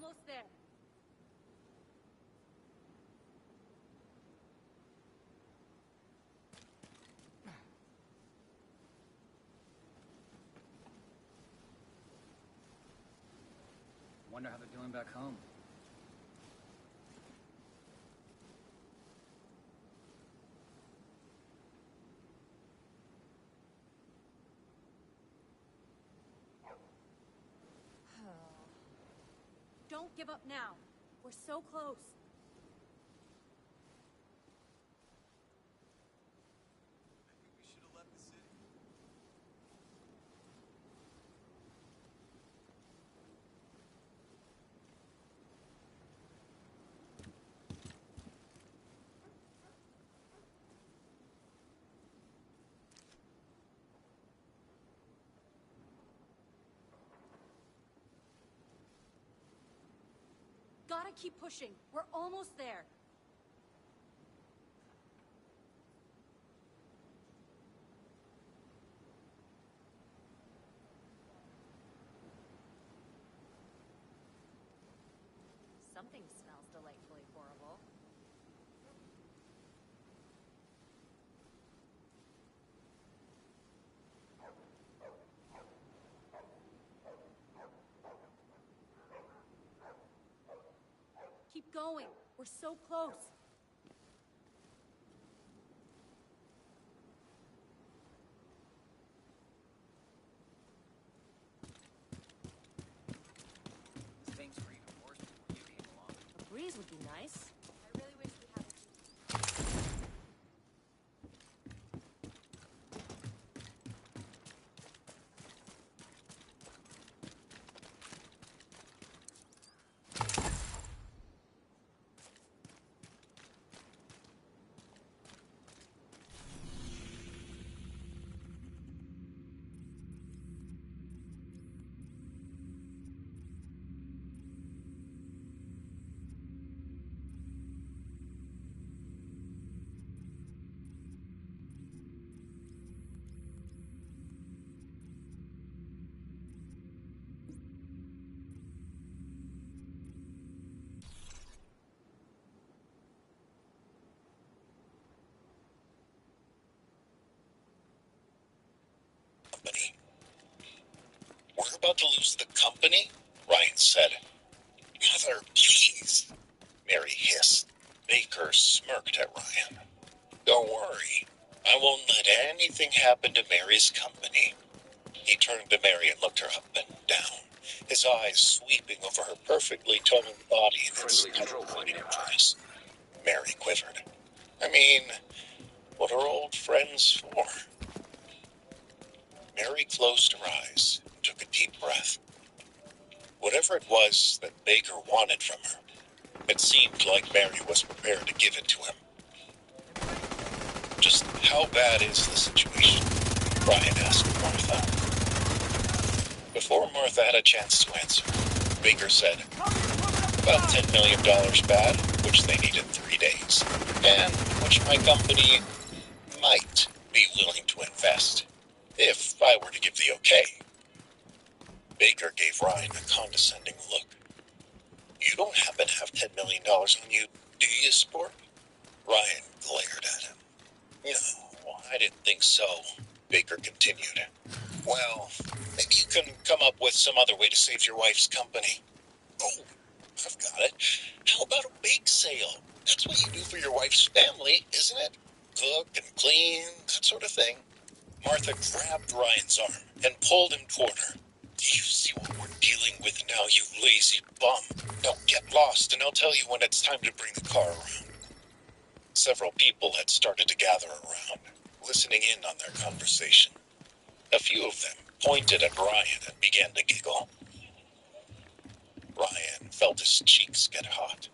almost there. Wonder how they're doing back home. Don't give up now. We're so close. I think we should have left the city. Gotta keep pushing. We're almost there. Something smells delightfully horrible. Keep going. We're so close. This thing's for even worse before you came along. A breeze would be nice. I really wish we had a... Company. We're about to lose the company? Ryan said. Mother, please, Mary hissed. Baker smirked at Ryan. Don't worry. I won't let anything happen to Mary's company. He turned to Mary and looked her up and down, his eyes sweeping over her perfectly toned body and its tight-fitting dress. Mary quivered. I mean, what are old friends for? Mary closed her eyes and took a deep breath. Whatever it was that Baker wanted from her, it seemed like Mary was prepared to give it to him. Just how bad is the situation? Ryan asked Martha. Before Martha had a chance to answer, Baker said, about $10 million bad, which they needed 3 days, and which my company might be willing to invest, if I were to give the okay. Baker gave Ryan a condescending look. You don't happen to have $10 million on you, do you, sport? Ryan glared at him. No, I didn't think so, Baker continued. Well, maybe you can come up with some other way to save your wife's company. Oh, I've got it. How about a bake sale? That's what you do for your wife's family, isn't it? Cook and clean, that sort of thing. Martha grabbed Ryan's arm and pulled him toward her. Do you see what we're dealing with now, you lazy bum? Now get lost, and I'll tell you when it's time to bring the car around. Several people had started to gather around, listening in on their conversation. A few of them pointed at Ryan and began to giggle. Ryan felt his cheeks get hot.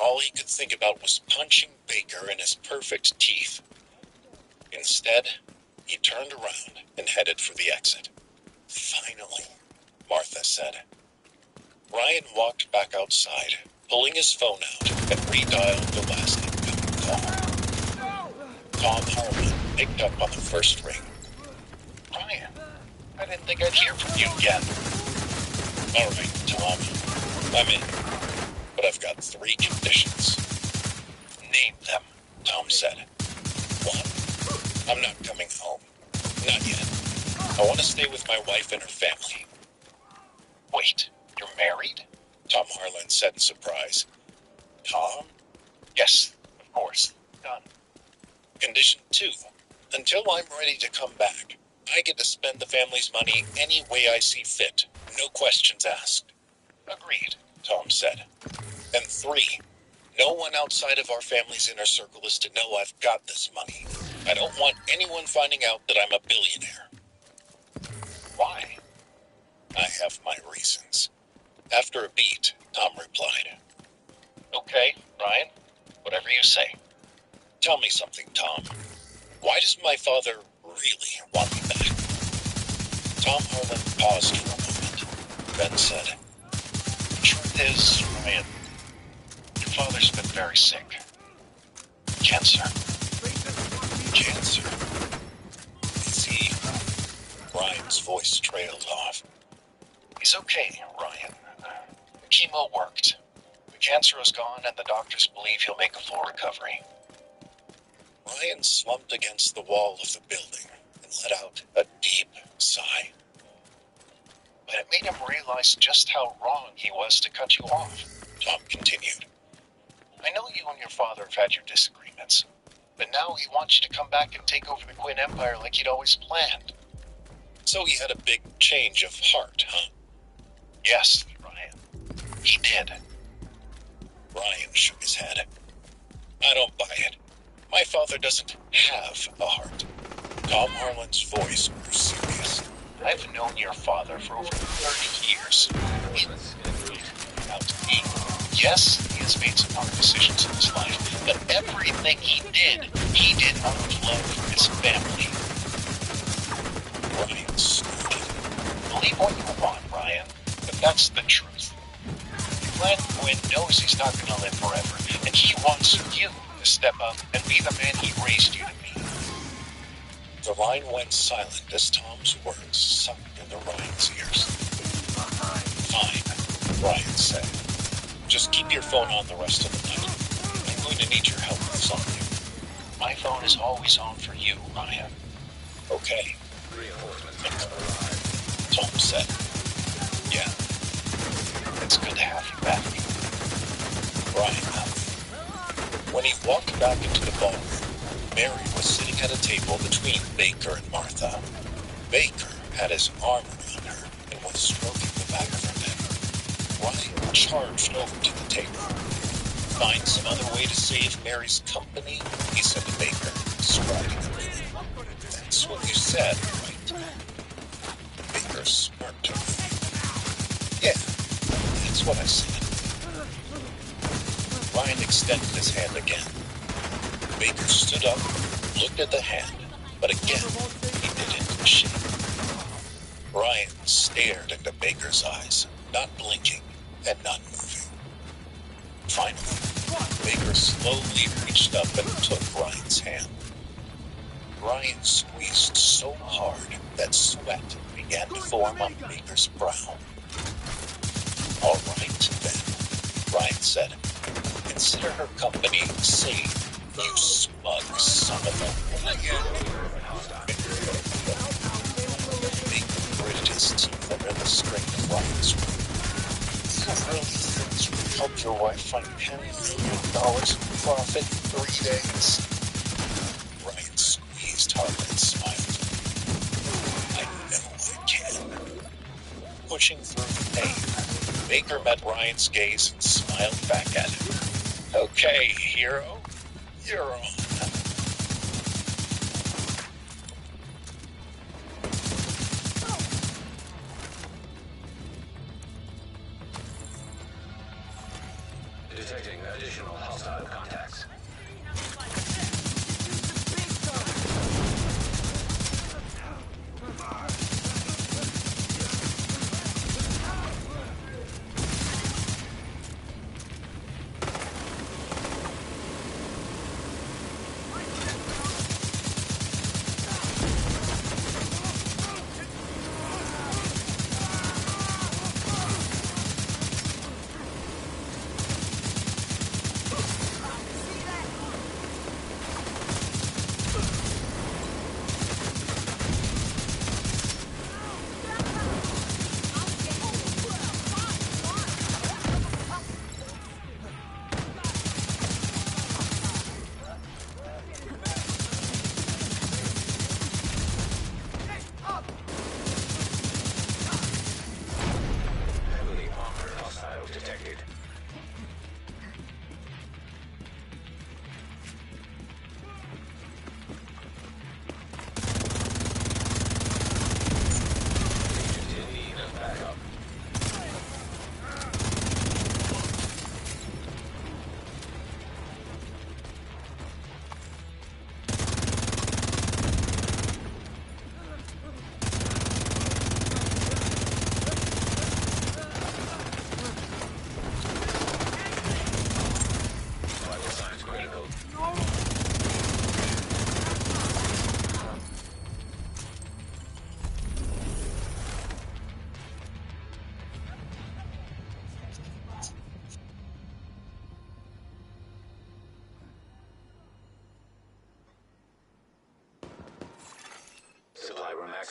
All he could think about was punching Baker in his perfect teeth. Instead, he turned around and headed for the exit. Finally, Martha said. Ryan walked back outside, pulling his phone out and redialed the last incoming call. Tom Harmon picked up on the first ring. Ryan, I didn't think I'd hear from you again. All right, Tom. I'm in, but I've got 3 conditions. Name them, Tom said. 1, I'm not coming home. Not yet. I want to stay with my wife and her family. Wait, you're married? Tom Harlan said in surprise. Tom? Yes, of course. Done. Condition 2, until I'm ready to come back, I get to spend the family's money any way I see fit. No questions asked. Agreed, Tom said. And 3, no one outside of our family's inner circle is to know I've got this money. I don't want anyone finding out that I'm a billionaire. Why? I have my reasons. After a beat, Tom replied. Okay, Ryan, whatever you say. Tell me something, Tom. Why does my father really want me back? Tom Harlan paused for a moment, then said, the truth is, Ryan, your father's been very sick. Cancer. Cancer? Is he? Ryan's voice trailed off. He's okay, Ryan. The chemo worked. The cancer is gone, and the doctors believe he'll make a full recovery. Ryan slumped against the wall of the building and let out a deep sigh. But it made him realize just how wrong he was to cut you off, Tom continued. I know you and your father have had your disagreements, but now he wants you to come back and take over the Quinn Empire like he'd always planned. So he had a big change of heart, huh? Yes, Ryan. He did. Ryan shook his head. I don't buy it. My father doesn't have a heart. Tom Harlan's voice grew serious. I've known your father for over 30 years. Yes, he has made some hard decisions in his life, but everything he did out of love for his family. Ryan snorted. Believe what you want, Ryan, but that's the truth. Glenn Quinn knows he's not going to live forever, and he wants you to step up and be the man he raised you to be. The line went silent as Tom's words sunk into Ryan's ears. Fine, Ryan said. Just keep your phone on the rest of the night. I'm going to need your help with something. My phone is always on for you, Ryan. Okay. Tom said. Yeah. It's good to have you back. Ryan left. When he walked back into the ballroom, Mary was sitting at a table between Baker and Martha. Baker had his arm around her and was stroking the back of her neck. Ryan charged over to the table. Find some other way to save Mary's company, he said to Baker, striding a minute. That's what you said, right? Baker smirked at me. Yeah, that's what I said. Ryan extended his hand again. Baker stood up, looked at the hand, but again, he didn't shake. Ryan stared into Baker's eyes, not blinking and not moving. Finally, Baker slowly reached up and took Ryan's hand. Ryan squeezed so hard that sweat began to form on Baker's brow. All right, then, Ryan said. Consider her company safe, you smug son of a... Baker gritted his teeth under the strain of Ryan's words. You really think you can help your wife find $10 million in profit in 3 days? Ryan squeezed hard and smiled. I know I can. Pushing through the pain, Baker met Ryan's gaze and smiled back at him. Okay, hero, you're on. Detecting additional hostile contacts.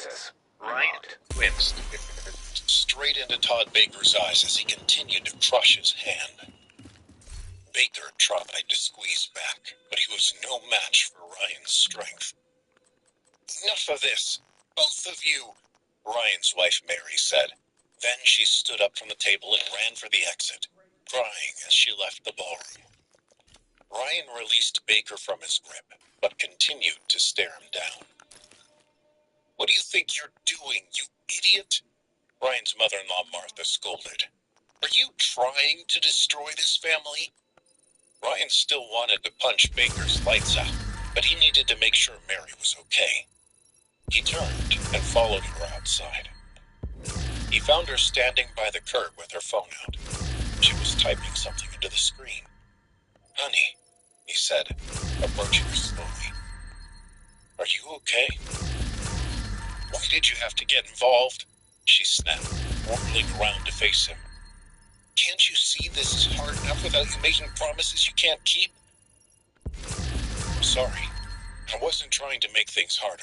access. Ryan winced straight into Todd Baker's eyes as he continued to crush his hand. Baker tried to squeeze back, but he was no match for Ryan's strength. Enough of this, both of you, Ryan's wife Mary said. Then she stood up from the table and ran for the exit, crying as she left the ballroom. Ryan released Baker from his grip, but continued to stare him down. What do you think you're doing, you idiot? Ryan's mother-in-law Martha scolded. Are you trying to destroy this family? Ryan still wanted to punch Baker's lights out, but he needed to make sure Mary was okay. He turned and followed her outside. He found her standing by the curb with her phone out. She was typing something into the screen. Honey, he said, approaching her slowly. Are you okay? Why did you have to get involved? She snapped, whirling around to face him. Can't you see this is hard enough without you making promises you can't keep? I'm sorry. I wasn't trying to make things harder.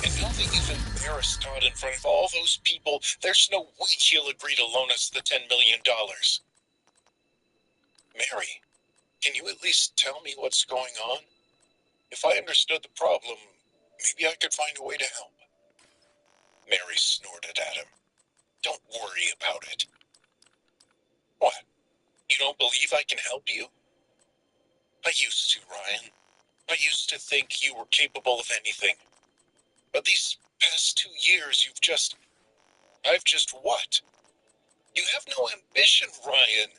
And now that you've embarrassed Todd in front of all those people, there's no way he'll agree to loan us the $10 million. Mary, can you at least tell me what's going on? If I understood the problem, maybe I could find a way to help. Mary snorted at him. Don't worry about it. What? You don't believe I can help you? I used to, Ryan. I used to think you were capable of anything. But these past 2 years, I've just what? You have no ambition, Ryan.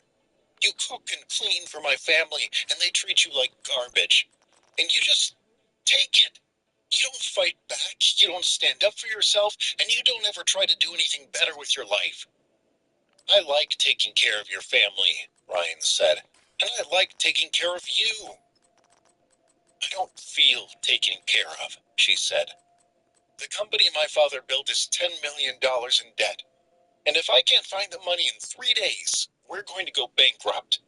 You cook and clean for my family, and they treat you like garbage. And you just take it. You don't fight back, you don't stand up for yourself, and you don't ever try to do anything better with your life. I like taking care of your family, Ryan said, and I like taking care of you. I don't feel taken care of, she said. The company my father built is $10 million in debt, and if I can't find the money in 3 days, we're going to go bankrupt.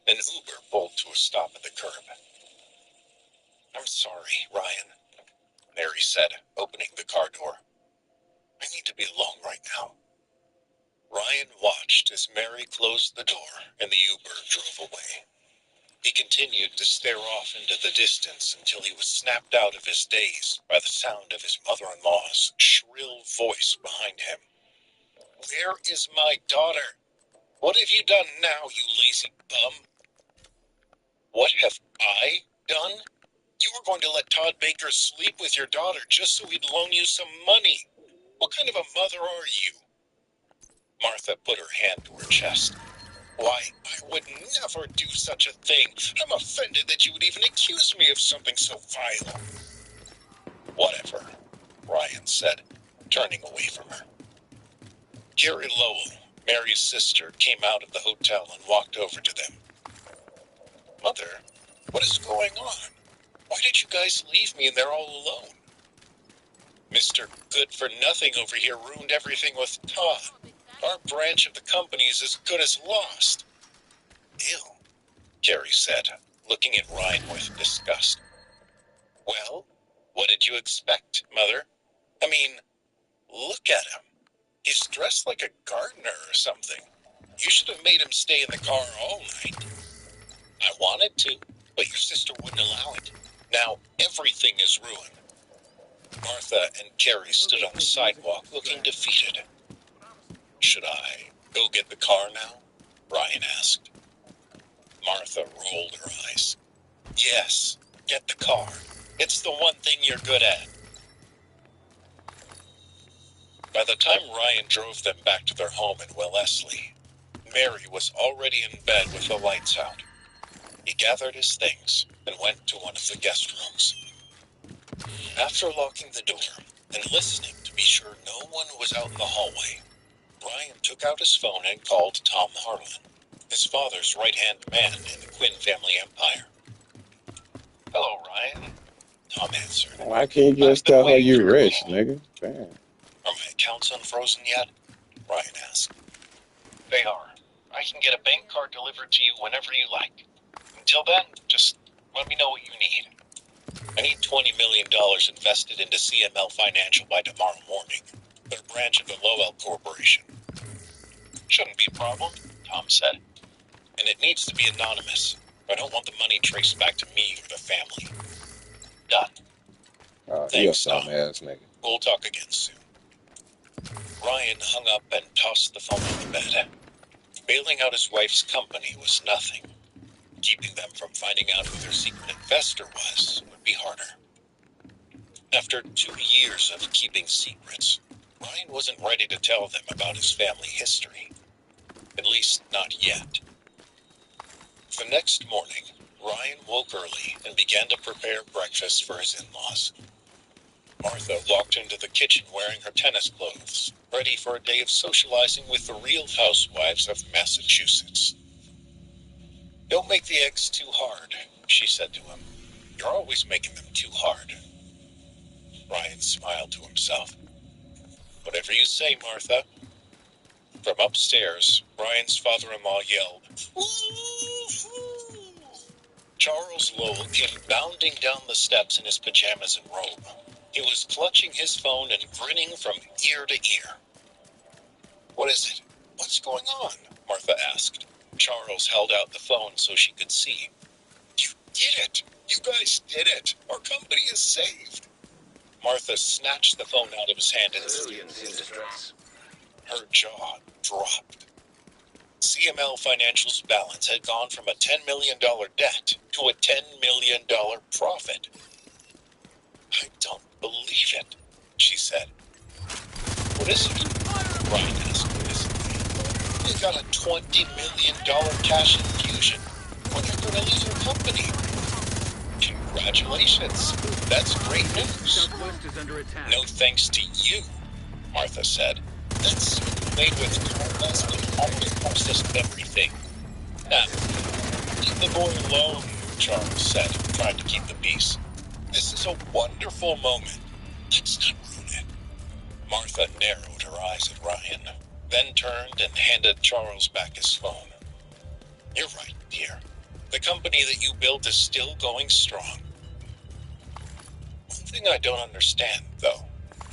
An Uber pulled to a stop at the curb. I'm sorry, Ryan, Mary said, opening the car door. I need to be alone right now. Ryan watched as Mary closed the door and the Uber drove away. He continued to stare off into the distance until he was snapped out of his daze by the sound of his mother-in-law's shrill voice behind him. Where is my daughter? What have you done now, you lazy bum? What have I done? You were going to let Todd Baker sleep with your daughter just so he'd loan you some money. What kind of a mother are you? Martha put her hand to her chest. Why, I would never do such a thing. I'm offended that you would even accuse me of something so vile. Whatever, Ryan said, turning away from her. Carrie Lowell, Mary's sister, came out of the hotel and walked over to them. Mother, what is going on? Why did you guys leave me and they're all alone? Mr. Good-for-Nothing over here ruined everything with Todd. Our branch of the company is as good as lost. Ew, Carrie said, looking at Ryan with disgust. Well, what did you expect, Mother? I mean, look at him. He's dressed like a gardener or something. You should have made him stay in the car all night. I wanted to, but your sister wouldn't allow it. Now everything is ruined. Martha and Carrie stood on the sidewalk looking defeated. Should I go get the car now? Ryan asked. Martha rolled her eyes. Yes, get the car. It's the one thing you're good at. By the time Ryan drove them back to their home in Wellesley, Mary was already in bed with the lights out. He gathered his things and went to one of the guest rooms. After locking the door and listening to be sure no one was out in the hallway, Ryan took out his phone and called Tom Harlan, his father's right-hand man in the Quinn family empire. Hello, Ryan. Tom answered. Why can't you just tell her you rich, nigga? Damn. Are my accounts unfrozen yet? Ryan asked. They are. I can get a bank card delivered to you whenever you like. Until then, just let me know what you need. I need $20 million invested into CML Financial by tomorrow morning. They're a branch of the Lowell Corporation. Shouldn't be a problem, Tom said. And it needs to be anonymous. I don't want the money traced back to me or the family. Done. You a Thanks, dumb Tom. ass nigga. We'll talk again soon. Ryan hung up and tossed the phone on the bed. Bailing out his wife's company was nothing. Keeping them from finding out who their secret investor would be harder. After 2 years of keeping secrets, Ryan wasn't ready to tell them about his family history. At least not yet. The next morning, Ryan woke early and began to prepare breakfast for his in-laws. Martha walked into the kitchen wearing her tennis clothes, ready for a day of socializing with the real housewives of Massachusetts. Don't make the eggs too hard, she said to him. You're always making them too hard. Ryan smiled to himself. Whatever you say, Martha. From upstairs, Ryan's father-in-law yelled, "Woo-hoo!" Charles Lowell came bounding down the steps in his pajamas and robe. He was clutching his phone and grinning from ear to ear. What is it? What's going on? Martha asked. Charles held out the phone so she could see. You did it! You guys did it! Our company is saved! Martha snatched the phone out of his hand and Civilians in distress. her jaw dropped. CML Financial's balance had gone from a $10 million debt to a $10 million profit. I don't believe it, she said. What is it? Ryan asked innocently. You got a $20 million cash infusion when you're going to leave your company. Congratulations. That's great news. Southwest is under attack. No thanks to you, Martha said. That's made with Carlos and always processed everything. Now, leave the boy alone, Charles said, trying to keep the peace. This is a wonderful moment. Let's not ruin it. Martha narrowed her eyes at Ryan, then turned and handed Charles back his phone. You're right, dear. The company that you built is still going strong. One thing I don't understand, though,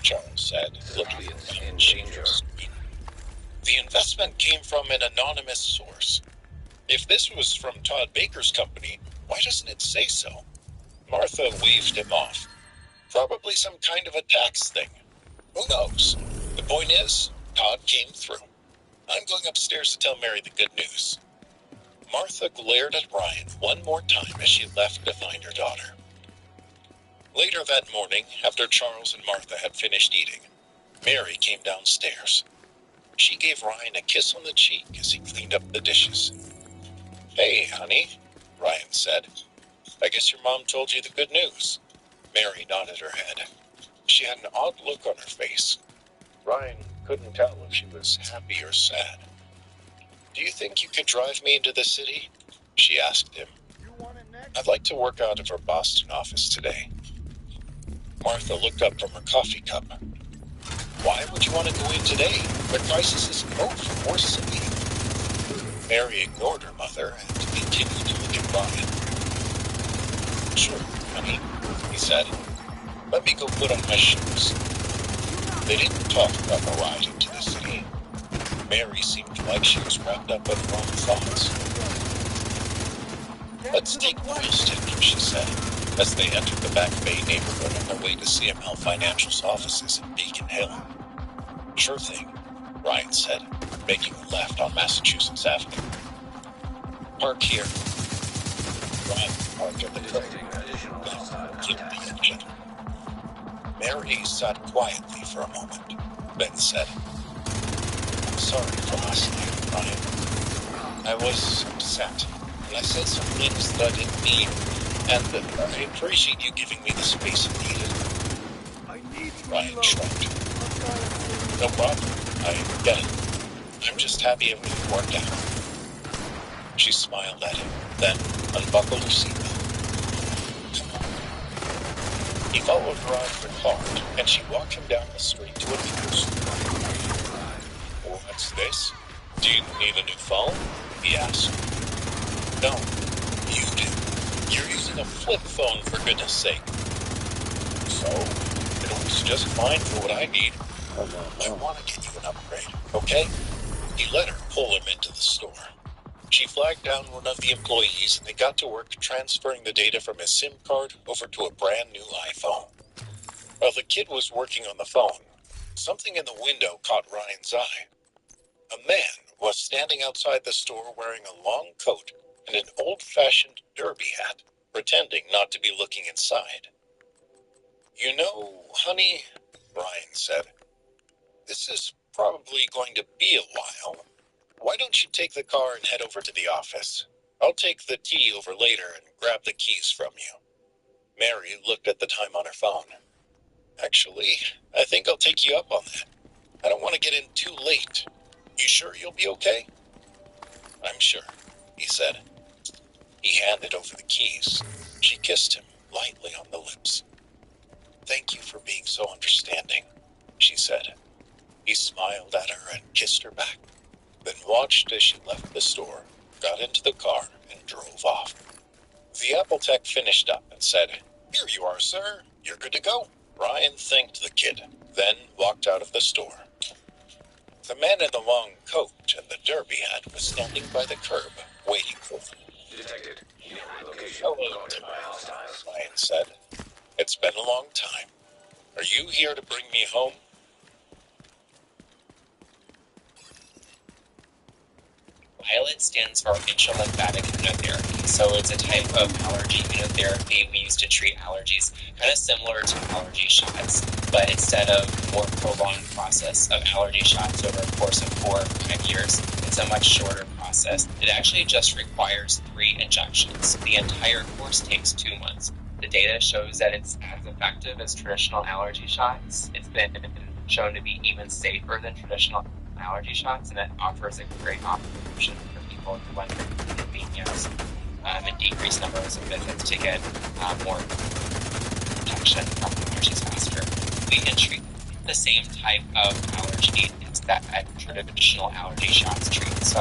Charles said, looking at the danger. The investment came from an anonymous source. If this was from Todd Baker's company, why doesn't it say so? Martha waved him off. Probably some kind of a tax thing. Who knows? The point is, Todd came through. I'm going upstairs to tell Mary the good news. Martha glared at Ryan one more time as she left to find her daughter. Later that morning, after Charles and Martha had finished eating, Mary came downstairs. She gave Ryan a kiss on the cheek as he cleaned up the dishes. Hey, honey, Ryan said. I guess your mom told you the good news. Mary nodded her head. She had an odd look on her face. Ryan couldn't tell if she was happy or sad. Do you think you could drive me into the city? She asked him. I'd like to work out of her Boston office today. Martha looked up from her coffee cup. Why would you want to go in today? The crisis isn't over. We're safe. Mary ignored her mother and continued to look at Ryan. Sure, honey, he said. Let me go put on my shoes. They didn't talk about the ride into the city. Mary seemed like she was wrapped up in her own thoughts. Let's take Williston, she said, as they entered the Back Bay neighborhood on their way to CML Financial's offices in Beacon Hill. Sure thing, Ryan said, making a left on Massachusetts Avenue. Park here. Ryan parked at the curb. The engine. Mary sat quietly for a moment, then said, I'm sorry for last night, Ryan. I was upset, and I said some things that I didn't mean, and I appreciate you giving me the space I needed. Ryan shrugged. No problem. I get it. I'm just happy everything worked out. She smiled at him, then unbuckled her seatbelt. Come on. He followed her out of the car, and she walked him down the street to a house. What's this? Do you need a new phone? He asked. No, you do. You're using a flip phone, for goodness sake. So, it was just fine for what I need. Oh, I no. want to get you an upgrade, okay? He let her pull him into the store. She flagged down one of the employees and they got to work transferring the data from his SIM card over to a brand new iPhone. While the kid was working on the phone, something in the window caught Ryan's eye. A man was standing outside the store wearing a long coat and an old-fashioned derby hat, pretending not to be looking inside. "You know, honey," Ryan said, "this is probably going to be a while. Why don't you take the car and head over to the office? I'll take the tea over later and grab the keys from you." Mary looked at the time on her phone. "Actually, I think I'll take you up on that. I don't want to get in too late. You sure you'll be okay?" "I'm sure," he said. He handed over the keys. She kissed him lightly on the lips. "Thank you for being so understanding," she said. He smiled at her and kissed her back, then watched as she left the store, got into the car, and drove off. The Apple tech finished up and said, "Here you are, sir. You're good to go." Ryan thanked the kid, then walked out of the store. The man in the long coat and the derby hat was standing by the curb, waiting for him. Detected. Unit location. "Hello, Guarded by hostiles. Ryan said. "It's been a long time. Are you here to bring me home?" Violet stands for intralymphatic immunotherapy. So it's a type of allergy immunotherapy we use to treat allergies, kind of similar to allergy shots, but instead of a more prolonged process of allergy shots over a course of 4 or 5 years, it's a much shorter process. It actually just requires 3 injections. The entire course takes 2 months. The data shows that it's as effective as traditional allergy shots. It's been shown to be even safer than traditional allergy shots, and it offers a great option for people who want convenience and decreased numbers of visits to get more protection from allergies faster. We can treat the same type of allergies that traditional allergy shots treat. So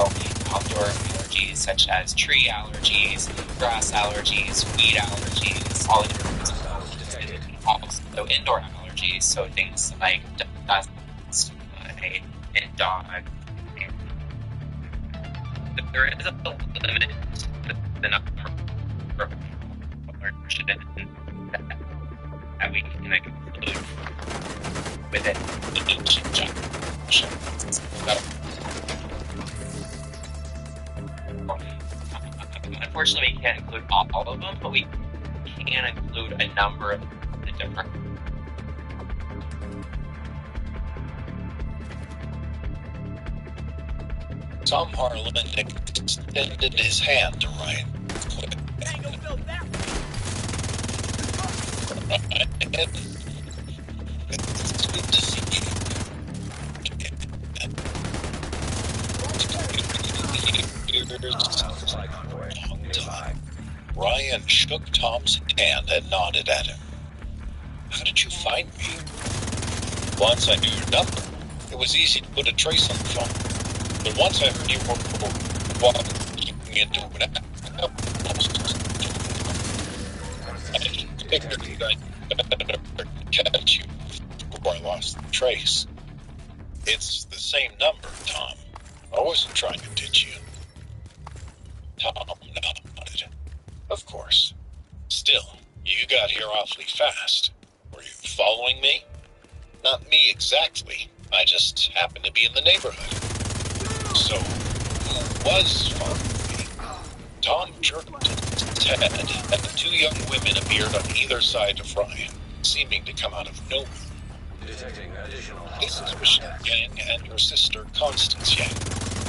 outdoor allergies such as tree allergies, grass allergies, weed allergies, all the different also indoor allergies, so things like dust, and dog. There is a limit to the number of allergens that we can include within each injection. Unfortunately, we can't include all of them, but we can include a number of the different. Tom Harlan extended his hand to Ryan. It's good to see you. Ryan shook Tom's hand and nodded at him. "How did you find me?" "Once I knew your number, it was easy to put a trace on the phone. But once I heard you were walking into an I figured I'd catch you before I lost the trace." "It's the same number, Tom. I wasn't trying to ditch you." Tom nodded. "Of course. Still, you got here awfully fast. Were you following me?" "Not me exactly. I just happened to be in the neighborhood." "So, who was following me?" Tom jerked his head, and the 2 young women appeared on either side of Ryan, seeming to come out of nowhere. Detecting additional "This is Michelle Yang and her sister Constance Yang.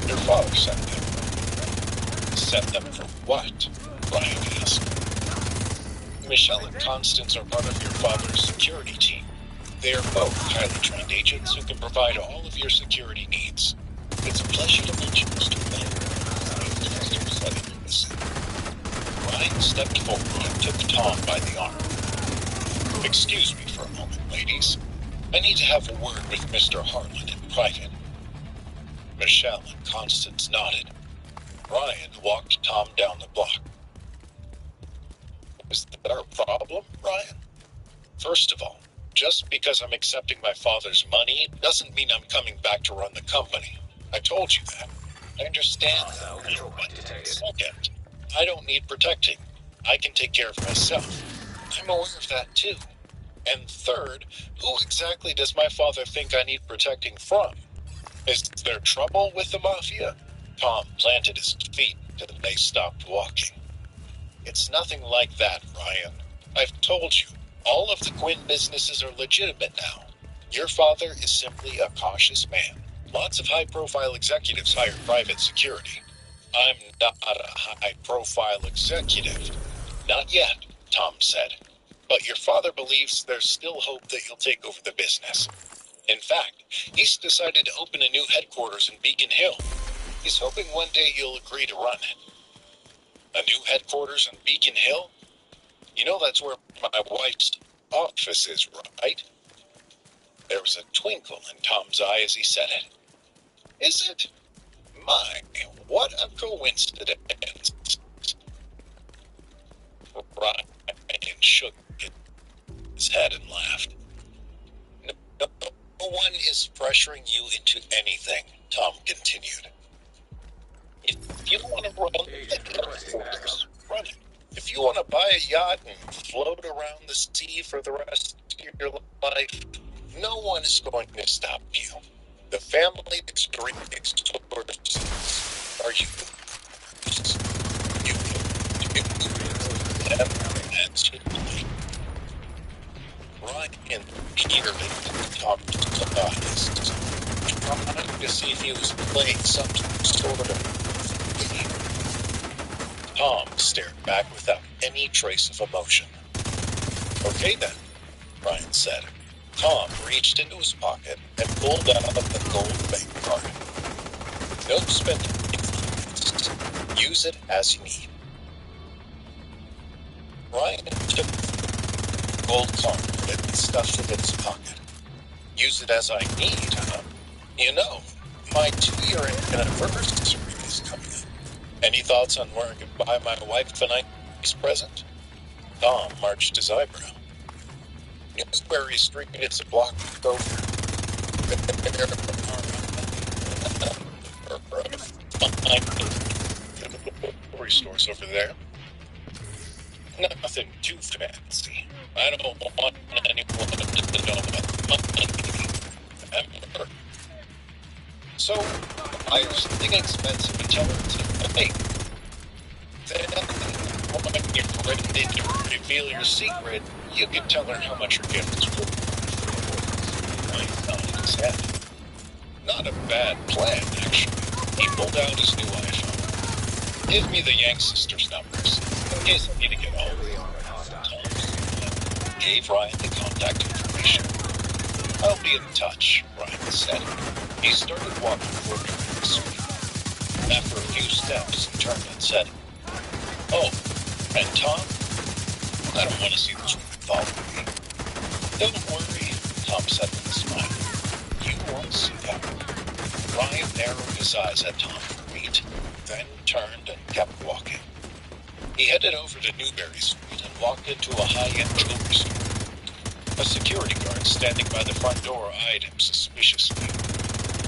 Your father sent them." "Sent them for what?" Ryan asked. "Michelle and Constance are part of your father's security team. They are both highly trained agents who can provide all of your security needs. It's a pleasure to introduce to them." Ryan stepped forward and took Tom by the arm. "Excuse me for a moment, ladies. I need to have a word with Mr. Harlan in private." Michelle and Constance nodded. Ryan walked Tom down the block. "Is there a problem, Ryan?" "First of all, Just because I'm accepting my father's money doesn't mean I'm coming back to run the company. I told you that. I understand. Hostile control point detected. Second, I don't need protecting. I can take care of myself. I'm aware of that too. And third, who exactly does my father think I need protecting from? Is there trouble with the Mafia? Tom planted his feet and they stopped walking. It's nothing like that, Ryan. I've told you, all of the Quinn businesses are legitimate now. Your father is simply a cautious man. Lots of high-profile executives hire private security. I'm not a high-profile executive. Not yet, Tom said. But your father believes there's still hope that you'll take over the business. In fact, he's decided to open a new headquarters in Beacon Hill. He's hoping one day you'll agree to run it. A new headquarters in Beacon Hill? You know that's where my wife's office is, right? There was a twinkle in Tom's eye as he said it. Is it? My, what a coincidence. Ryan shook his head and laughed. No one is pressuring you into anything, Tom continued. If you want to run it. If you want to buy a yacht and float around the sea for the rest of your life, no one is going to stop you. The family experience are you. Ryan eagerly talked to us, trying to see if he was playing some sort of game. Tom stared back without any trace of emotion. Okay then, Ryan said. Tom reached into his pocket and pulled out the gold bank card. No spending. Use it as you need. Ryan took the gold card and stuffed it in his pocket. Use it as I need, huh? You know, my 2-year anniversary is coming up. Any thoughts on where I could buy my wife a nice present? Tom marched his eyebrow. Newsbury Street is a block over. Jewelry stores over there. Nothing too fancy. I don't want anyone to know about money. So, buy her something expensive and tell her to pay. Then, when you're ready to reveal your secret, you can tell her how much your gift is worth. Ryan nodded his head. Not a bad plan, actually. He pulled out his new iPhone. Give me the Yang sisters' numbers, in case I need to get home. Tom gave Ryan the contact information. I'll be in touch, Ryan said. He started walking toward the suite. After a few steps, he turned and said, "Oh, and Tom? I don't want to see this woman follow me." "Don't worry," Tom said with a smile. "You won't see that." Ryan narrowed his eyes at Tom for meat, then turned and kept walking. He headed over to Newberry Street and walked into a high-end jewelry store. A security guard standing by the front door eyed him suspiciously.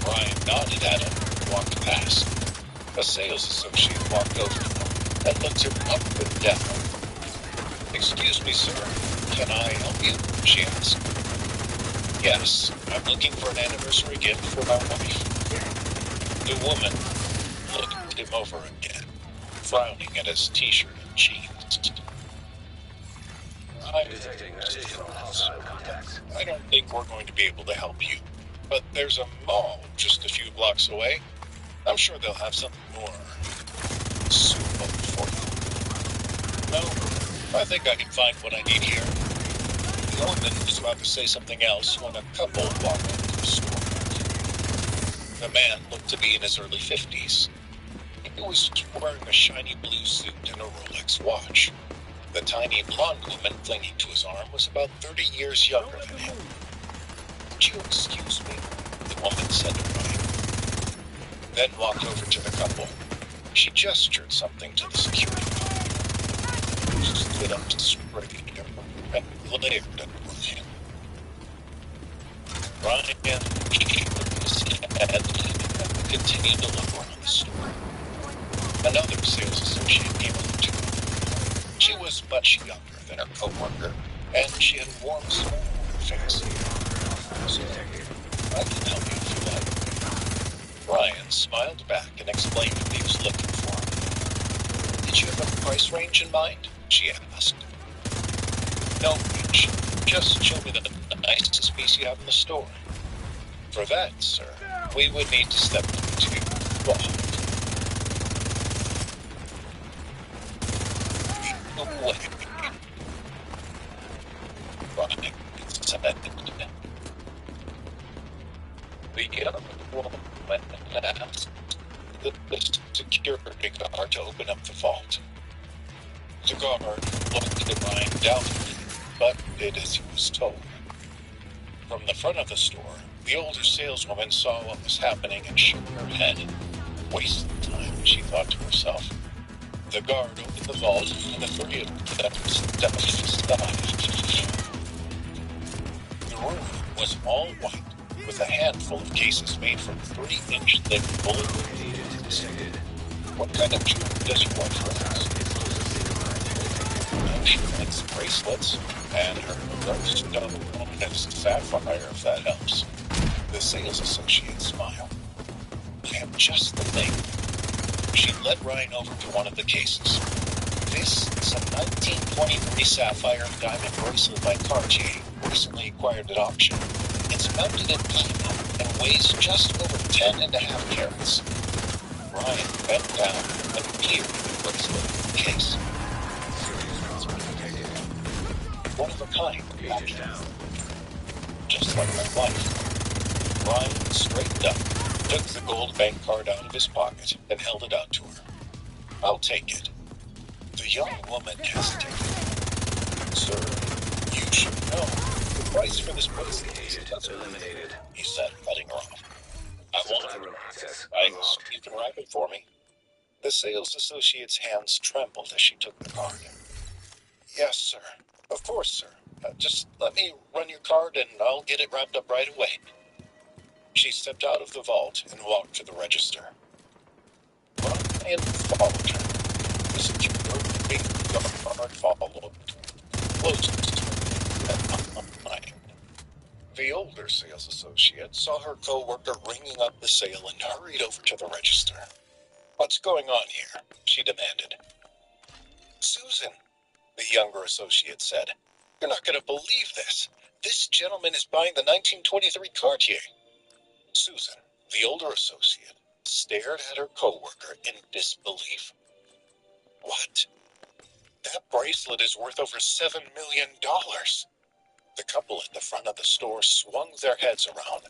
Ryan nodded at him and walked past. A sales associate walked over to him and looked him up and down. "Excuse me, sir. Can I help you?" she asked. "Yes, I'm looking for an anniversary gift for my wife." The woman looked him over again, frowning at his t-shirt and jeans. Detecting additional hostile contacts. I don't think we're going to be able to help you, but there's a mall just a few blocks away. I'm sure they'll have something more suitable for you. No, I think I can find what I need here. The woman was about to say something else when a couple walked into the store. The man looked to be in his early 50s. He was wearing a shiny blue suit and a Rolex watch. The tiny blonde woman clinging to his arm was about 30 years younger than him. "Would you excuse me?" the woman said to Ryan. Then walked over to the couple. She gestured something to the security guard. Stood up straight and glared at Ryan. Ryan continued to look around the store. Another sales associate came over to her. She was much younger than her co-worker, and she had a warm smile on her face. So, I can help you if you like. Ryan smiled back and explained what he was looking for. Did you have a price range in mind? She asked. No range. Just show me the nicest piece you have in the store. For that, sir, we would need to step into the vault. Wait. Ryan said the other woman asked the security guard to open up the vault. The guard looked at Ryan doubtfully, but did as he was told. From the front of the store, the older saleswoman saw what was happening and shook her head. Waste of time, she thought to herself. The guard opened the vault, and the three of them stepped aside. The room was all white, with a handful of cases made from 3-inch thick bulletproof. What kind of jewelry does your wife wear? She makes bracelets, and her stone has sapphire, if that helps. The sales associate smiled. I am just the thing. She led Ryan over to one of the cases. This is a 1923 sapphire and diamond bracelet by Cartier, recently acquired at auction. It's mounted in platinum and weighs just over 10.5 carats. Ryan bent down and peered at the bracelet in the case. One of a kind, just like my wife. Ryan straightened up, took the gold bank card out of his pocket, and held it out to her. I'll take it. The young woman hesitated. Sir, you should know. The price for this bracelet is eliminated, he said, cutting her off. I want it. You can wrap it for me. The sales associate's hands trembled as she took the card. Yes, sir. Of course, sir. Just let me run your card and I'll get it wrapped up right away. She stepped out of the vault and walked to the register. Ryan followed her. The security guard followed closest to her. The older sales associate saw her co-worker ringing up the sale and hurried over to the register. What's going on here? She demanded. Susan, the younger associate said. You're not going to believe this. This gentleman is buying the 1923 Cartier. Susan, the older associate, stared at her co-worker in disbelief. What? That bracelet is worth over $7 million. The couple at the front of the store swung their heads around.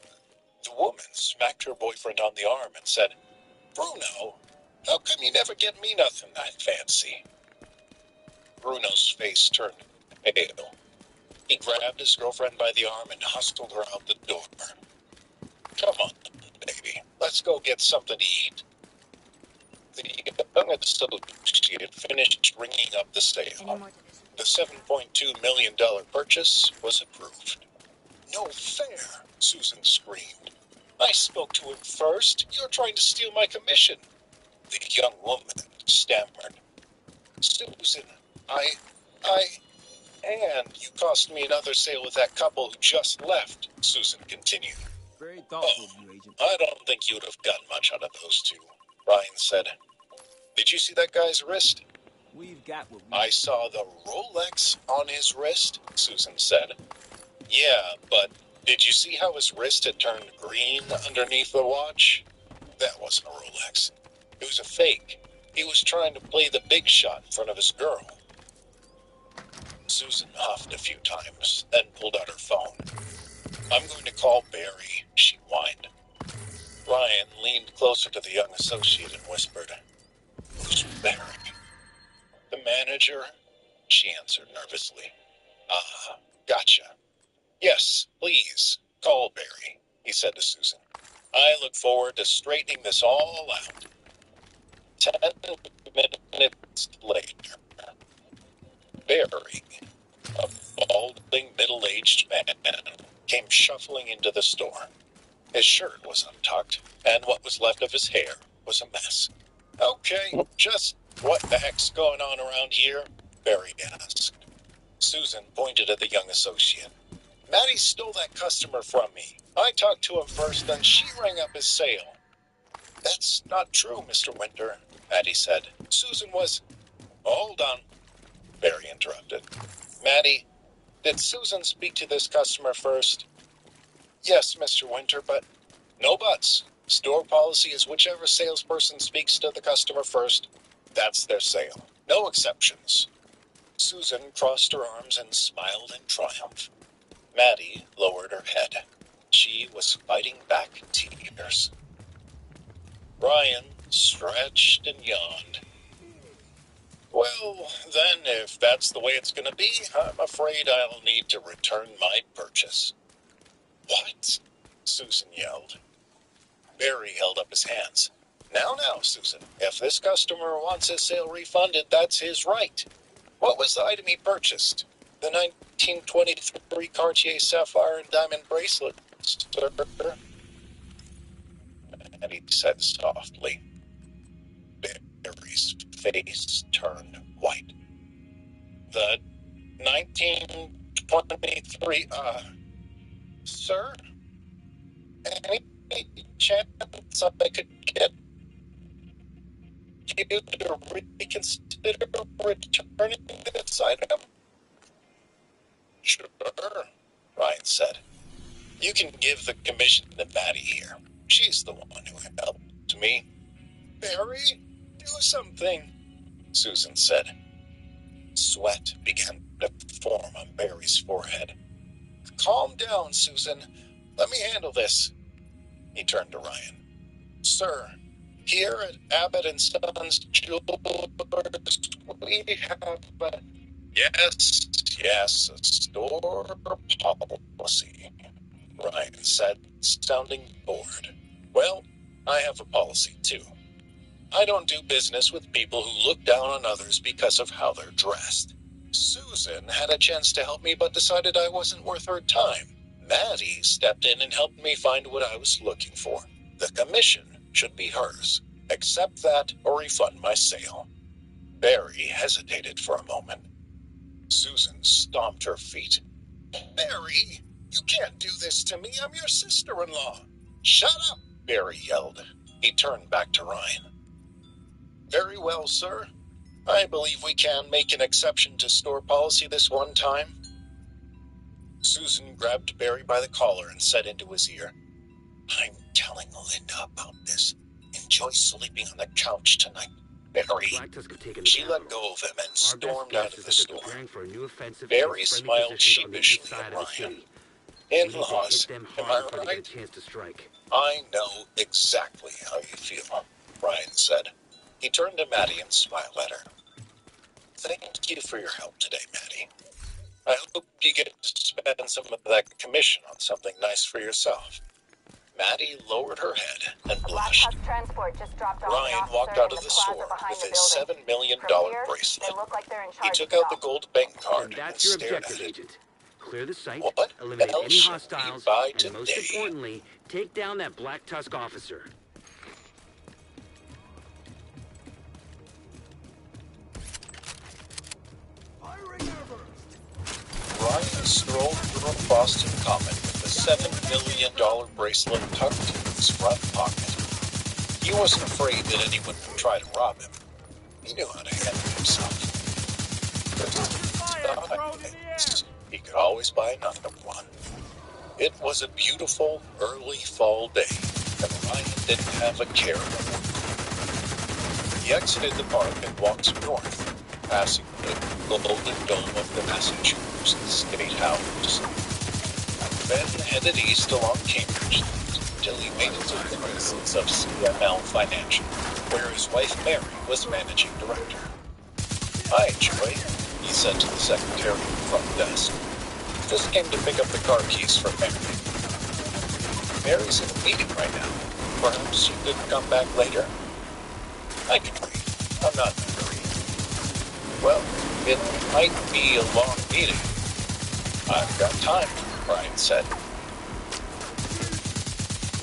The woman smacked her boyfriend on the arm and said, Bruno, how come you never get me nothing that fancy? Bruno's face turned pale. He grabbed his girlfriend by the arm and hustled her out the door. Come on, baby. Let's go get something to eat. The young associate finished ringing up the sale. The $7.2 million purchase was approved. No fair, Susan screamed. I spoke to him first. You're trying to steal my commission. The young woman stammered. Susan, and you cost me another sale with that couple who just left, Susan continued. Very thoughtful of you, Agent. I don't think you would have gotten much out of those two, Ryan said. Did you see that guy's wrist? We've got what we I saw the Rolex on his wrist, Susan said. Yeah, but did you see how his wrist had turned green underneath the watch? That wasn't a Rolex. It was a fake. He was trying to play the big shot in front of his girl. Susan huffed a few times, then pulled out her phone. I'm going to call Barry, she whined. Ryan leaned closer to the young associate and whispered, Who's Barry? The manager, she answered nervously. Ah, gotcha. Yes, please, call Barry, he said to Susan. I look forward to straightening this all out. 10 minutes later, Barry, a balding middle-aged man, came shuffling into the store. His shirt was untucked, and what was left of his hair was a mess. Okay, just what the heck's going on around here? Barry asked. Susan pointed at the young associate. Maddie stole that customer from me. I talked to him first, then she rang up his sale. That's not true, Mr. Winter, Maddie said. Susan was... Hold on, Barry interrupted. Maddie, did Susan speak to this customer first? Yes, Mr. Winter, but... No buts. Store policy is whichever salesperson speaks to the customer first, that's their sale. No exceptions. Susan crossed her arms and smiled in triumph. Maddie lowered her head. She was fighting back tears. Ryan stretched and yawned. Well, then, if that's the way it's going to be, I'm afraid I'll need to return my purchase. What? Susan yelled. Barry held up his hands. Now, Susan, if this customer wants his sale refunded, that's his right. What was the item he purchased? The 1923 Cartier sapphire and diamond bracelet, sir. And he said softly. Barry's face turned white. The 1923, sir? Any chance I could get you to reconsider returning this item? Sure, Ryan said. You can give the commission to Maddie here. She's the one who helped me. Barry, do something, Susan said. Sweat began to form on Barry's forehead. Calm down, Susan. Let me handle this. He turned to Ryan. Sir, here at Abbott and Sons Jewelers, we have a... Yes, a store policy, Ryan said, sounding bored. Well, I have a policy, too. I don't do business with people who look down on others because of how they're dressed. Susan had a chance to help me but decided I wasn't worth her time. Maddie stepped in and helped me find what I was looking for. The commission should be hers. Accept that or refund my sale. Barry hesitated for a moment. Susan stomped her feet. Barry, you can't do this to me. I'm your sister-in-law. Shut up, Barry yelled. He turned back to Ryan. Very well, sir. I believe we can make an exception to store policy this one time. Susan grabbed Barry by the collar and said into his ear, I'm telling Linda about this. Enjoy sleeping on the couch tonight, Barry. She let go of him and stormed out of the store. Barry smiled sheepishly at Ryan. In-laws, am I right? I know exactly how you feel, Ryan said. He turned to Maddie and smiled at her. Thank you for your help today, Maddie. I hope you get to spend some of that commission on something nice for yourself. Maddie lowered her head and blushed. Ryan walked out of the store with his $7 million bracelet. He took out the gold bank card and stared at it. Clear the site, What eliminate else any should we hostiles, buy and most today? importantly, take down that Black Tusk officer. Ryan strolled through a Boston Common with a $7 million bracelet tucked in his front pocket. He wasn't afraid that anyone would try to rob him. He knew how to handle himself. Besides, he could always buy another one. It was a beautiful early fall day, and Ryan didn't have a care in the world. He exited the park and walked north, passing the golden dome of the Massachusetts State House. Then headed east along Cambridge until he made it to the premises of CML Financial, where his wife Mary was managing director. Hi, Joy, he said to the secretary at the front desk. Just came to pick up the car keys for Mary. Mary's in a meeting right now. Perhaps you could come back later? I can wait. I'm not in a hurry. Well, it might be a long meeting. I've got time, Ryan said.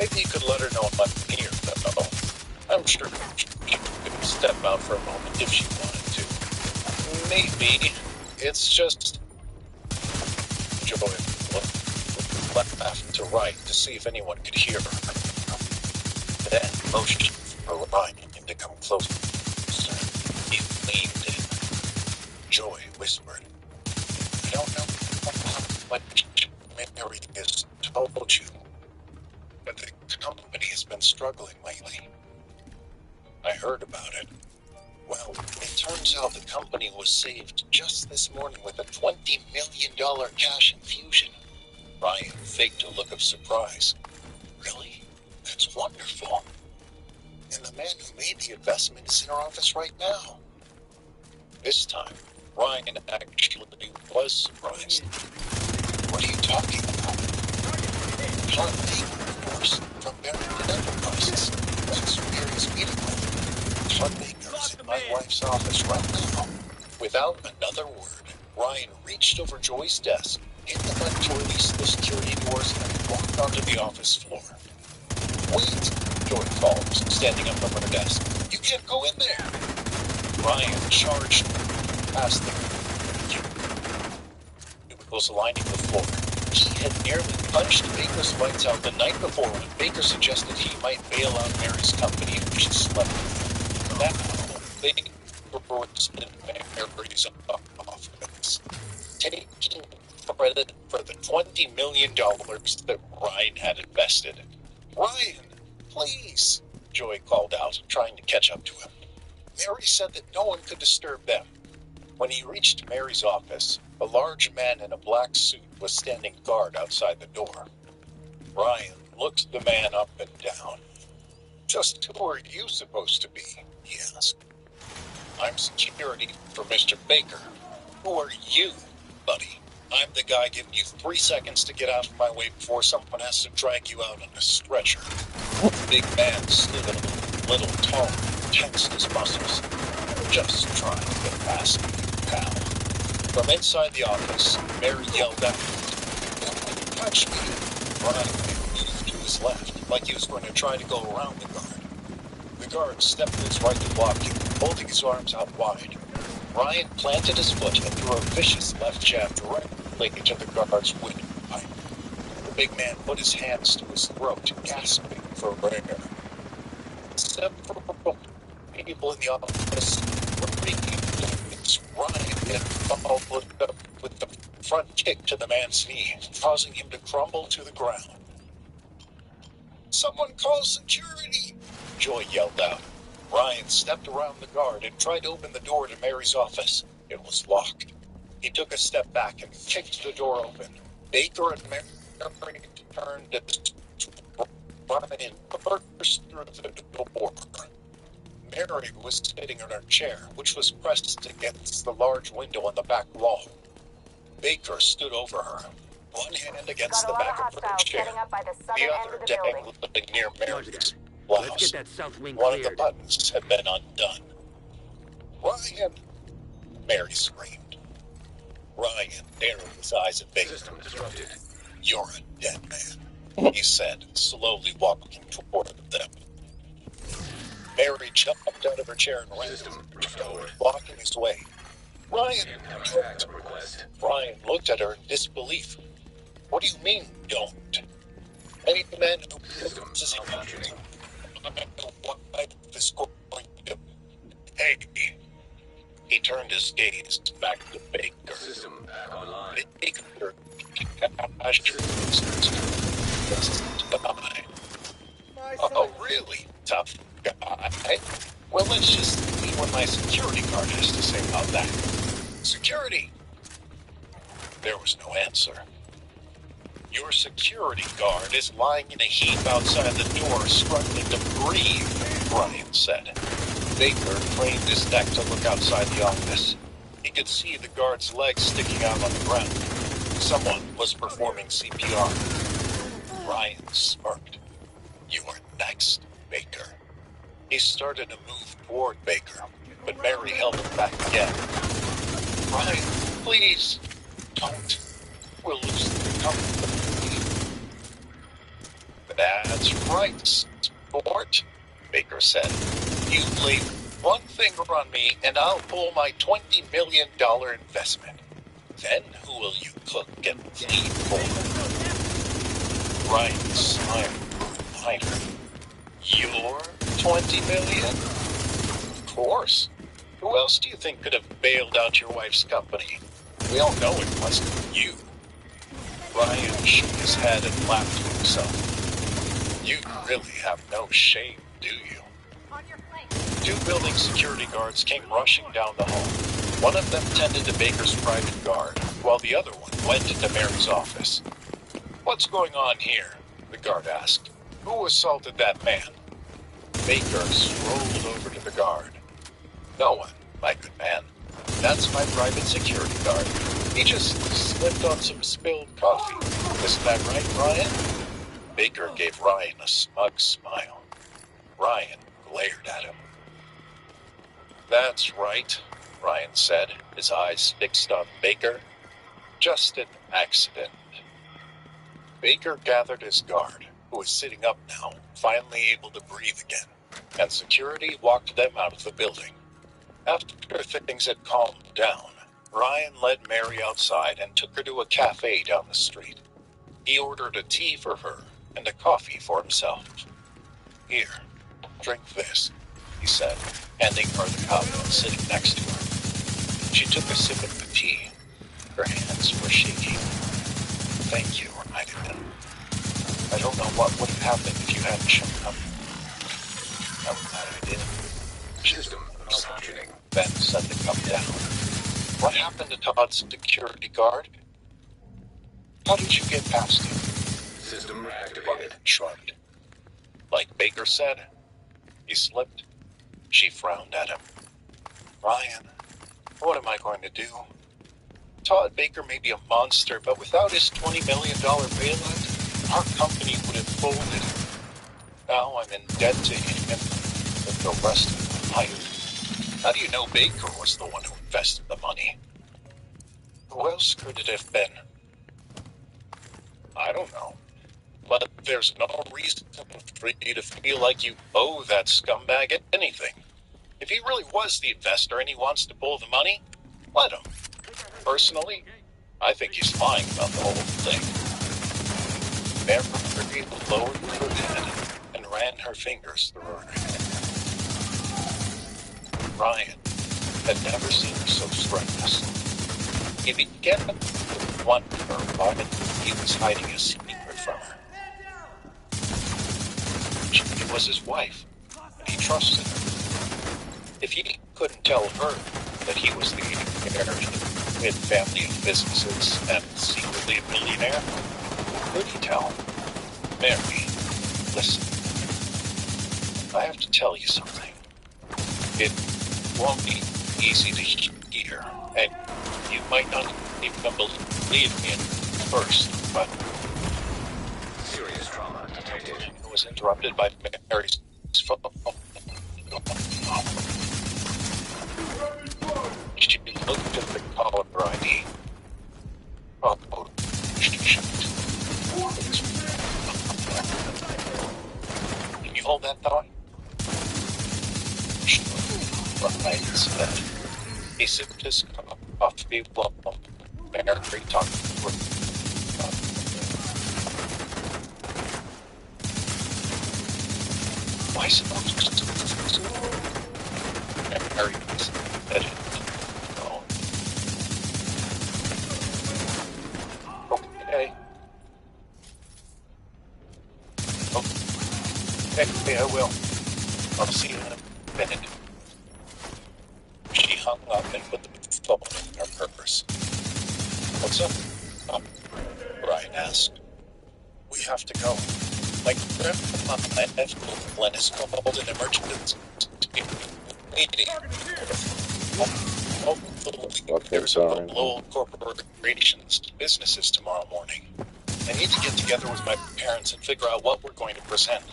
Maybe you could let her know I'm here, though. I'm sure she could step out for a moment if she wanted to. Maybe it's just Joy left to right to see if anyone could hear her. Then motioned for Ryan to come closer. He leaned in. Joy whispered, I don't know how much Mary has told you, but the company has been struggling lately. I heard about it. Well, it turns out the company was saved just this morning with a $20 million cash infusion. Ryan faked a look of surprise. Really? That's wonderful. And the man who made the investment is in our office right now. This time, Ryan actually was surprised. What are you talking about? John Baker, of course, from Barrington Enterprises. That's who Mary's meeting with. John Baker's in my wife's office right now. Without another word, Ryan reached over Joy's desk, hit the button to release the security doors, and walked onto the office floor. Wait, Joy called, standing up from her desk. You can't go in there. Ryan charged past the cubicles lining the floor. He had nearly punched Baker's lights out the night before when Baker suggested he might bail out Mary's company if she slept. Now, Baker was in Mary's office, taking credit for the $20 million that Ryan had invested. Ryan, please, Joy called out, trying to catch up to him. Mary said that no one could disturb them. When he reached Mary's office, a large man in a black suit was standing guard outside the door. Ryan looked the man up and down. Just who are you supposed to be? He asked. I'm security for Mr. Baker. Who are you, buddy? I'm the guy giving you 3 seconds to get out of my way before someone has to drag you out on a stretcher. The big man stood a little tall, tensed his muscles. Just trying to get past me, pal. From inside the office, Mary yelled out, "Don't touch me!" Ryan moved to his left, like he was going to try to go around the guard. The guard stepped to his right to block him, holding his arms out wide. Ryan planted his foot and threw a vicious left jab directly into the guard's windpipe. The big man put his hands to his throat, gasping for air. Several people in the office were making things. Ryan then followed up with the front kick to the man's knee, causing him to crumble to the ground. Someone call security! Joy yelled out. Ryan stepped around the guard and tried to open the door to Mary's office. It was locked. He took a step back and kicked the door open. Baker and Mary turned and Ryan burst through the door. Mary was sitting in her chair, which was pressed against the large window on the back wall. Baker stood over her, one hand against the back of her chair, the other dangling near Mary's blouse. Let's get that south wing One of the cleared. buttons had been undone. Ryan! Mary screamed. Ryan narrowed his eyes at Baker. System disrupted. You're a dead man, he said, slowly walking toward them. Mary jumped out of her chair and ran, System restored. blocking his way. Ryan! Incoming backup request. Ryan looked at her in disbelief. What do you mean, don't? Any man who System is malfunctioning. Hey! He turned his gaze back to Baker. System back online. Baker Oh, really? Tough guy. Well, let's just see what my security guard has to say about that. Security! There was no answer. Your security guard is lying in a heap outside the door, struggling to breathe, Ryan said. Baker craned his neck to look outside the office. He could see the guard's legs sticking out on the ground. Someone was performing CPR. Ryan smirked. You are next, Baker. He started to move toward Baker, but Mary held him back again. Ryan, please, don't. We'll lose the company. That's right, sport, Baker said. You lay one finger on me and I'll pull my $20 million investment. Then who will you cook and clean for? Ryan smiled wider. Your $20 million? Of course. Who else do you think could have bailed out your wife's company? We all know it wasn't you. Ryan shook his head and laughed to himself. You really have no shame, do you? On your plate. 2 building security guards came rushing down the hall. One of them tended to Baker's private guard, while the other one went into Mary's office. What's going on here? The guard asked. Who assaulted that man? Baker strolled over to the guard. No one, my good man. That's my private security guard. He just slipped on some spilled coffee. Isn't that right, Ryan? Baker gave Ryan a smug smile. Ryan glared at him. That's right, Ryan said, his eyes fixed on Baker. Just an accident. Baker gathered his guard, who was sitting up now, finally able to breathe again, and security walked them out of the building. After things had calmed down, Ryan led Mary outside and took her to a cafe down the street. He ordered a tea for her and a coffee for himself. Here, drink this, he said, handing her the cup and sitting next to her. She took a sip of the tea. Her hands were shaking. Thank you, Ryan. I don't know what would have happened if you hadn't shown up. I'm glad I did. System malfunctioning. Ben set the cup down. What happened to Todd's security guard? How did you get past him? System Ryan activated. shrugged. Like Baker said, he slipped. She frowned at him. Ryan, what am I going to do? Todd Baker may be a monster, but without his $20 million bailout, our company would have folded. Now I'm in debt to him for the rest of my life. How do you know Baker was the one who invested the money? Who else could it have been? I don't know. But there's no reason for you to feel like you owe that scumbag anything. If he really was the investor and he wants to pull the money, let him. Personally, I think he's lying about the whole thing. Mary lowered her head and ran her fingers through her hair. Ryan had never seen her so stressed. He began to wonder why he was hiding a secret from her. She was his wife. He trusted her. If he couldn't tell her that he was the heir to the family of businesses and secretly a millionaire, who could he tell? Mary, listen. I have to tell you something. It won't be easy to hear, and you might not even believe me at first, but Serious trauma detected. it was interrupted by Mary's phone. She looked at the caller ID. Oh, shit. Can you hold that thought? Ryan said. He sipped his coffee while Mary talked to her. Why so? Mary said it. Oh. Okay. Okay, I will. I'll see you in a minute. She hung up and put the phone in her purse. What's up? Ryan asked. We have to go. My grandma and Glennis called an emergency meeting. There's a Lowell Corporation's businesses tomorrow morning. I need to get together with my parents and figure out what we're going to present.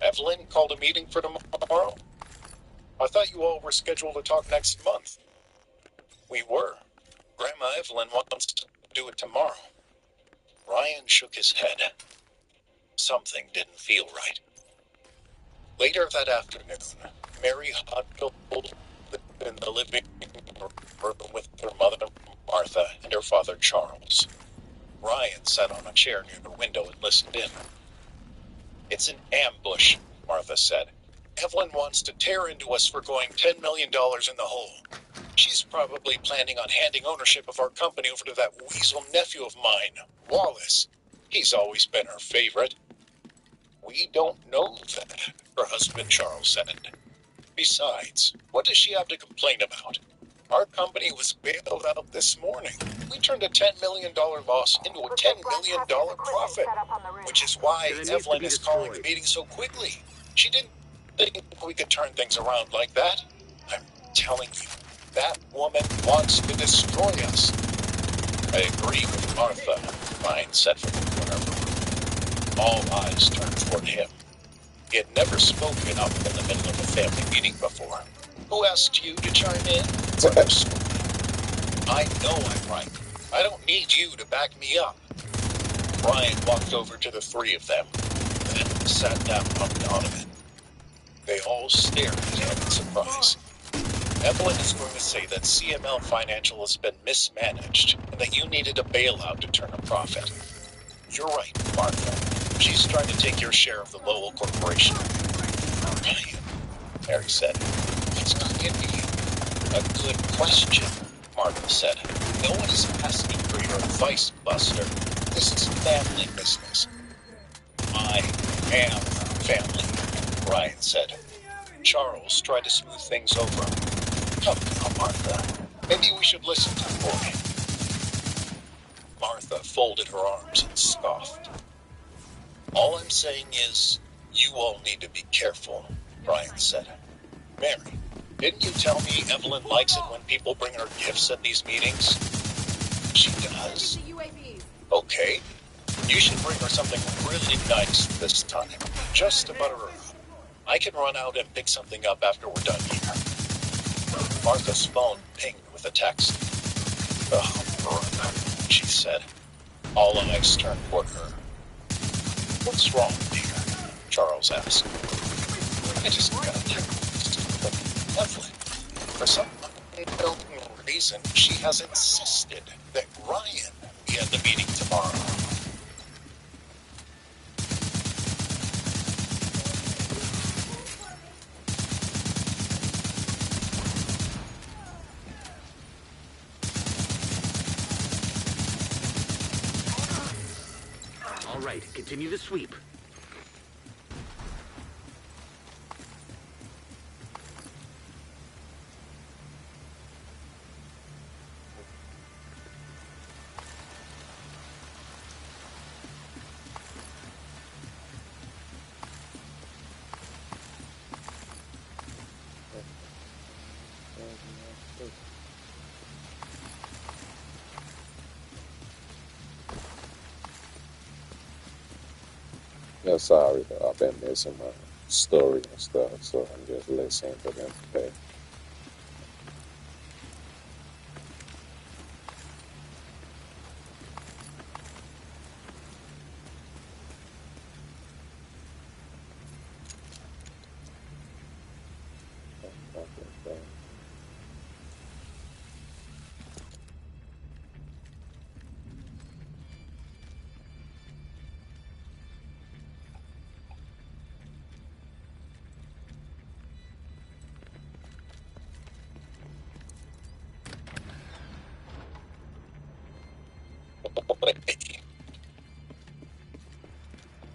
Evelyn called a meeting for tomorrow? I thought you all were scheduled to talk next month. We were. Grandma Evelyn wants to do it tomorrow. Ryan shook his head. Something didn't feel right. Later that afternoon, Mary huddled in the living room with her mother, Martha, and her father, Charles. Ryan sat on a chair near the window and listened in. "It's an ambush," Martha said. "Evelyn wants to tear into us for going $10 million in the hole. She's probably planning on handing ownership of our company over to that weasel nephew of mine, Wallace. He's always been her favorite." "We don't know that," her husband Charles said. "Besides, what does she have to complain about? Our company was bailed out this morning. We turned a $10 million loss into a $10 million profit, which is why Evelyn is calling the meeting so quickly. She didn't think we could turn things around like that. I'm telling you, that woman wants to destroy us." "I agree with Martha," Ryan said from the corner of the room. All eyes turned toward him. He had never spoken up in the middle of a family meeting before. "Who asked you to chime in?" "I know I'm right. I don't need you to back me up." Ryan walked over to the three of them, then sat down on the ottoman. They all stared at him in surprise. "Evelyn is going to say that CML Financial has been mismanaged and that you needed a bailout to turn a profit. You're right, Martha. She's trying to take your share of the Lowell Corporation." "Ryan," Mary said, "it's not into you." "A good question," Martha said. "No one is asking for your advice, Buster. This is family business." "I am family," Ryan said. Charles tried to smooth things over. "Come now, Martha. Maybe we should listen to the boy." Martha folded her arms and scoffed. "All I'm saying is, you all need to be careful," Ryan said. "Mary, didn't you tell me Evelyn likes it when people bring her gifts at these meetings?" "She does." "Okay. You should bring her something really nice this time, just to butter her up. I can run out and pick something up after we're done here." Martha's phone pinged with a text. "Oh, brother," she said. All eyes turned toward her. "What's wrong, dear?" Charles asked. "I just got a text from Evelyn. For some unknown reason, she has insisted that Ryan be at the meeting tomorrow." All right, continue the sweep. Yeah, sorry, though. I've been missing my story and stuff, so I'm just listening to them today.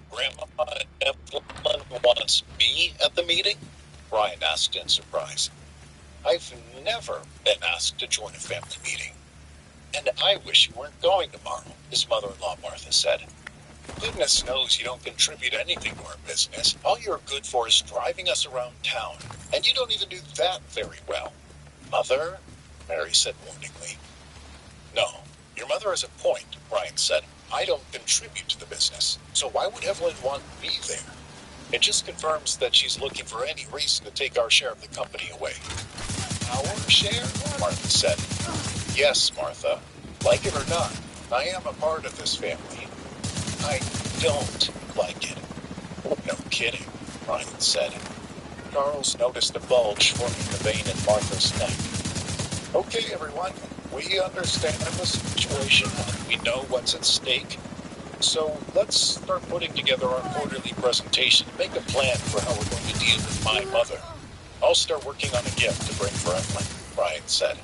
"Grandma, Evelyn wants me at the meeting?" Ryan asked in surprise. "I've never been asked to join a family meeting. And I wish you weren't going tomorrow," his mother-in-law Martha said. "Goodness knows you don't contribute anything to our business. All you're good for is driving us around town, and you don't even do that very well." "Mother," Mary said warningly. "No, your mother has a point," Ryan said. "I don't contribute to the business, so why would Evelyn want me there? It just confirms that she's looking for any reason to take our share of the company away." "Our share?" Martha said. "Yes, Martha. Like it or not, I am a part of this family. I don't like it. No kidding, Ryan said. Charles noticed a bulge forming the vein in Martha's neck. Okay, everyone, we understand the situation and we know what's at stake. So let's start putting together our quarterly presentation and make a plan for how we're going to deal with my mother. I'll start working on a gift to bring for Evelyn, Ryan said.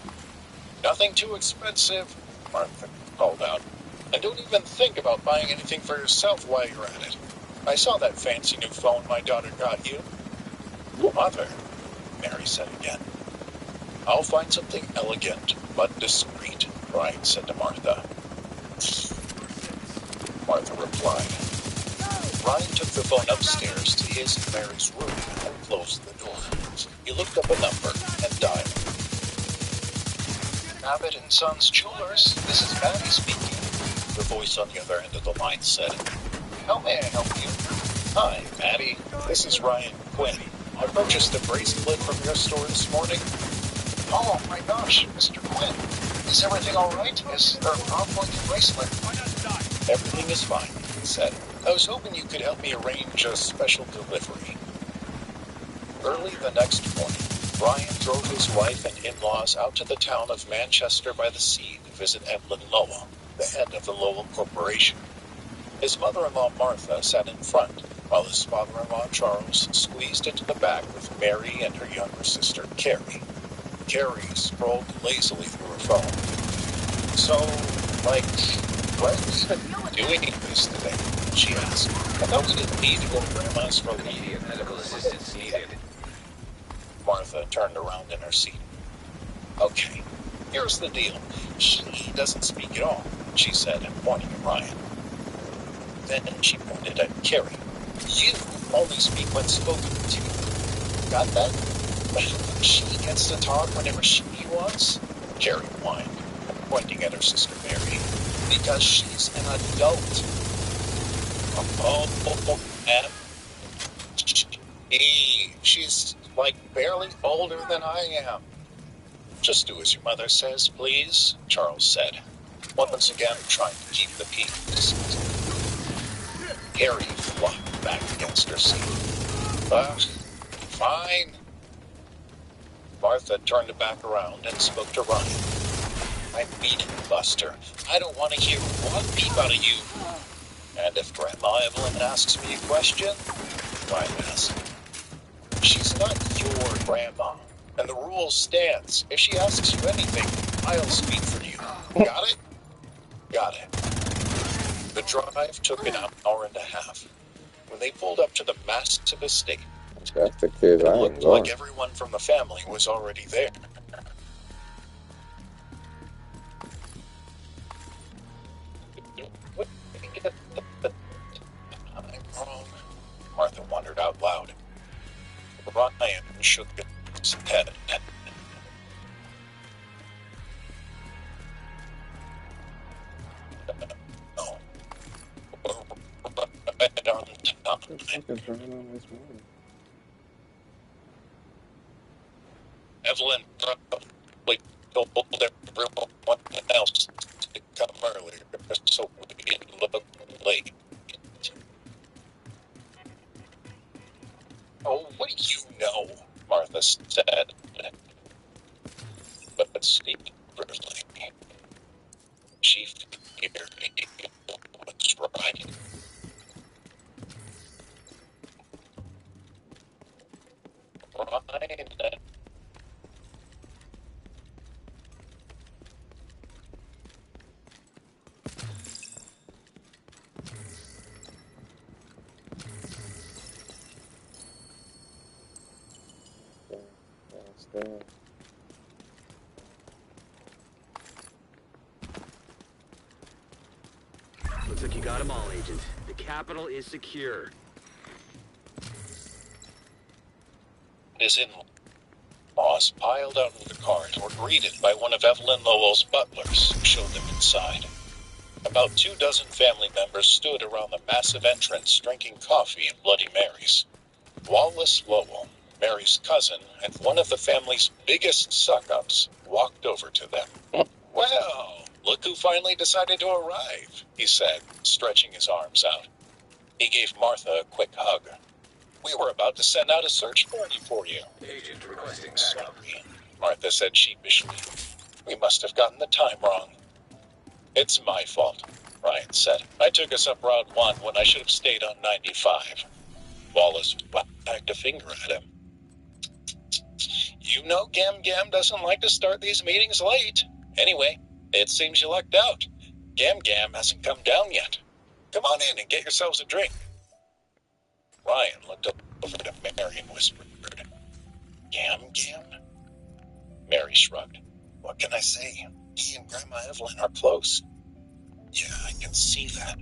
Nothing too expensive, Martha called out. And don't even think about buying anything for yourself while you're at it. I saw that fancy new phone my daughter got you. Mother, Mary said again. I'll find something elegant but discreet, Ryan said to Martha. Martha replied. Ryan took the phone upstairs to his and Mary's room and closed the door. He looked up a number and dialed. Abbott and Sons Jewelers, this is Maddie speaking. The voice on the other end of the line said. How may I help you? Hi, Maddie. This is Ryan Quinn. I purchased a bracelet from your store this morning. Oh my gosh, Mr. Quinn. Is everything alright? Is there a problem with your bracelet? Everything is fine, he said. I was hoping you could help me arrange a special delivery. Early the next morning, Ryan drove his wife and in-laws out to the town of Manchester by the Sea to visit Evelyn Lowell, the head of the Lowell Corporation. His mother-in-law Martha sat in front, while his father-in-law Charles squeezed into the back with Mary and her younger sister Carrie. Carrie scrolled lazily through her phone. So, why are we even doing this today? She asked. I thought we didn't need to go to Grandma's for Immediate medical assistance needed. Martha turned around in her seat. Okay, here's the deal. She doesn't speak at all, she said, pointing at Ryan. Then she pointed at Carrie. You only speak when spoken to. Got that? She gets to talk whenever she wants? Carrie whined, pointing at her sister Mary. Because she's an adult. She's like barely older than I am. Just do as your mother says, please, Charles said, once again trying to keep the peace. Harry flopped back against her seat. Fine. Martha turned back around and spoke to Ryan. I'm beating Buster. I don't want to hear one peep out of you. And if Grandma Evelyn asks me a question, Ryan asked. She's not your grandma, and the rule stands. If she asks you anything, I'll speak for you. Got it? Got it. The drive took an hour and a half. When they pulled up to the massive estate, That's the kid it I looked ain't going. like everyone from the family was already there. I'm wrong, Martha wondered out loud. Ryan shook his head. No. Right on top. What the fuck is going on this morning? Evelyn probably told everyone else to come earlier, so we look late. Oh, what do you know? Martha said. But secretly, she figured he was right. Ryan Downstairs. Looks like you got them all, Agent. The capital is secure. his in-laws piled out of the car and were greeted by one of Evelyn Lowell's butlers who showed them inside. About 24 family members stood around the massive entrance drinking coffee and Bloody Marys. Wallace Lowell, Mary's cousin and one of the family's biggest suck-ups, walked over to them. Well, look who finally decided to arrive, he said, stretching his arms out. He gave Martha a quick hug. We were about to send out a search party for you. Agent requesting backup. Sorry, Martha said sheepishly. We must have gotten the time wrong. It's my fault, Ryan said. I took us up Route 1 when I should have stayed on 95. Wallace wagged a finger at him. You know Gam Gam doesn't like to start these meetings late. Anyway, it seems you lucked out. Gam Gam hasn't come down yet. Come on in and get yourselves a drink. Ryan looked over to Mary and whispered, Gam Gam? Mary shrugged. What can I say? He and Grandma Evelyn are close. Yeah, I can see that.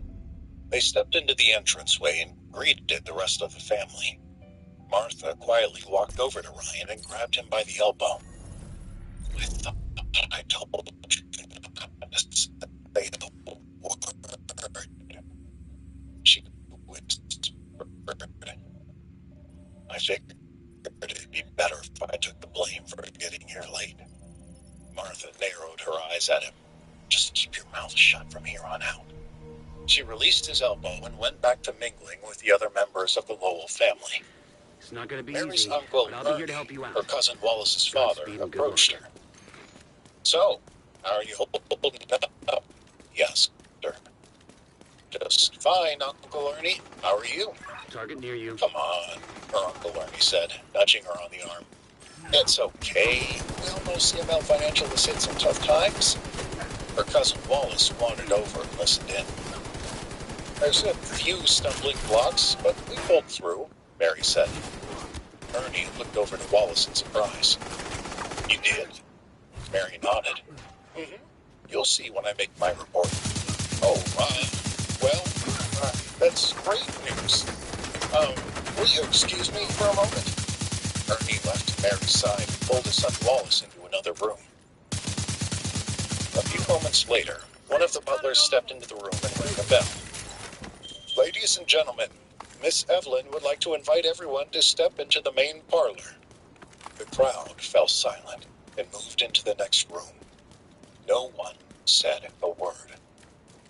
They stepped into the entranceway and greeted the rest of the family. Martha quietly walked over to Ryan and grabbed him by the elbow. I thought I told you not to say the word. She whispered. I figured it'd be better if I took the blame for getting here late. Martha narrowed her eyes at him. Just keep your mouth shut from here on out. She released his elbow and went back to mingling with the other members of the Lowell family. It's not gonna be Mary's easy, uncle, but I'll be here to help you out. her cousin Wallace's father, Godspeed and good approached luck. her. So, how are you holding up? Yes, sir. Just fine, Uncle Ernie. How are you? Target near you. Come on, her Uncle Ernie said, nudging her on the arm. It's okay. We all know CML Financial has hit some tough times. Her cousin Wallace wandered over and listened in. There's a few stumbling blocks, but we pulled through, Mary said. Ernie looked over to Wallace in surprise. You did? Mary nodded. Mm-hmm. You'll see when I make my report. Oh, well, that's great news. Will you excuse me for a moment? Ernie left Mary's side and pulled his son Wallace into another room. A few moments later, one of the butlers stepped into the room and rang a bell. Ladies and gentlemen, Miss Evelyn would like to invite everyone to step into the main parlor. The crowd fell silent and moved into the next room. No one said a word.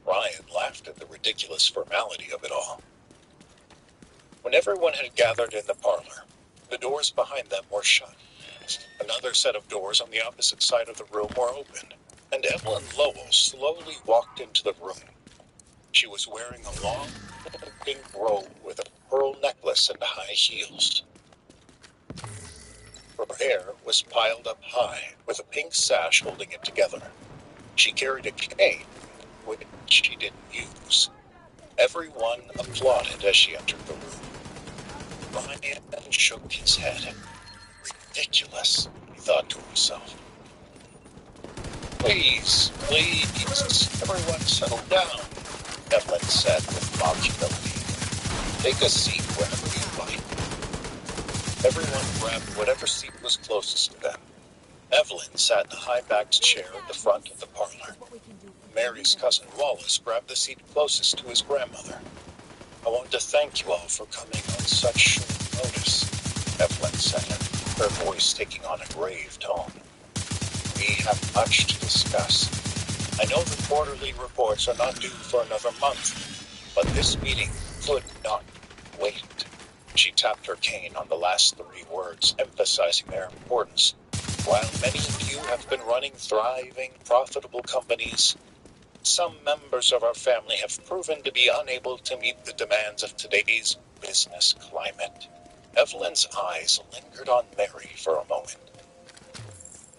Ryan laughed at the ridiculous formality of it all. When everyone had gathered in the parlor, the doors behind them were shut. Another set of doors on the opposite side of the room were opened, and Evelyn Lowell slowly walked into the room. She was wearing a long pink robe with a pearl necklace and high heels. Her hair was piled up high, with a pink sash holding it together. She carried a cane, which she didn't use. Everyone applauded as she entered the room. Ryan shook his head. Ridiculous, he thought to himself. Please, everyone settle down, Evelyn said with mock humility. Take a seat wherever you like. Everyone grabbed whatever seat was closest to them. Evelyn sat in a high-backed chair at the front of the parlor. Mary's cousin Wallace grabbed the seat closest to his grandmother. I want to thank you all for coming on such short notice, Evelyn said, her voice taking on a grave tone. We have much to discuss. I know the quarterly reports are not due for another month, but this meeting could not wait. She tapped her cane on the last three words, emphasizing their importance. While many of you have been running thriving, profitable companies, some members of our family have proven to be unable to meet the demands of today's business climate. Evelyn's eyes lingered on Mary for a moment.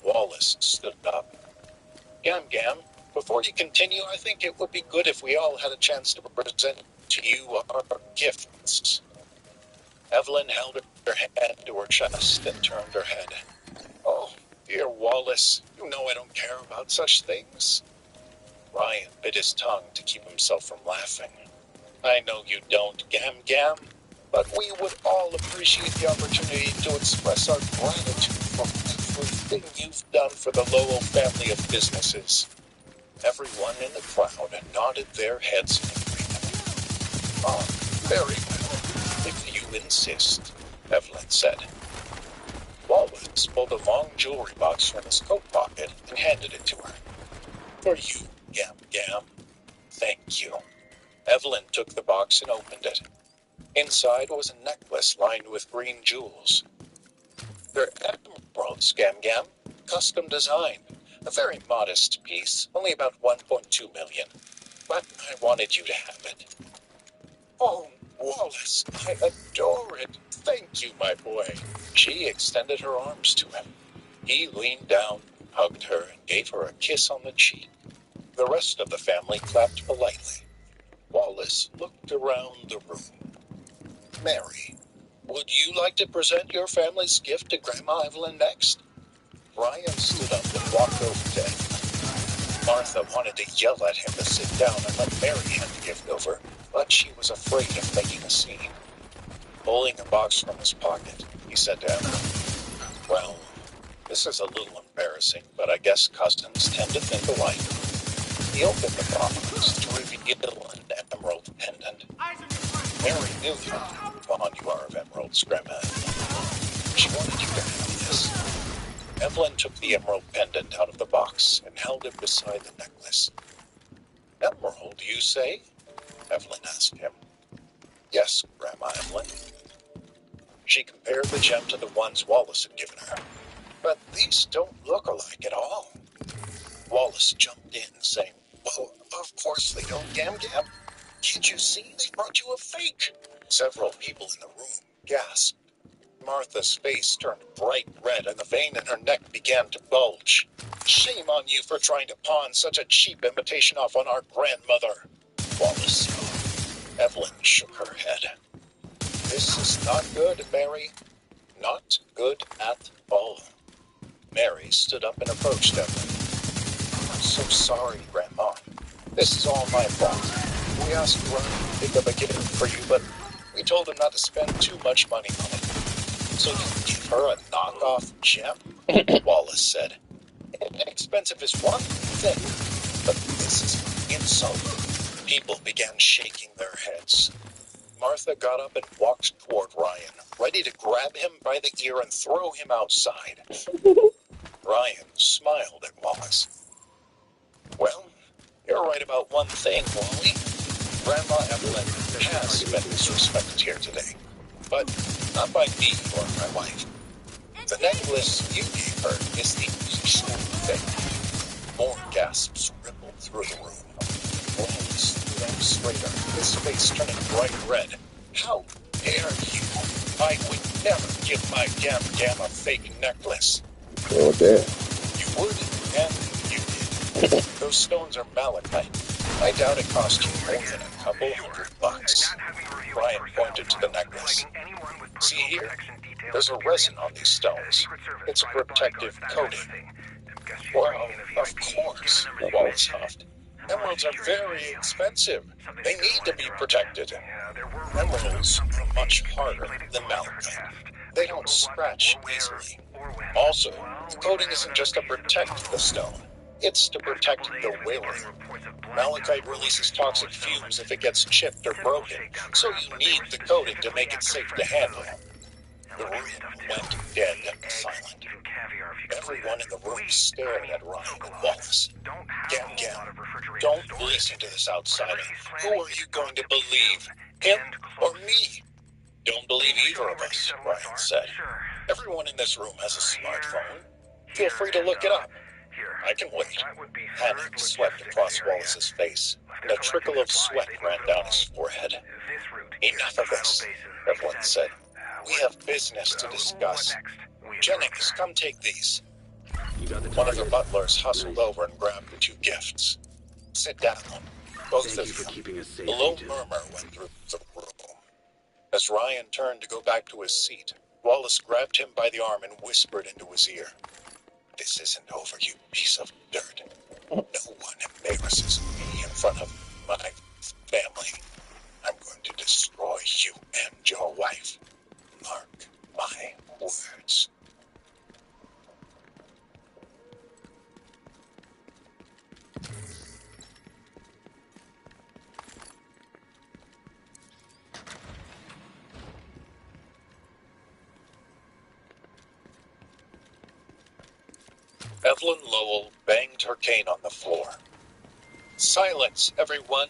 Wallace stood up. Gam Gam, before you continue, I think it would be good if we all had a chance to present to you our gifts. Evelyn held her hand to her chest and turned her head. Oh, dear Wallace, you know I don't care about such things. Ryan bit his tongue to keep himself from laughing. I know you don't, Gam Gam, but we would all appreciate the opportunity to express our gratitude for everything you've done for the Lowell family of businesses. Everyone in the crowd nodded their heads in agreement. Oh, very well, if you insist, Evelyn said. Wallace pulled a long jewelry box from his coat pocket and handed it to her. For you, Gam Gam. Thank you. Evelyn took the box and opened it. Inside was a necklace lined with green jewels. They're emeralds, Gam-Gam, custom designed. A very modest piece, only about 1.2 million. But I wanted you to have it. Oh, Wallace, I adore it. Thank you, my boy. She extended her arms to him. He leaned down, hugged her, and gave her a kiss on the cheek. The rest of the family clapped politely. Wallace looked around the room. Mary, would you like to present your family's gift to Grandma Evelyn next? Ryan stood up and walked over to Evelyn. Martha wanted to yell at him to sit down and let Mary hand the gift over, but she was afraid of making a scene. Pulling a box from his pocket, he said to Evelyn, "Well, this is a little embarrassing, but I guess cousins tend to think alike." He opened the box to reveal an emerald pendant. Mary knew how fond you are of emeralds, Grandma. She wanted you to have this. Evelyn took the emerald pendant out of the box and held it beside the necklace. "Emerald, you say?" Evelyn asked him. "Yes, Grandma Evelyn." She compared the gem to the ones Wallace had given her. "But these don't look alike at all." Wallace jumped in, saying, "Well, of course they don't, Gam-Gam. Can't you see they brought you a fake?" Several people in the room gasped. Martha's face turned bright red and the vein in her neck began to bulge. "Shame on you for trying to pawn such a cheap imitation off on our grandmother," Wallace said. Evelyn shook her head. "This is not good, Mary. Not good at all." Mary stood up and approached Evelyn. "I'm so sorry, Grandma. This is all my fault. We asked Ryan to pick up a gift for you, but we told him not to spend too much money on it. So you give her a knockoff gem?" Wallace said. "Expensive is one thing, but this is an insult." People began shaking their heads. Martha got up and walked toward Ryan, ready to grab him by the ear and throw him outside. Ryan smiled at Wallace. "Well, you're right about one thing, Wally. Grandma Evelyn has been disrespected here today, but not by me or my wife. The necklace you gave her is the usual thing." More gasps rippled through the room. Wallace stood up straighter, his face turning bright red. "How dare you? I would never give my Gam-Gam a fake necklace." Oh, damn. "You would, and you did. Those stones are malachite. I doubt it cost you more than a couple $100. Ryan pointed to the necklace. "See here? There's a resin on these stones. It's a protective coating." "Well, of course," Wallace huffed. "Emeralds are very expensive. They need to be protected. Emeralds are much harder than malachite. They don't scratch easily. Also, the coating isn't just to protect the stone. It's to protect the wearer. Malachite releases toxic fumes if it gets chipped or broken, so you need the coating to make it safe to handle. The room went dead and silent. Everyone in the room stared at Ryan and Wallace. Gam-Gam, don't listen to this outsider. Who are you going to believe? Him or me? Don't believe either of us, Ryan said. Everyone in this room has a smartphone. Feel free to look it up. I can wait. Panic swept across Wallace's face, and a trickle of sweat ran down his forehead. Enough of this, Evelyn said. We have business to discuss. Jennings, come take these. One of the butlers hustled over and grabbed the two gifts. Sit down, both of you. A low murmur went through the room. As Ryan turned to go back to his seat, Wallace grabbed him by the arm and whispered into his ear. This isn't over, you piece of dirt. No one embarrasses me in front of my family. I'm going to destroy you and your wife. Mark my words. Evelyn Lowell banged her cane on the floor. Silence, everyone!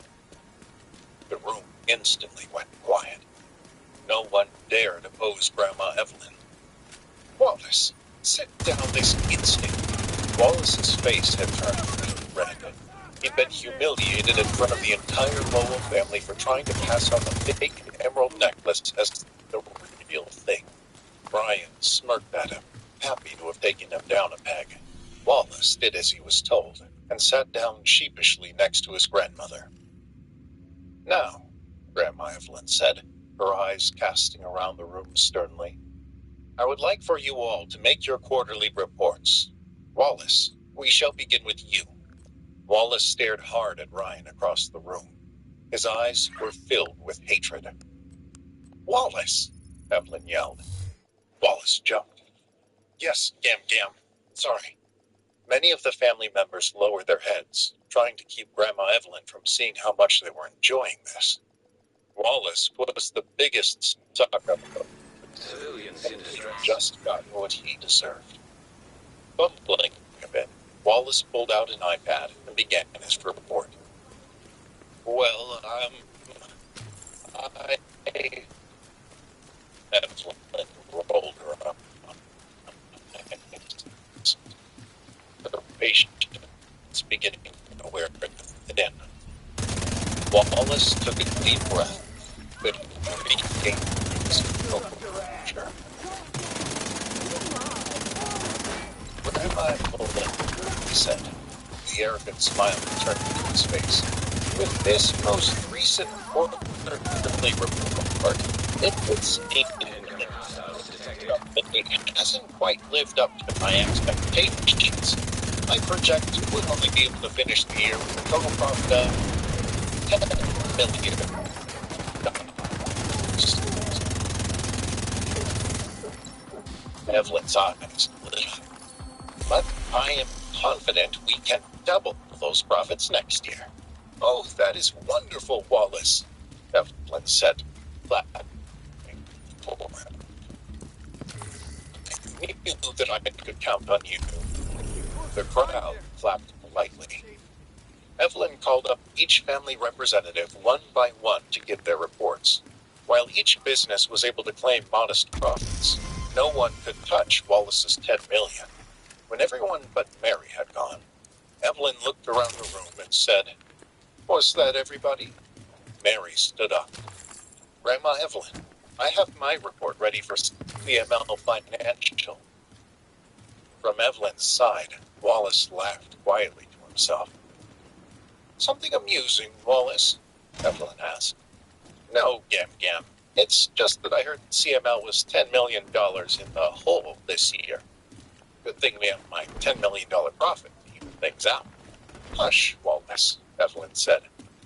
The room instantly went quiet. No one dared oppose Grandma Evelyn. Wallace, sit down this instant. Wallace's face had turned red. He'd been humiliated in front of the entire Lowell family for trying to pass on the fake emerald necklace as the real thing. Brian smirked at him, happy to have taken him down a peg. Wallace did as he was told, and sat down sheepishly next to his grandmother. "Now," Grandma Evelyn said, her eyes casting around the room sternly, "I would like for you all to make your quarterly reports. Wallace, we shall begin with you." Wallace stared hard at Ryan across the room. His eyes were filled with hatred. "Wallace!" Evelyn yelled. Wallace jumped. "Yes, Gam. Sorry." Many of the family members lowered their heads, trying to keep Grandma Evelyn from seeing how much they were enjoying this. Wallace was the biggest sucker. Civilians in distress. Just gotten what he deserved. Bumbling a bit, Wallace pulled out an iPad and began his report. "Well, Evelyn rolled her up. Her patience beginning to wear thin. Wallace took a deep breath, but regained his composure. "Grandma Evelyn," he said. The arrogant smile returned to his face. "With this most recent quarterly report, it would seem it hasn't quite lived up to my expectations. I project we'll only be able to finish the year with a total profit of $10 million. Evelyn's eyes lit up. "But I am confident we can double those profits next year." "Oh, that is wonderful, Wallace," Evelyn said, clapping for him. "I knew that I could count on you." The crowd clapped politely. Evelyn called up each family representative one by one to give their reports. While each business was able to claim modest profits, no one could touch Wallace's $10 million. When everyone but Mary had gone, Evelyn looked around the room and said, "Was that everybody?" Mary stood up. "Grandma Evelyn, I have my report ready for CML Financial." From Evelyn's side, Wallace laughed quietly to himself. "Something amusing, Wallace?" Evelyn asked. "No, Gam. It's just that I heard CML was $10 million in the hole this year. Good thing we have my $10 million profit to even things out." "Hush, Wallace," Evelyn said.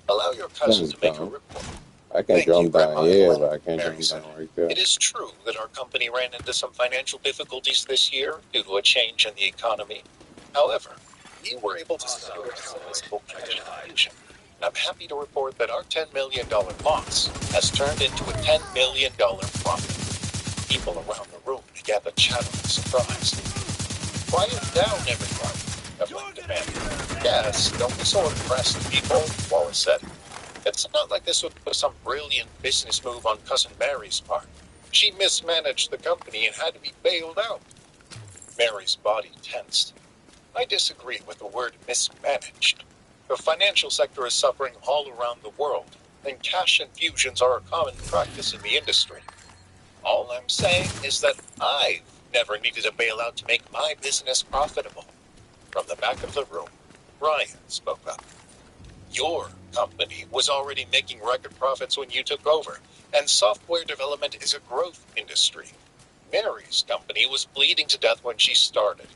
"Allow your cousin to make a report." I can "Thank you, jump Grandma down here, Evelyn," but I can't Mary jump said. down right there. "It is true that our company ran into some financial difficulties this year due to a change in the economy. However, we were able to secure a successful transaction. I'm happy to report that our $10 million loss has turned into a $10 million profit." People around the room began to chatter in surprise. "Quiet down, everyone," Evelyn demanded. "Yes, don't be so impressed, people," Wallace said. "It's not like this was some brilliant business move on Cousin Mary's part. She mismanaged the company and had to be bailed out." Mary's body tensed. "I disagree with the word mismanaged. The financial sector is suffering all around the world, and cash infusions are a common practice in the industry. All I'm saying is that I've never needed a bailout to make my business profitable." From the back of the room, Ryan spoke up. "Your company was already making record profits when you took over, and software development is a growth industry. Mary's company was bleeding to death when she started.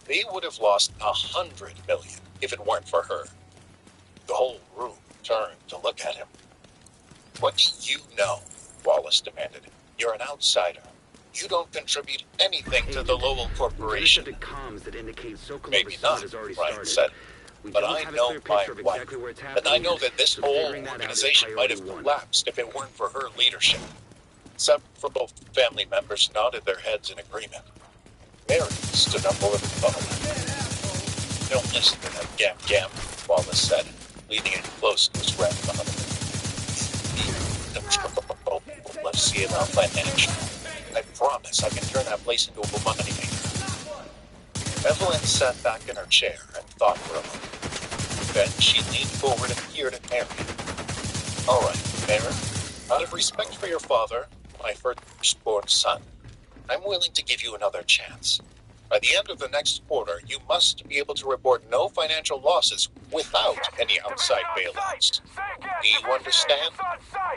They would have lost $100 million if it weren't for her." The whole room turned to look at him. "What do you know?" Wallace demanded. "You're an outsider. You don't contribute anything to the Lowell Corporation." Comms that indicate Sokolov "Maybe Assad not," has already Ryan started. said. We "But don't I have a know clear my picture of wife, exactly where it's and happening I know yet, that this so whole figuring that out is organization might have priority one. collapsed if it weren't for her leadership." Several family members nodded their heads in agreement. Mary stood up over the phone. "Don't listen to that gam," Wallace said, leaning in close to his grandmother. "Be control of CML Financial. I promise I can turn that place into a moneymaker. Evelyn sat back in her chair and thought for a moment. Then she leaned forward and peered at Mary. All right, Mary, out of respect for your father, my firstborn son, I'm willing to give you another chance. By the end of the next quarter, you must be able to report no financial losses without any outside bailouts. Do you understand?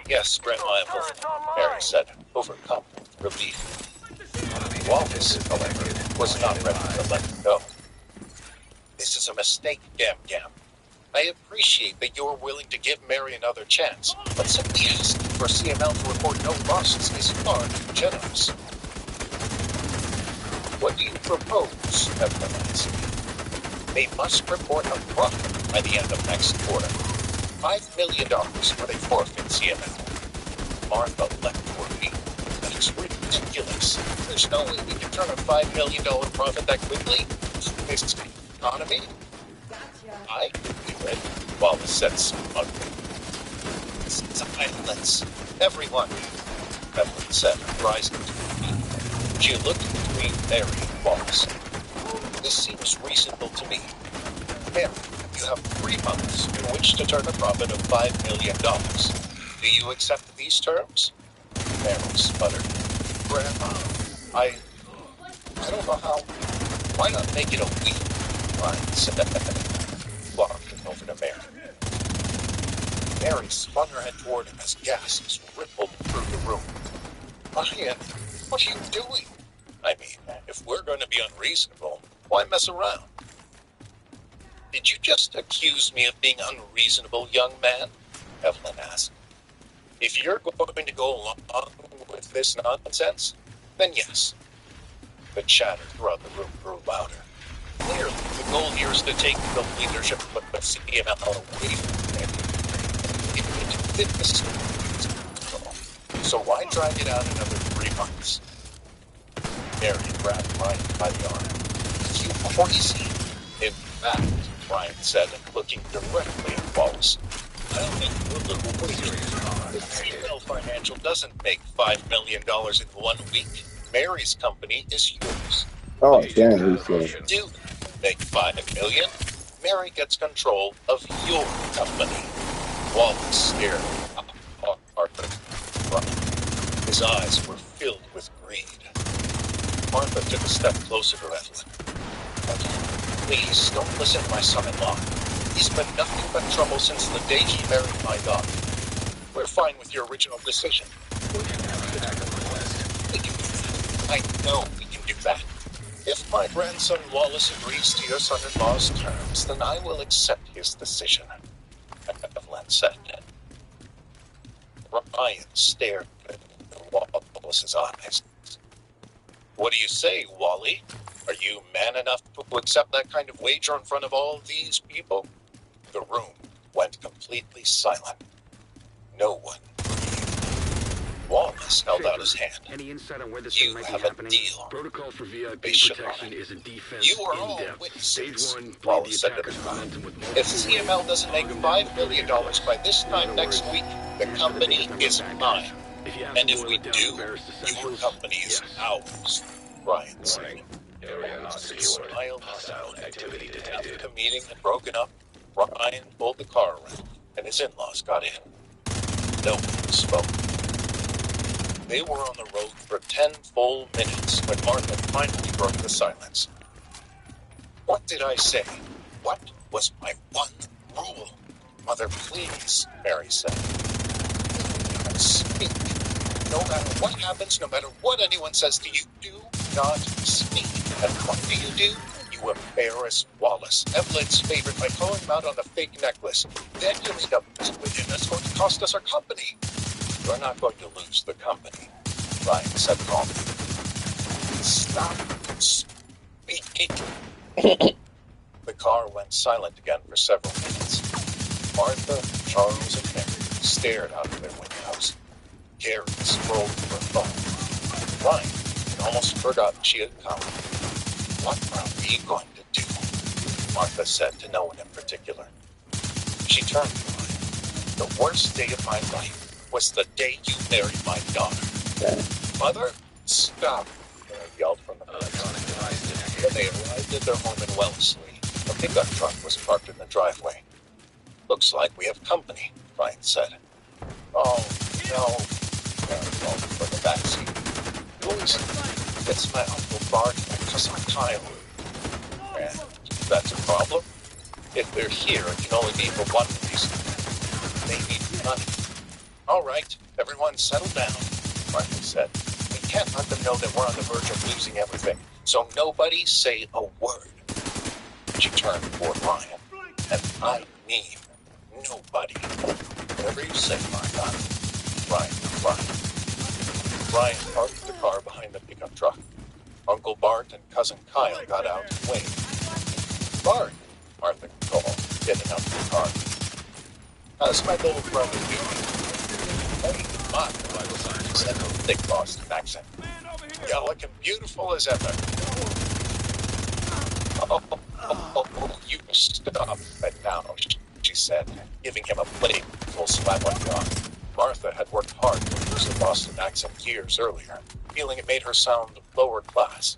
Yes, Grandma Evelyn, Mary said, overcome with relief. Wallace, however, was not ready to let it go. This is a mistake, Gam Gam. I appreciate that you're willing to give Mary another chance, but simply asking for CML to report no losses is far too generous. What do you propose? Evelyn asked. They must report a profit by the end of next quarter. $5 million or they forfeit CML. Martha leapt toward me. That's ridiculous. There's no way we can turn a $5 million profit that quickly. This economy? I can do it, Wallace said smugly. Silence. Everyone, Evelyn said, rising to her feet. She looked between Mary and Wallace. This seems reasonable to me. Mary, you have 3 months in which to turn a profit of $5 million. Do you accept these terms? Mary sputtered. Grandma, I don't know how. Why not make it a week? Ryan said, walking over to Mary. Mary spun her head toward him as gasps rippled through the room. Ryan, what are you doing? I mean, if we're going to be unreasonable, why mess around? Did you just accuse me of being unreasonable, young man? Evelyn asked. If you're going to go along with this nonsense, then yes. The chatter throughout the room grew louder. Clearly, the goal here is to take the leadership of CML away from him. It would fit the story. So why drag it out another 3 months? Mary grabbed Ryan by the arm. You crazy? In fact, Ryan said, looking directly at Wallace, I'll make you a little wager. If CML Financial doesn't make $5 million in 1 week, Mary's company is yours. Oh, damn, he said. Do make $5 million, Mary gets control of your company. Wallace stared at Arthur. His eyes were filled with greed. Martha took a step closer to Evelyn. Please, don't listen to my son-in-law. He's been nothing but trouble since the day he married my daughter. We're fine with your original decision. I know we can do that. If my grandson Wallace agrees to your son-in-law's terms, then I will accept his decision, Evelyn said. Ryan stared at Wallace's eyes. What do you say, Wally? Are you man enough to accept that kind of wager in front of all these people? The room went completely silent. No one breathed. Wallace held out his hand. Any insight on where this You thing might have be a happening? deal. Protocol for VIP They should protection lie. is a defense You are all in-depth. witnesses, Stage 1, bleed Wallace the said to the attacker's crowd. momentum with If multiple CML doesn't make $5 million by this time next week, the company is mine. And if we do, your company is ours, Ryan said. Area not Smiled. secured. Hostile activity After detected. the meeting had broken up, Ryan pulled the car around, and his in-laws got in. No one spoke. They were on the road for 10 full minutes when Martha finally broke the silence. What did I say? What was my one rule? Mother, please, Mary said. Speak. No matter what happens, no matter what anyone says to you, do not speak. And what do? You embarrass Wallace, Evelyn's favorite, by calling him out on the fake necklace. Then you end up with him. That's going to cost us our company. You're not going to lose the company, Ryan said calmly. Stop speaking. The car went silent again for several minutes. Martha, Charles, and Mary stared out of their windows. Carrie scrolled through her phone. Ryan had almost forgotten she had come. What are we going to do? Martha said to no one in particular. She turned to Ryan. The worst day of my life was the day you married my daughter. Mother, stop! I yelled from the Electronic device detected. When they arrived at their home in Wellesley, a pickup truck was parked in the driveway. Looks like we have company, Ryan said. Oh, no. Mary called from the backseat. Louise, it's my Uncle Bart and my cousin Kyle. And that's a problem. If they're here, it can only be for one reason. They need money. All right, everyone settle down, Martha said. We can't let them know that we're on the verge of losing everything, so nobody say a word. She turned toward Ryan, and I mean nobody. Whatever you say, Martha. Ryan replied. Ryan parked the car behind the pickup truck. Uncle Bart and cousin Kyle got out and waved. Bart, Martha called, getting out of the car. How's my little brother doing? Hey, Martha, said her thick Boston accent. You're looking beautiful as ever. You stop it now, she said, giving him a playful slap on the arm. Martha had worked hard to use a Boston accent years earlier, feeling it made her sound lower class.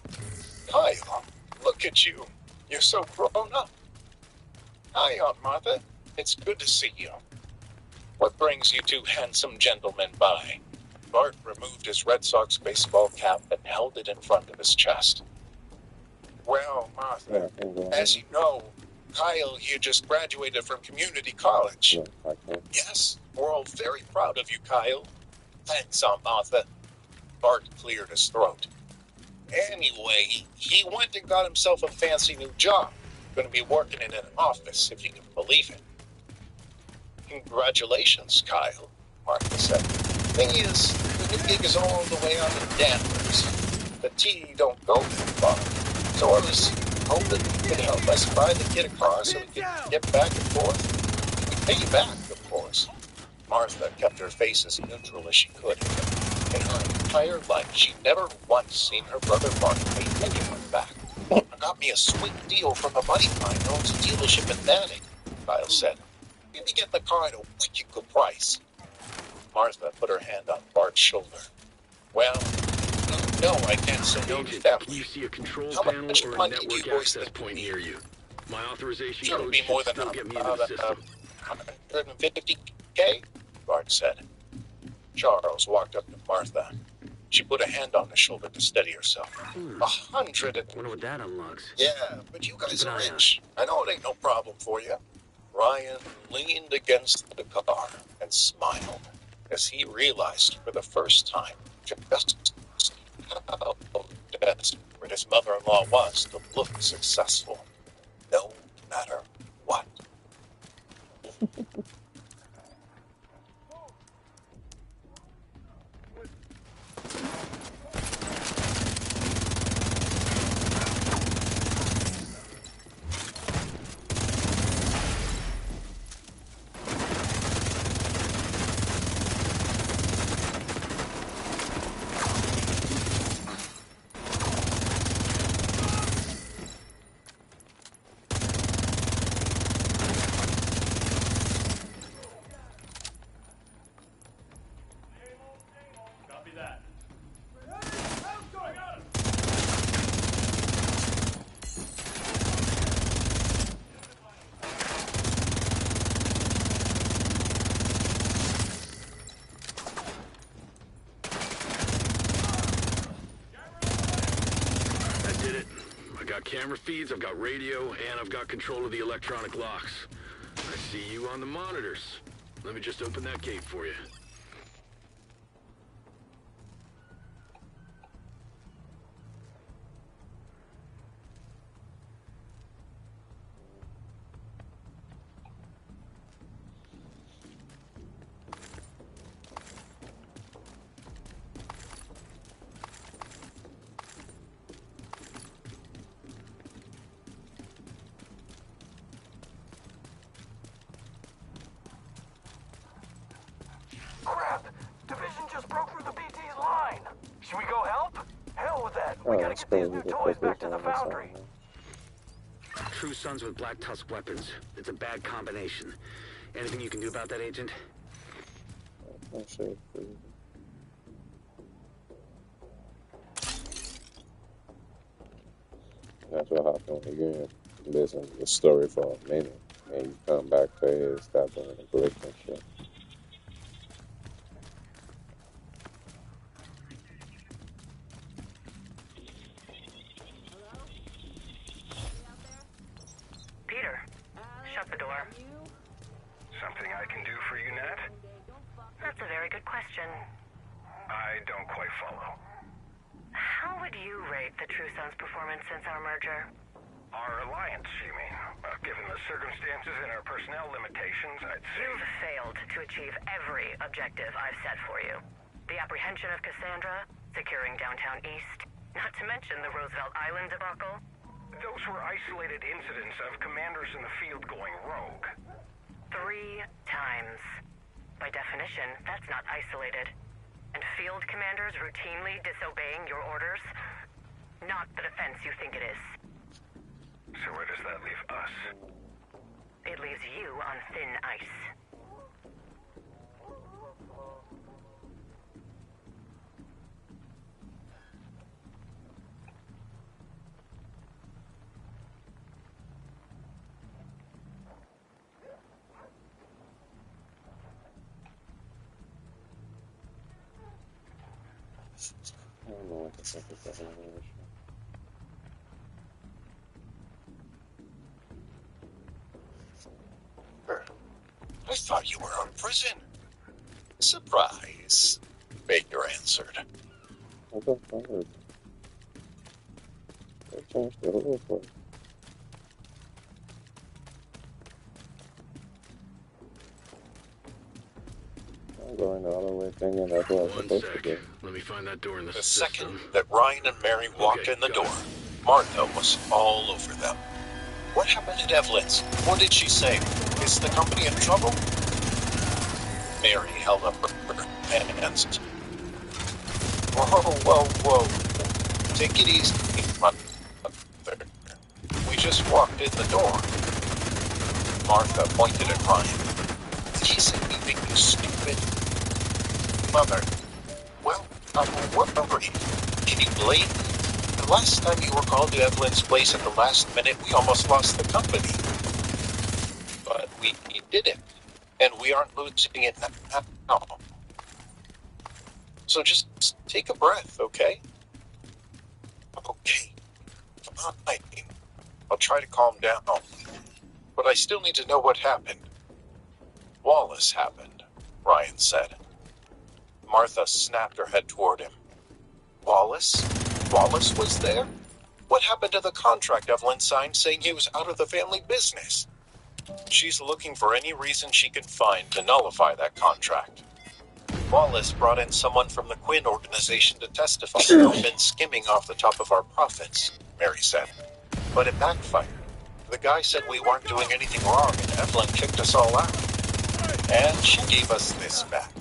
Kyle, look at you. You're so grown up. Hi, Aunt Martha. It's good to see you. What brings you two handsome gentlemen by? Bart removed his Red Sox baseball cap and held it in front of his chest. Well, Martha, as you know, Kyle here just graduated from community college. Yes, we're all very proud of you, Kyle. Thanks, Aunt Martha. Bart cleared his throat. Anyway, he went and got himself a fancy new job. Going to be working in an office, if you can believe it. Congratulations, Kyle, Martha said. Thing is, the new gig is all the way out in Danvers. The T don't go that far. So I was hoping you could help us buy the kid a car so we could get back and forth. We pay you back, of course. Martha kept her face as neutral as she could. In her entire life, she'd never once seen her brother Bart pay anyone back. I got me a sweet deal from a buddy of mine who owns a dealership in Manning, Kyle said. You'd be getting the car at a wicked good price. Martha put her hand on Bart's shoulder. Well, no, I can't say no to that. Can you see a control How panel much or a money do network you boys access think point you near need? you? My authorization Shouldn't code be should more than still get me into the system. 150K, Bart said. Charles walked up to Martha. She put a hand on his shoulder to steady herself. 100 and... Wonder what that unlocks. Yeah, but you guys Keep an are eye out. rich. I know it ain't no problem for you. Ryan leaned against the car and smiled as he realized for the first time just how desperate his mother-in-law was to look successful, no matter what. Camera feeds, I've got radio, and I've got control of the electronic locks. I see you on the monitors. Let me just open that gate for you. Crap! Division just broke through the BT's line! Should we go help? Hell with that! We gotta get these new toys back to the foundry. True Sons with Black Tusk weapons. It's a bad combination. Anything you can do about that, Agent? Oh shit. That's what happened when you listen to the story for a minute and you come back to it, start doing the glitch and shit. Peter, shut the door. Something I can do for you, Nat? That's a very good question. I don't quite follow. How would you rate the True Sons' performance since our merger? Our alliance, you mean? Given the circumstances and our personnel limitations, I'd say... You've failed to achieve every objective I've set for you. The apprehension of Cassandra, securing downtown East, not to mention the Roosevelt Island debacle. Those were isolated incidents of commanders in the field going rogue. 3 times. By definition, that's not isolated. And field commanders routinely disobeying your orders? Not the defense you think it is. So where does that leave us? It leaves you on thin ice. I don't know what the fuck is that anymore. I thought you were in prison. Surprise, Baker answered. What the fuck? They changed the whole place. I'm going the other way thinking that's what I'm One supposed to sec. do. Let me find that door in the The system. second that Ryan and Mary walked Okay, in the got door, it. Martha was all over them. What happened at Evelyn's? What did she say? Is the company in trouble? Mary held up her hands. Whoa. Take it easy, Mother. We just walked in the door. Martha pointed at Ryan. Did he say anything stupid? Mother. Well, I'm worried. Can you blame me? The last time you were called to Evelyn's place at the last minute, we almost lost the company. But we did it. And we aren't losing it now. So just take a breath, okay? Okay. Come on, I'll try to calm down. But I still need to know what happened. Wallace happened, Ryan said. Martha snapped her head toward him. Wallace? Wallace was there? What happened to the contract Evelyn signed saying he was out of the family business? She's looking for any reason she can find to nullify that contract. Wallace brought in someone from the Quinn organization to testify who'd been skimming off the top of our profits, Mary said. But it backfired. The guy said we weren't doing anything wrong and Evelyn kicked us all out. And she gave us this back,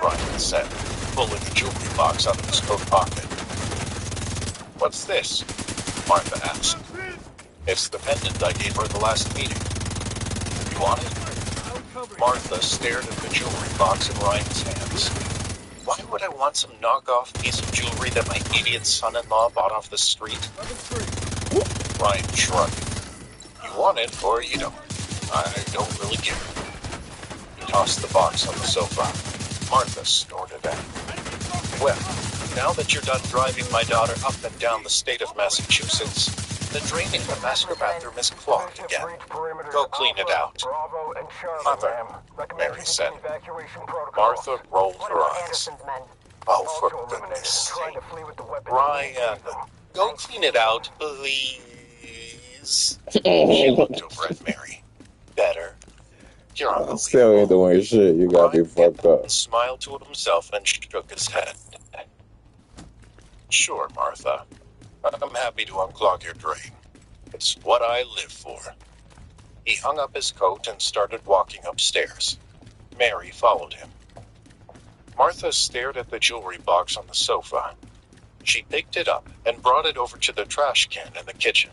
Ryan said, pulling a jewelry box out of his coat pocket. What's this? Martha asked. It's the pendant I gave her at the last meeting. You want it? Martha stared at the jewelry box in Ryan's hands. Why would I want some knockoff piece of jewelry that my idiot son-in-law bought off the street? Ryan shrugged. You want it or you don't. I don't really care. He tossed the box on the sofa. Martha snorted at him. Well, now that you're done driving my daughter up and down the state of Massachusetts, the drain in the master bathroom is clogged again. Go clean it out. Mother, Mary said. Martha rolled her eyes. Oh, for goodness sake. Ryan, go clean it out, please. She looked over at Mary. Better. You're on the Still ain't doing shit. You gotta be fucked up. Smiled to himself and shook his head. Sure, Martha. I'm happy to unclog your drain. It's what I live for. He hung up his coat and started walking upstairs. Mary followed him. Martha stared at the jewelry box on the sofa. She picked it up and brought it over to the trash can in the kitchen,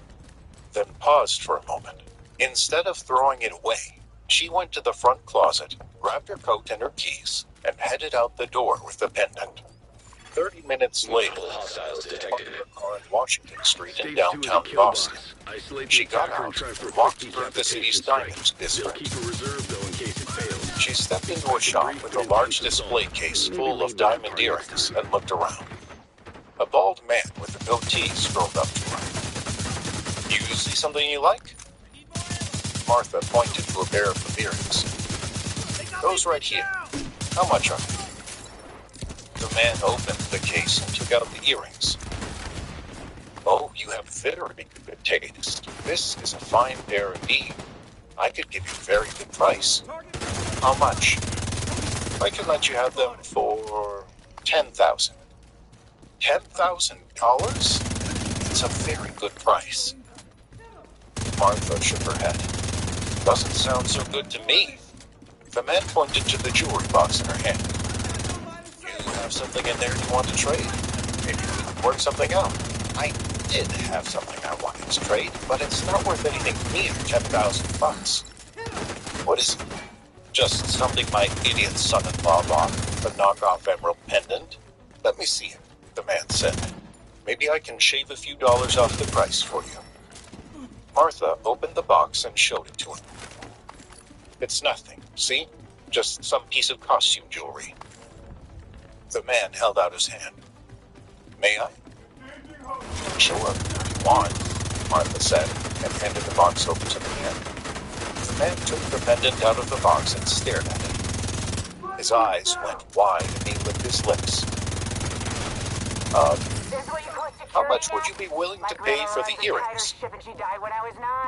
then paused for a moment. Instead of throwing it away, She went to the front closet, grabbed her coat and her keys, and headed out the door with the pendant. 30 minutes later, Hostiles detected. parked her car on Washington Street in Stage 2 downtown is the kill Boston. box. Isolate She the got attacker out and try for a and walked quick through the city's decapitation strike. diamonds They'll district. keep a reserve though in case it fails. She stepped into a shop with a large display case full of diamond earrings and looked around. A bald man with a goatee strolled up to her. You see something you like? Martha pointed to a pair of earrings. Those right here. How much are they? The man opened the case and took out the earrings. Oh, you have very good taste. This is a fine pair indeed. I could give you a very good price. How much? I can let you have them for $10,000. $10,000? It's a very good price. Martha shook her head. Doesn't sound so good to me. The man pointed to the jewelry box in her hand. You have something in there you want to trade? Maybe we can work something out. I did have something I wanted to trade, but it's not worth anything near $10,000. What is it? Just something my idiot son-in-law bought, a knockoff emerald pendant. Let me see it, the man said. Maybe I can shave a few dollars off the price for you. Martha opened the box and showed it to him. It's nothing, see? Just some piece of costume jewelry. The man held out his hand. May I? Sure, if you want, Martha said, and handed the box over to the man. The man took the pendant out of the box and stared at it. His eyes went wide and he licked his lips. How much would you be willing to pay for the earrings?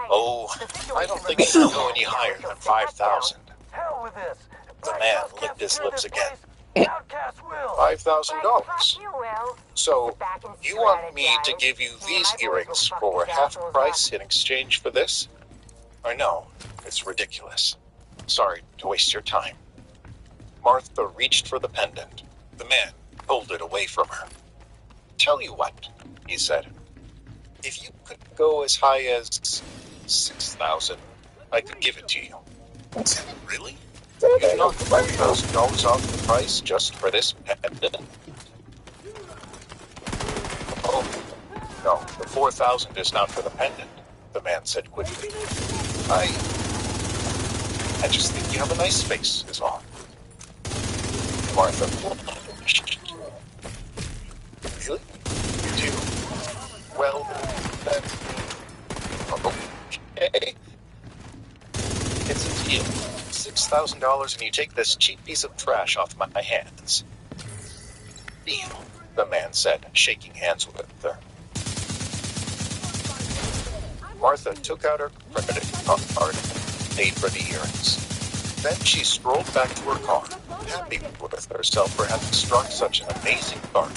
Oh, I don't think it can go any higher than $5,000. Hell with this. The man licked his lips again. $5,000. So, you want me to give you these earrings for half price in exchange for this? I know, it's ridiculous. Sorry to waste your time. Martha reached for the pendant. The man pulled it away from her. Tell you what, he said. If you could go as high as $6,000, I could give it to you. Really? You knocked $5,000 off the price just for this pendant? Oh, no, the $4,000 is not for the pendant, the man said quickly. I just think you have a nice face, is all. Martha. Really? You do? Well, then... Okay. It's a deal. $6,000 and you take this cheap piece of trash off my hands. Deal, the man said, shaking hands with her. Martha took out her credit card and paid for the earrings. Then she strolled back to her car, happy with herself for having struck such an amazing bargain.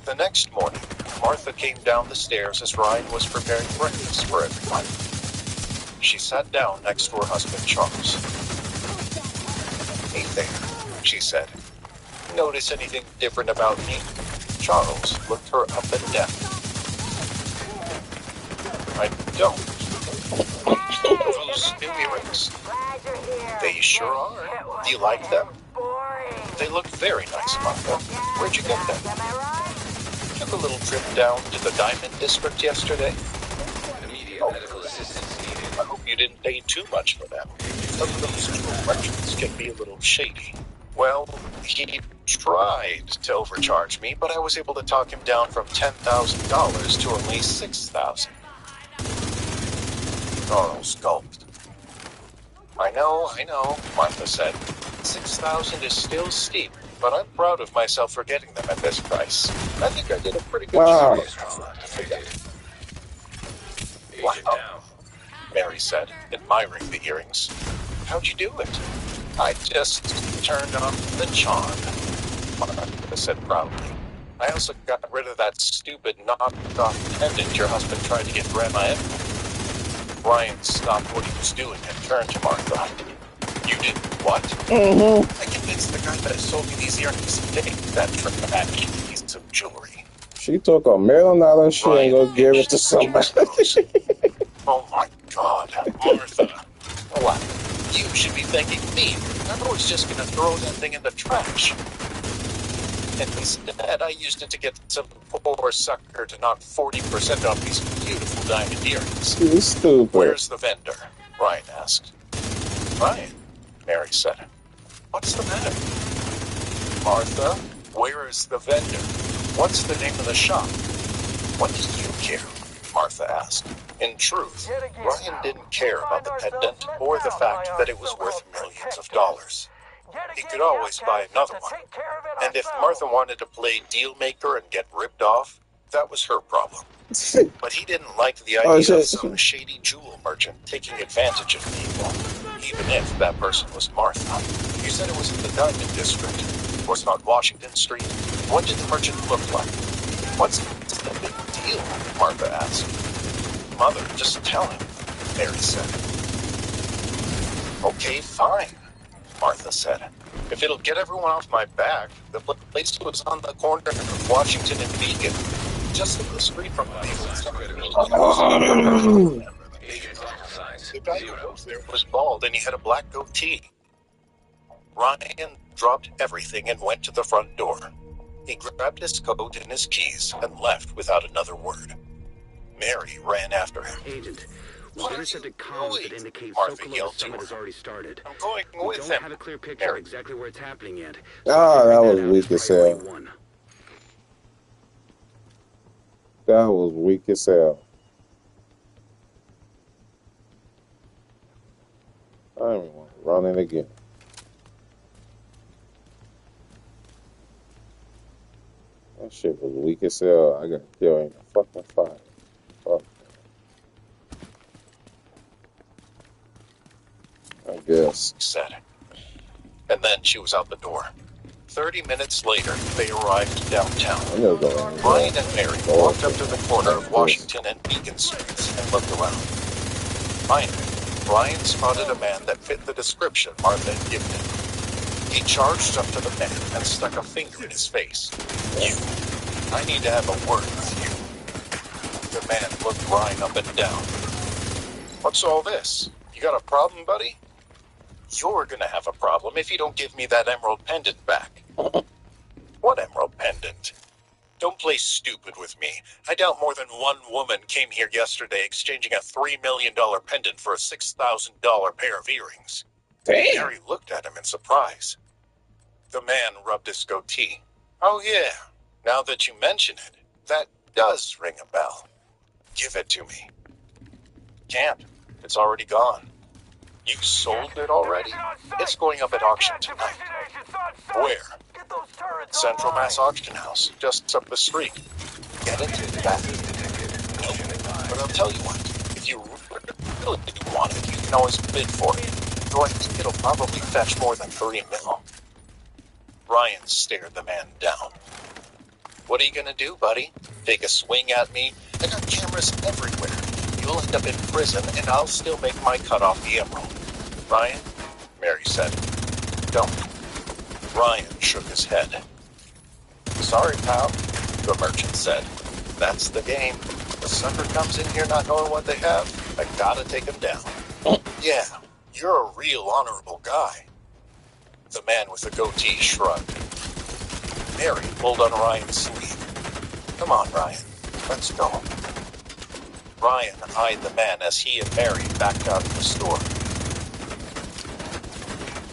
The next morning, Martha came down the stairs as Ryan was preparing breakfast for everyone. She sat down next to her husband, Charles. Hey there, she said. Notice anything different about me? Charles looked her up and down. I don't. Those new earrings. They sure are. Do you like them? They look very nice, Martha. Where'd you get them? Took a little trip down to the Diamond District yesterday. Immediate medical assistance needed. I hope you didn't pay too much for them. Some of those jewel merchants can be a little shady. Well, he tried to overcharge me, but I was able to talk him down from $10,000 to only $6,000. Charles gulped. I know, Martha said. $6,000 is still steep, but I'm proud of myself for getting them at this price. I think I did a pretty good job. Wow, Mary said, admiring the earrings. How'd you do it? I just turned on the charm, Martha said proudly. I also got rid of that stupid knocked-off pendant your husband tried to get Grandma in. Ryan stopped what he was doing and turned to Martha. You did what? I convinced the guy that sold me these earrings to take that trip back piece of jewelry. She took $1 million shit and go give it to somebody. Oh my God, Martha. What? You should be thanking me. I was just gonna throw that thing in the trash. And instead, I used it to get some poor sucker to knock 40% off these beautiful diamond earrings. You stupid. Where's the vendor? Ryan asked. Ryan, Mary said. What's the matter? Martha, where is the vendor? What's the name of the shop? What do you care? Martha asked. In truth, Ryan didn't care about the pendant or the fact that it was worth millions of dollars. He could always buy another one. And if Martha wanted to play deal maker and get ripped off, that was her problem. But he didn't like the idea of some shady jewel merchant taking advantage of people, even if that person was Martha. You said it was in the Diamond District. Was it on Washington Street? What did the merchant look like? What's the big deal? Martha asked. Mother, just tell him, Mary said. Okay, fine, Martha said. If it'll get everyone off my back, the place was on the corner of Washington and Beacon, just up the street from me. The guy who was there was bald and he had a black goatee. Ryan dropped everything and went to the front door. He grabbed his coat and his keys and left without another word. Mary ran after him. Agent, we've intercepted comms that indicate Martha Sokolov yelled to Summit her. has already started. I'm going We with don't him. have a clear picture Mary. of exactly where it's happening yet. Ah, that was Figure weak out as priority hell. one. That was weak as hell. I don't even want to run it again. That shit was weak as hell. I got killed in the fucking fire. Fuck. I guess. Said. And then she was out the door. 30 minutes later, they arrived downtown. I'm gonna go in. Ryan and Mary walked up to the corner of Washington and Beacon Streets and looked around. Finally, Ryan spotted a man that fit the description Martha had given him. He charged up to the man and stuck a finger in his face. You. I need to have a word with you. The man looked Ryan up and down. What's all this? You got a problem, buddy? You're gonna have a problem if you don't give me that emerald pendant back. What emerald pendant? Don't play stupid with me. I doubt more than one woman came here yesterday exchanging a $3 million pendant for a $6,000 pair of earrings. Damn. Harry looked at him in surprise. The man rubbed his goatee. Oh yeah, now that you mention it, that does ring a bell. Give it to me. Can't. It's already gone. You sold it already? It's going up at auction tonight. Where? Central Mass Auction House, just up the street. Get it? That? No. But I'll tell you what, if you really want it, you can always bid for it. Though I think it'll probably fetch more than $3 million. Ryan stared the man down. What are you gonna do, buddy? Take a swing at me? I got cameras everywhere. You'll end up in prison, and I'll still make my cut off the emerald. Ryan? Mary said. Don't. Ryan shook his head. Sorry, pal, the merchant said. That's the game. The sucker comes in here not knowing what they have. I gotta take him down. Yeah, you're a real honorable guy. The man with the goatee shrugged. Mary pulled on Ryan's sleeve. Come on, Ryan. Let's go. Ryan eyed the man as he and Mary backed out of the store.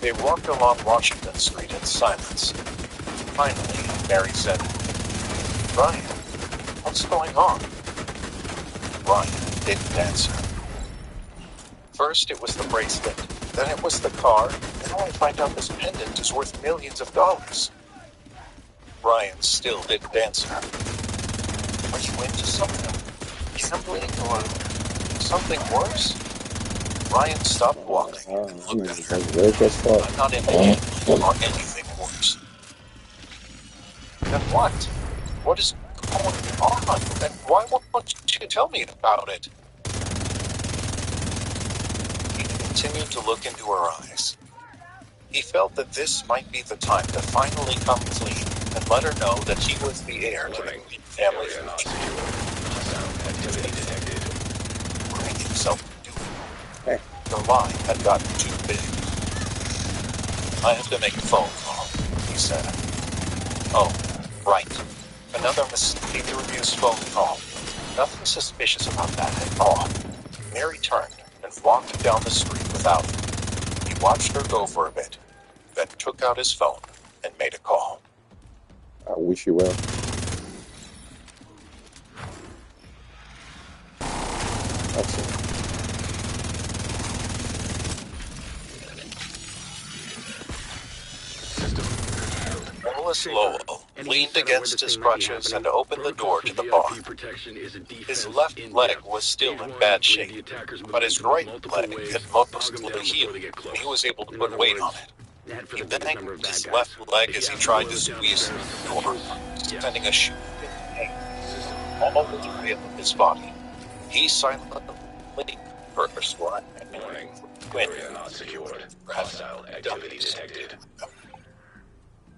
They walked along Washington Street in silence. Finally, Mary said, Ryan, what's going on? Ryan didn't answer. First it was the bracelet, then it was the car, and now I find out this pendant is worth millions of dollars. Ryan still didn't answer. Are you into something? Gambling or something worse? Ryan stopped walking and looked at her. I'm not into gambling or anything worse. Then what? What is going on? And why won't you tell me about it? He continued to look into her eyes. He felt that this might be the time to finally come clean and let her know that he was the heir to the family fortune. Bring himself to do it. The lie had gotten too big. I have to make a phone call, he said. Oh, right. Another mysterious phone call. Nothing suspicious about that at all. Mary turned and walked down the street without him. He watched her go for a bit, then took out his phone and made a call. I wish you well. That's it. Wallace Lowell leaned against his crutches and opened the door to the bar. His left leg was still in bad shape, but his right leg had mostly healed, and he was able to put weight on it. He banged his left leg as he tried to squeeze the door, sending a shoot all over the rim of his body. He silently cursed one. Area not secured. Hostile activity detected.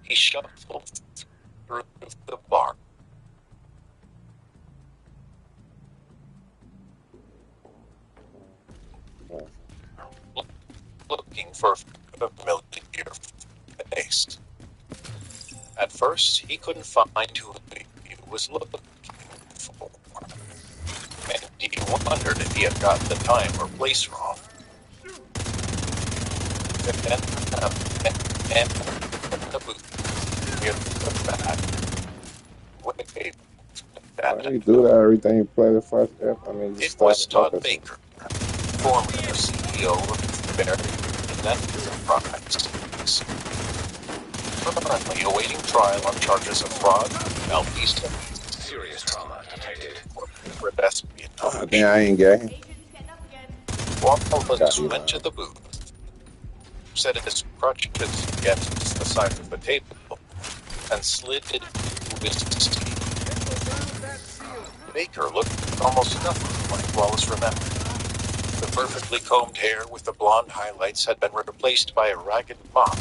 He shuffled through the bar. Looking for a familiar face. At first, he couldn't find who he was looking for, and he wondered if he had gotten the time or place wrong. And the boot near the back. Why you do that? Everything play the first step. I mean, It was Todd Baker, former CEO of Barry Enterprises. Currently awaiting trial on charges of fraud, malfeasance, Serious trauma detected. for espionage. I think I ain't gay. Wallace went to the booth, set his crutches against the side of the table, and slid it into his seat. Baker looked almost nothing like Wallace remembered. The perfectly combed hair with the blonde highlights had been replaced by a ragged mop,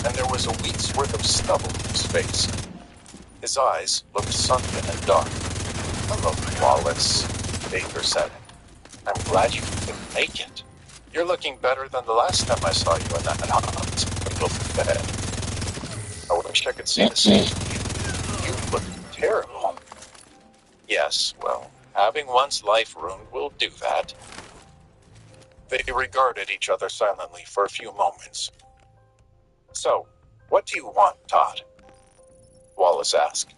and there was a week's worth of stubble in his face. His eyes looked sunken and dark. "Hello, Wallace," Baker said. "I'm glad you could make it. You're looking better than the last time I saw you in that hospital bed. I wish I could see the same. You look terrible." "Yes, well, having one's life ruined will do that." They regarded each other silently for a few moments. "So, what do you want, Todd?" Wallace asked.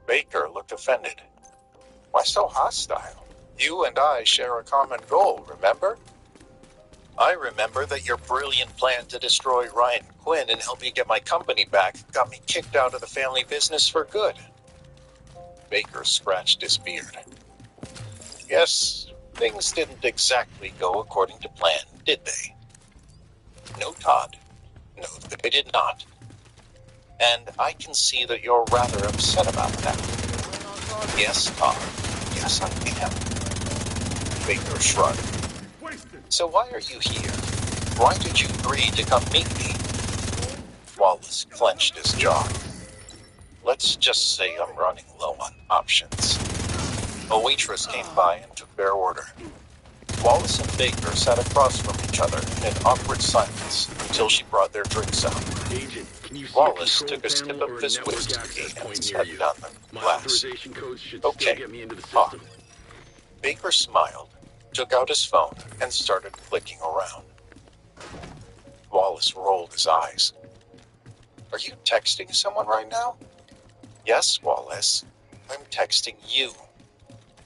Baker looked offended. "Why so hostile? You and I share a common goal, remember? I remember that your brilliant plan to destroy Ryan Quinn and help you get my company back got me kicked out of the family business for good." Baker scratched his beard. "Yes, things didn't exactly go according to plan, did they?" "No, Todd. No, they did not. And I can see that you're rather upset about that." "Yes, Todd. Yes, I am." Baker shrugged. "So why are you here? Why did you agree to come meet me?" Wallace clenched his jaw. "Let's just say I'm running low on options." A waitress came by and took their order. Wallace and Baker sat across from each other in an awkward silence until she brought their drinks out. Agent, can you see Wallace a took a sip control of his panel or a whiskey network access and point set near you? down the My glass. authorization codes should Okay. still get me into the Talk. system. Baker smiled, took out his phone, and started clicking around. Wallace rolled his eyes. "Are you texting someone right now?" "Yes, Wallace. I'm texting you."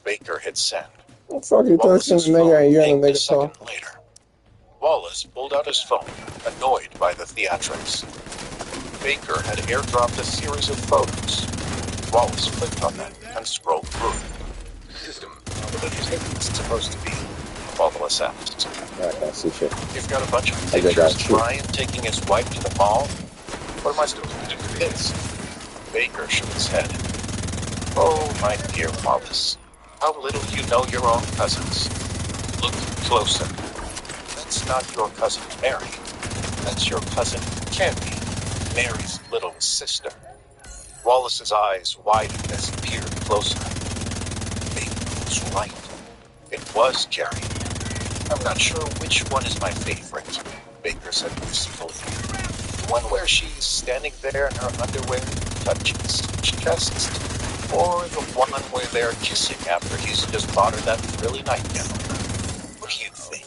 Baker hit send. What the fuck you Wallace's touching the nigga phone and you in pinged the a nigga second talk? later. Wallace pulled out his phone, annoyed by the theatrics. Baker had airdropped a series of photos. Wallace clicked on them and scrolled through it. System. "What do you think it's supposed to be?" Wallace asked. I can't see shit. "You've got a bunch of I got pictures of you. Ryan taking his wife to the mall? What am I supposed to do with this?" Baker shook his head. "Oh, my dear Wallace, how little you know your own cousins. Look closer. That's not your cousin Mary. That's your cousin Candy, Mary's little sister." Wallace's eyes widened as he peered closer. Baker was right. It was Carrie. "I'm not sure which one is my favorite," Baker said wistfully. one where she's standing there in her underwear, touching his chest, or the one where they're kissing after he's just bought her that frilly nightgown? What do you think?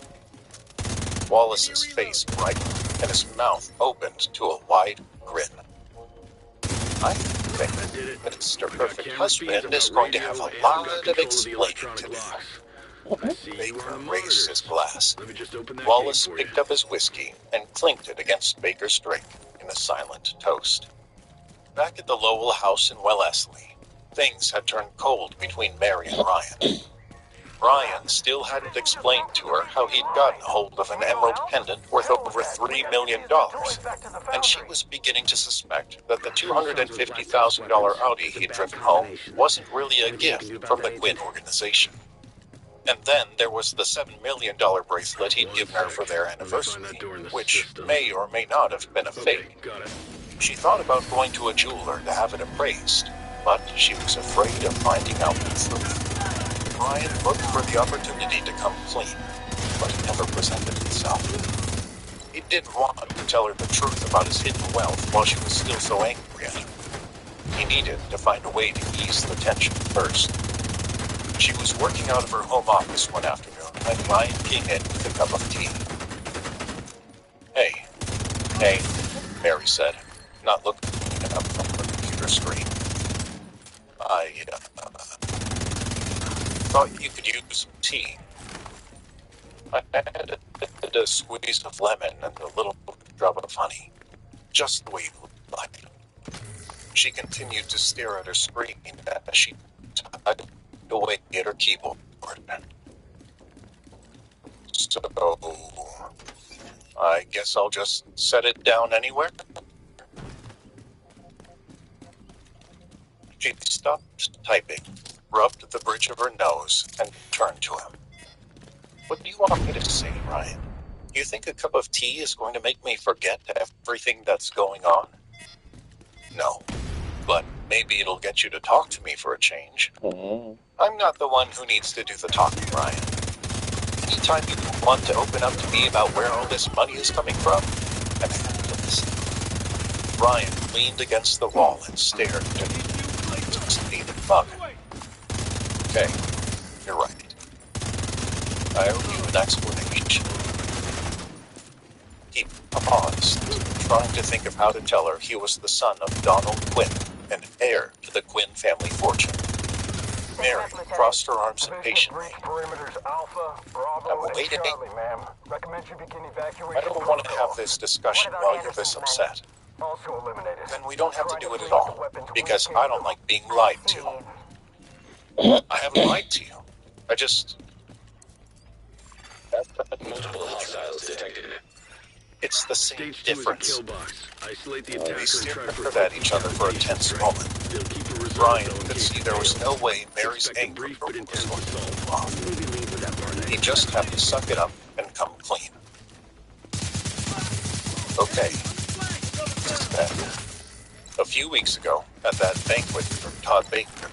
Wallace's face brightened and his mouth opened to a wide grin. I think that Mr. Perfect Husband is going to have a lot of explaining to do. Baker raised his glass. Wallace picked up his whiskey and clinked it against Baker's drink in a silent toast. Back at the Lowell house in Wellesley, things had turned cold between Mary and Ryan. Ryan still hadn't explained to her how he'd gotten hold of an emerald pendant worth over $3 million, and she was beginning to suspect that the $250,000 Audi he'd driven home wasn't really a gift from the Gwyn organization. And then there was the $7 million bracelet he'd given her for their anniversary, which may or may not have been a fake. She thought about going to a jeweler to have it appraised, but she was afraid of finding out the truth. Ryan looked for the opportunity to come clean, but it never presented itself. He didn't want to tell her the truth about his hidden wealth while she was still so angry at him. He needed to find a way to ease the tension first. She was working out of her home office one afternoon when Ryan came in with a cup of tea. Hey, Mary said, not looking up from her computer screen. I thought you could use some tea. I added a squeeze of lemon and a little drop of honey, just the way you would like. She continued to stare at her screen as she typed away at her keyboard. So, I guess I'll just set it down anywhere. She stopped typing, rubbed the bridge of her nose, and turned to him. What do you want me to say, Ryan? You think a cup of tea is going to make me forget everything that's going on? No, but maybe it'll get you to talk to me for a change. I'm not the one who needs to do the talking, Ryan. Anytime you want to open up to me about where all this money is coming from, I'm happy to listen. Ryan leaned against the wall and stared at the steaming mug. Okay, you're right. I owe you an explanation. He paused, trying to think of how to tell her he was the son of Donald Gwyn, and heir to the Gwyn family fortune. Mary crossed her arms impatiently. I'm waiting. I don't want to have this discussion while you're this upset. Then we don't have to do it at all, because I don't like being lied to. I haven't lied to you. I just... Multiple hostiles detected. It's the same difference. They stared at each other for a tense moment. Ryan could see there was no way Mary's anger was going to cool off. He just had to suck it up and come clean. Okay. A few weeks ago, at that banquet from Todd Baker,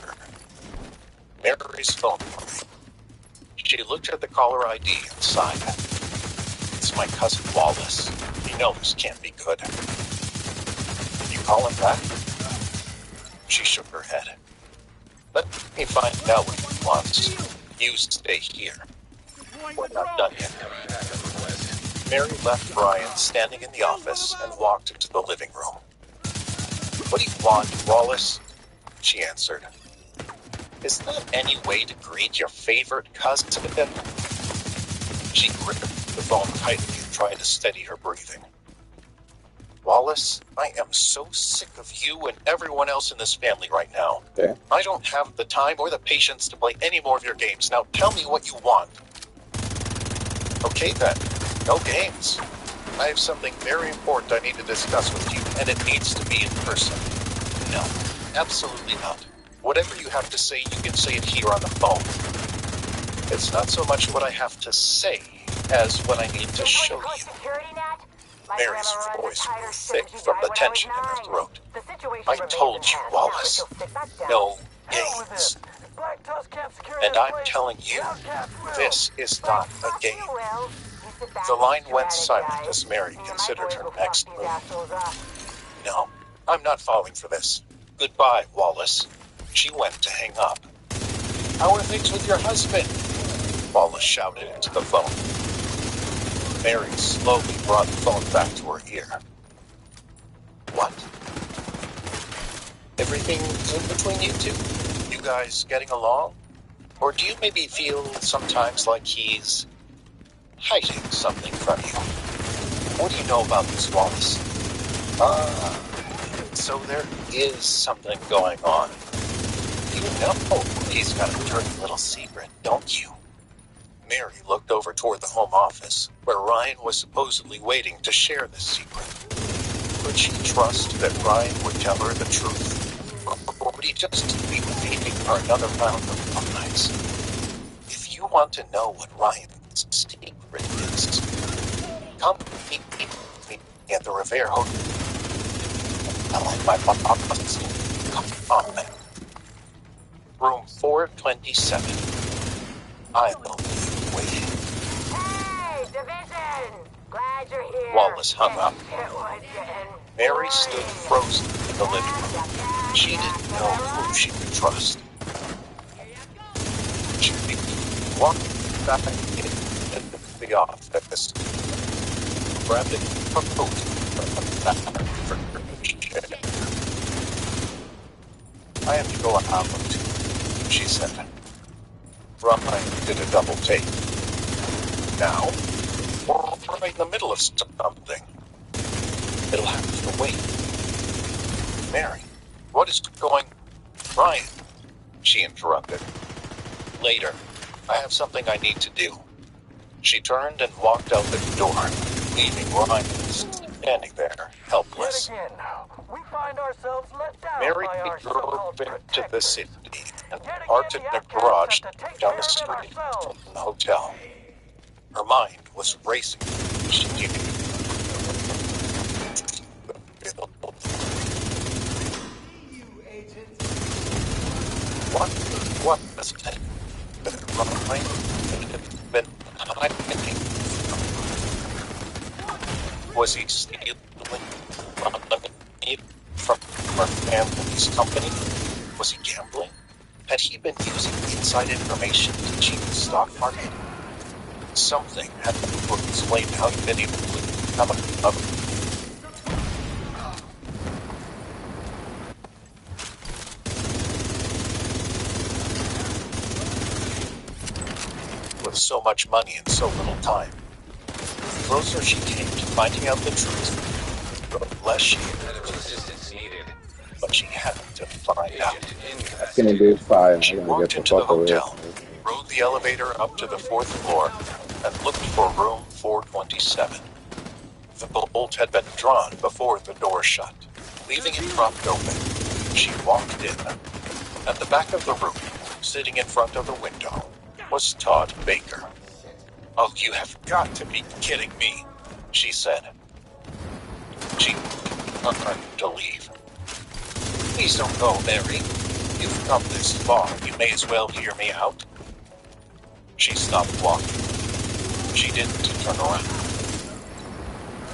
Mary's phone rang. She looked at the caller ID and sighed. It's my cousin Wallace. He knows can't be good. Did you call him back? She shook her head. Let me find out what he wants. You stay here. We're not done yet. Mary left Brian standing in the office and walked into the living room. What do you want, Wallace? She answered. Is there any way to greet your favorite cousin? She gripped the phone tightly and tried to steady her breathing. Wallace, I am so sick of you and everyone else in this family right now. Yeah. I don't have the time or the patience to play any more of your games. Now tell me what you want. Okay then, no games. I have something very important I need to discuss with you, and it needs to be in person. No, absolutely not. Whatever you have to say, you can say it here on the phone. It's not so much what I have to say as what I need to show you. Mary's voice grew thick from the tension in her throat. I told you, Wallace, no games. And I'm telling you, this is not a game. The line went silent as Mary considered her next move. No, I'm not falling for this. Goodbye, Wallace. She went to hang up. How are things with your husband? Wallace shouted into the phone. Mary slowly brought the phone back to her ear. What? Everything in between you two? You guys getting along? Or do you maybe feel sometimes like he's hiding something from you? What do you know about this, Wallace? So there is something going on. You know he's got a dirty little secret, don't you? Mary looked over toward the home office, where Ryan was supposedly waiting to share this secret. Could she trust that Ryan would tell her the truth? Or would he just be waiting for another round of lies? If you want to know what Ryan's secret is, come meet me at the Revere Hotel. I like my office. Come on, man. Room 427. I will be waiting. Hey, Division! Glad you're here. Wallace hung up. Mary stood frozen in the living room. She didn't know who she could trust. She walked back into the office, grabbed a coat from the back for her chair. I have to go out, she said. Ryan did a double take. Now, we're right in the middle of something. It'll have to wait. Mary, what is going... Ryan, she interrupted. Later, I have something I need to do. She turned and walked out the door, leaving Ryan standing there, helpless. Yet again, we find ourselves let down Mary by our drove so-called into the protectors. city and Yet parked in again, the the outcasts garage have to take down care the of it street ourselves. from the hotel. Her mind was racing. She needed What was it that Ryan had been hiding? Was he stealing money from our family's company? Was he gambling? Had he been using inside information to cheat the stock market? Something had to explain how he'd been able to become a with so much money in so little time. The closer she came to finding out the truth, the less she needed. But she had to find out. I can't be fine. She I gotta walked get the into the fuck away. hotel, rode the elevator up to the 4th floor, and looked for room 427. The bolt had been drawn before the door shut, leaving it propped open. She walked in. At the back of the room, sitting in front of the window, was Todd Baker. Oh, you have got to be kidding me, she said. She turned to leave. Please don't go, Mary. You've come this far. You may as well hear me out. She stopped walking. She didn't turn around.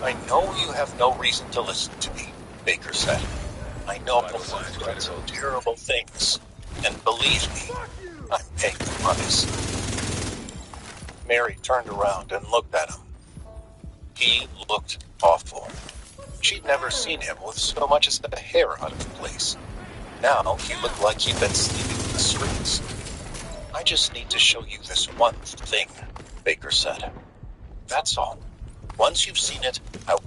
I know you have no reason to listen to me, Baker said. I know I've done some terrible things. And believe me, I'm paying the price. Mary turned around and looked at him. He looked awful. She'd never seen him with so much as a hair out of place. Now he looked like he'd been sleeping in the streets. I just need to show you this one thing, Baker said. That's all. Once you've seen it, I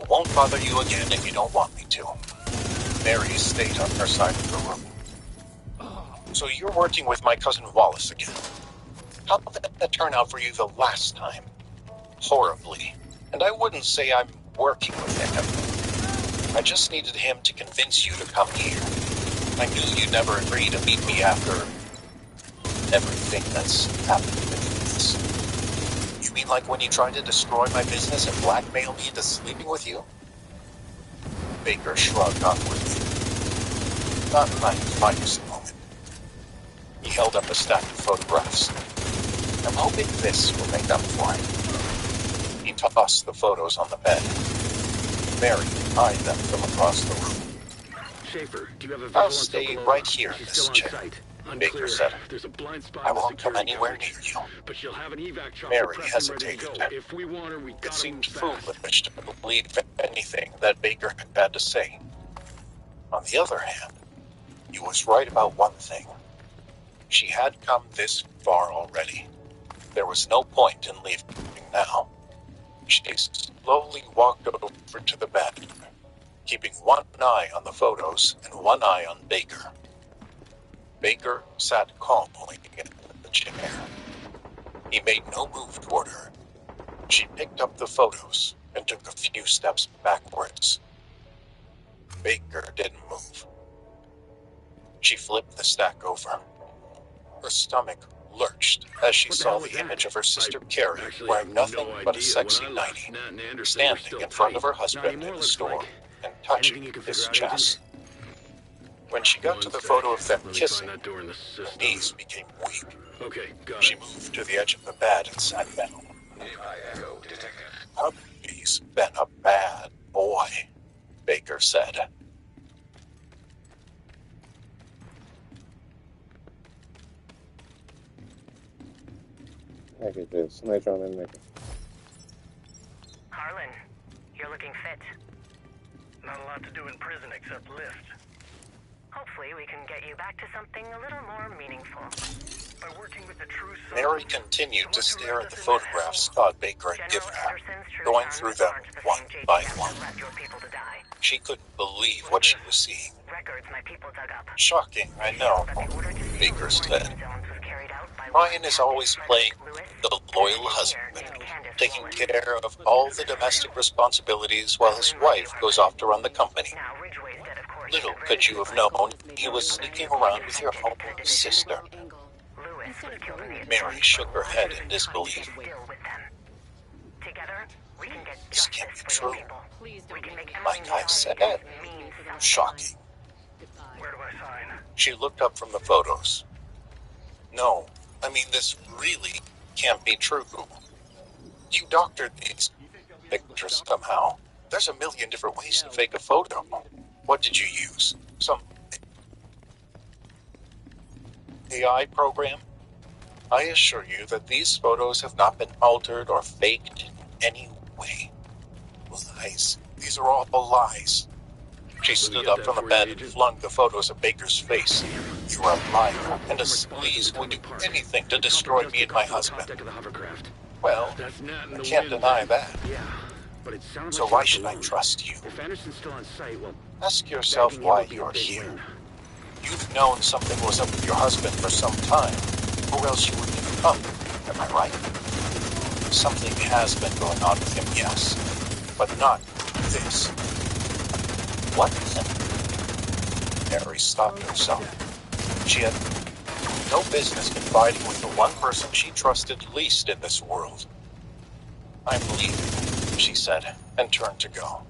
won't bother you again if you don't want me to. Mary stayed on her side of the room. So you're working with my cousin Wallace again. How did that turn out for you the last time? Horribly. And I wouldn't say I'm working with him. I just needed him to convince you to come here. I knew you'd never agree to meet me after everything that's happened between us. You mean like when you tried to destroy my business and blackmail me into sleeping with you? Baker shrugged awkwardly. Not my finest moment. He held up a stack of photographs. I'm hoping this will make up for it. tossed the photos on the bed. Mary eyed them from across the room. Schaefer, do you have a visual I'll on stay Sokolova? right here in She's this still on chair, site. Baker Unclear. said. There's a blind spot I in the won't come security anywhere coverage. near you. But she'll have an evac chopper Mary prepped and ready to hesitated. go. If we want her, we It gotta seemed move fast. foolish to believe anything that Baker had to say. On the other hand, he was right about one thing. She had come this far already. There was no point in leaving now. She slowly walked over to the bed, keeping one eye on the photos and one eye on Baker. Baker sat calmly in the chair. He made no move toward her. She picked up the photos and took a few steps backwards. Baker didn't move. She flipped the stack over. Her stomach lurched as she What the saw hell was the that? image of her sister I Carrie actually wearing have nothing no but a idea. sexy When I left, 90, Nat and Anderson were standing still in front of her tight. Not husband anymore, in the looks store like. and touching Anything you can his figure out, chest. Agent? When she got to the photo of them Let me kissing, find that door in the her system. knees became weak. Okay, got She it. moved to the edge of the bed and sat down. Hubby's been a bad boy, Baker said. Look at this. Snitch on that nigga. Harlan, you're looking fit. Not a lot to do in prison except lift. Hopefully we can get you back to something a little more meaningful. By working with the true son. Mary continued to stare at the photographs Todd Baker had given her, Anderson's true going sons through them aren't the one same by JTF one. that left your people to die. She couldn't believe what she was seeing. Records my people dug up. Shocking, I know, That the order to seal Baker the said. quarantine zones was carried out by Ryan is Captain always Frederick playing Lewis, the an loyal engineer husband, named Candace taking Rowland. care of all the domestic responsibilities while his wife goes off to run the company. Now, Ridgeway's dead, of course. Little could you have known he was sneaking around with your own sister. Lewis was killed in the Mary shook her head in disbelief. Still with them. Together, we can get This can't justice be for your true. people. We can make Like I said, mean something. shocking. Where do I sign? She looked up from the photos. No, I mean, this really can't be true. You doctored these pictures somehow. There's a million different ways to fake a photo. What did you use? Some AI program? I assure you that these photos have not been altered or faked in any way. Lies. These are all lies. She stood up from the bed and flung the photos at Baker's face. You're a liar and a sleaze who would do anything to destroy me and my husband. Well, I can't deny that. Yeah, but it sounds So like why you're should I alone. trust you? If Anderson's still on site, well, Ask yourself backing him why would be a you're big here. win. You've known something was up with your husband for some time, or else you wouldn't have come. Am I right? Something has been going on with him, yes, but not this. What then? Mary stopped herself. She had no business confiding with the one person she trusted least in this world. I'm leaving, she said, and turned to go.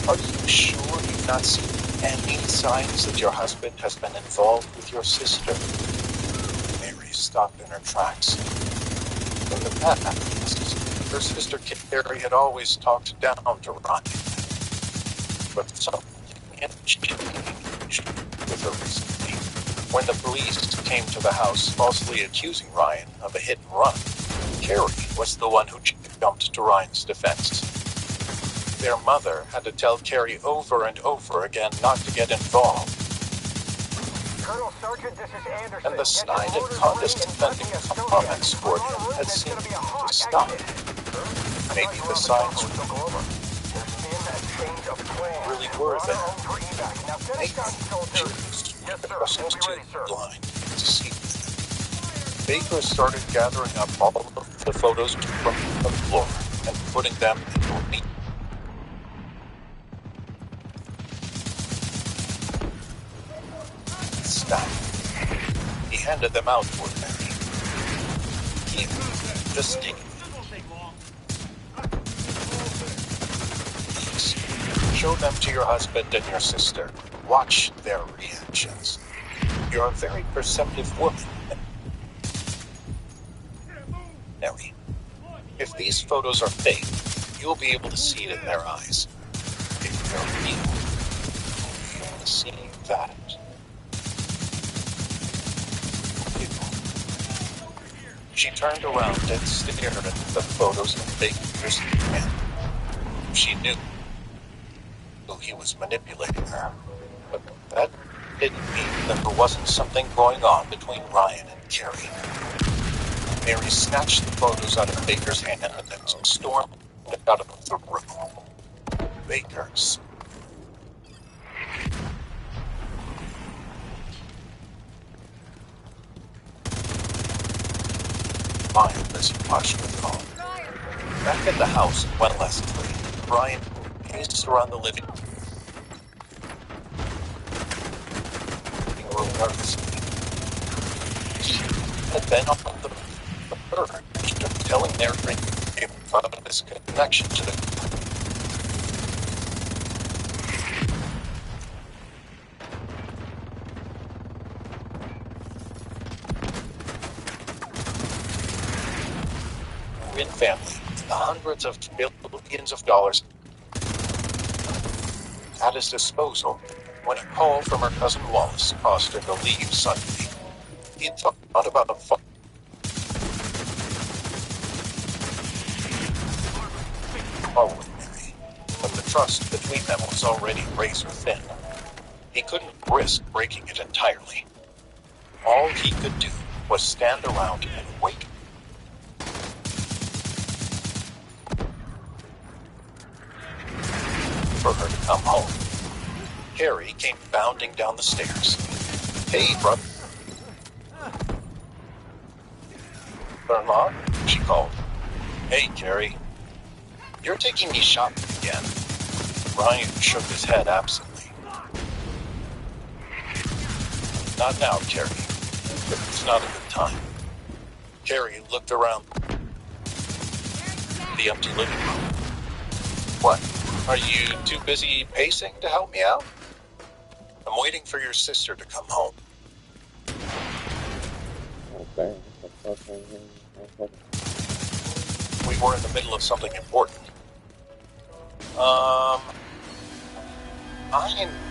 Are you sure you've not seen any signs that your husband has been involved with your sister? Mary stopped in her tracks. In the past, her sister Carrie had always talked down to Ryan. But something had changed with her recently. When the police came to the house falsely accusing Ryan of a hit and run, Carrie was the one who jumped to Ryan's defense. Their mother had to tell Carrie over and over again not to get involved. Colonel Sergeant, this is Anderson. And the snide and condescending comments toward him had seemed to stop. Maybe the signs really were there. Maybe she was too blind to see them. Baker started gathering up all of the photos from the floor and putting them into a neat stack. He handed them out toward Mary. Here, just take it. Please, show them to your husband and your sister. Watch their reactions. You're a very perceptive woman, Mary. If these photos are fake, you'll be able to see it in their eyes. If they're real, you'll be able to see that. She turned around and stared at the photos of Baker's hand. She knew he was manipulating her, but that didn't mean that there wasn't something going on between Ryan and Carrie. Mary snatched the photos out of Baker's hand and then stormed out of the room. Baker's. Ryan as he watched her fall. Back at the house in West Street, Ryan paced around the living room nervously. He had been on the verge of telling their friend about his connection to the Korean family, the hundreds of billions of dollars at his disposal when a call from her cousin Wallace caused her to leave suddenly. He thought about the phone. With Mary, but the trust between them was already razor thin. He couldn't risk breaking it entirely. All he could do was stand around and wait. For her to come home. Carrie came bounding down the stairs. Hey, brother. Brother-in-law, she called. Hey, Carrie. You're taking me shopping again. Ryan shook his head absently. Not now, Carrie. It's not a good time. Carrie looked around the empty living room. What? Are you too busy pacing to help me out? I'm waiting for your sister to come home. Okay. We were in the middle of something important. I'm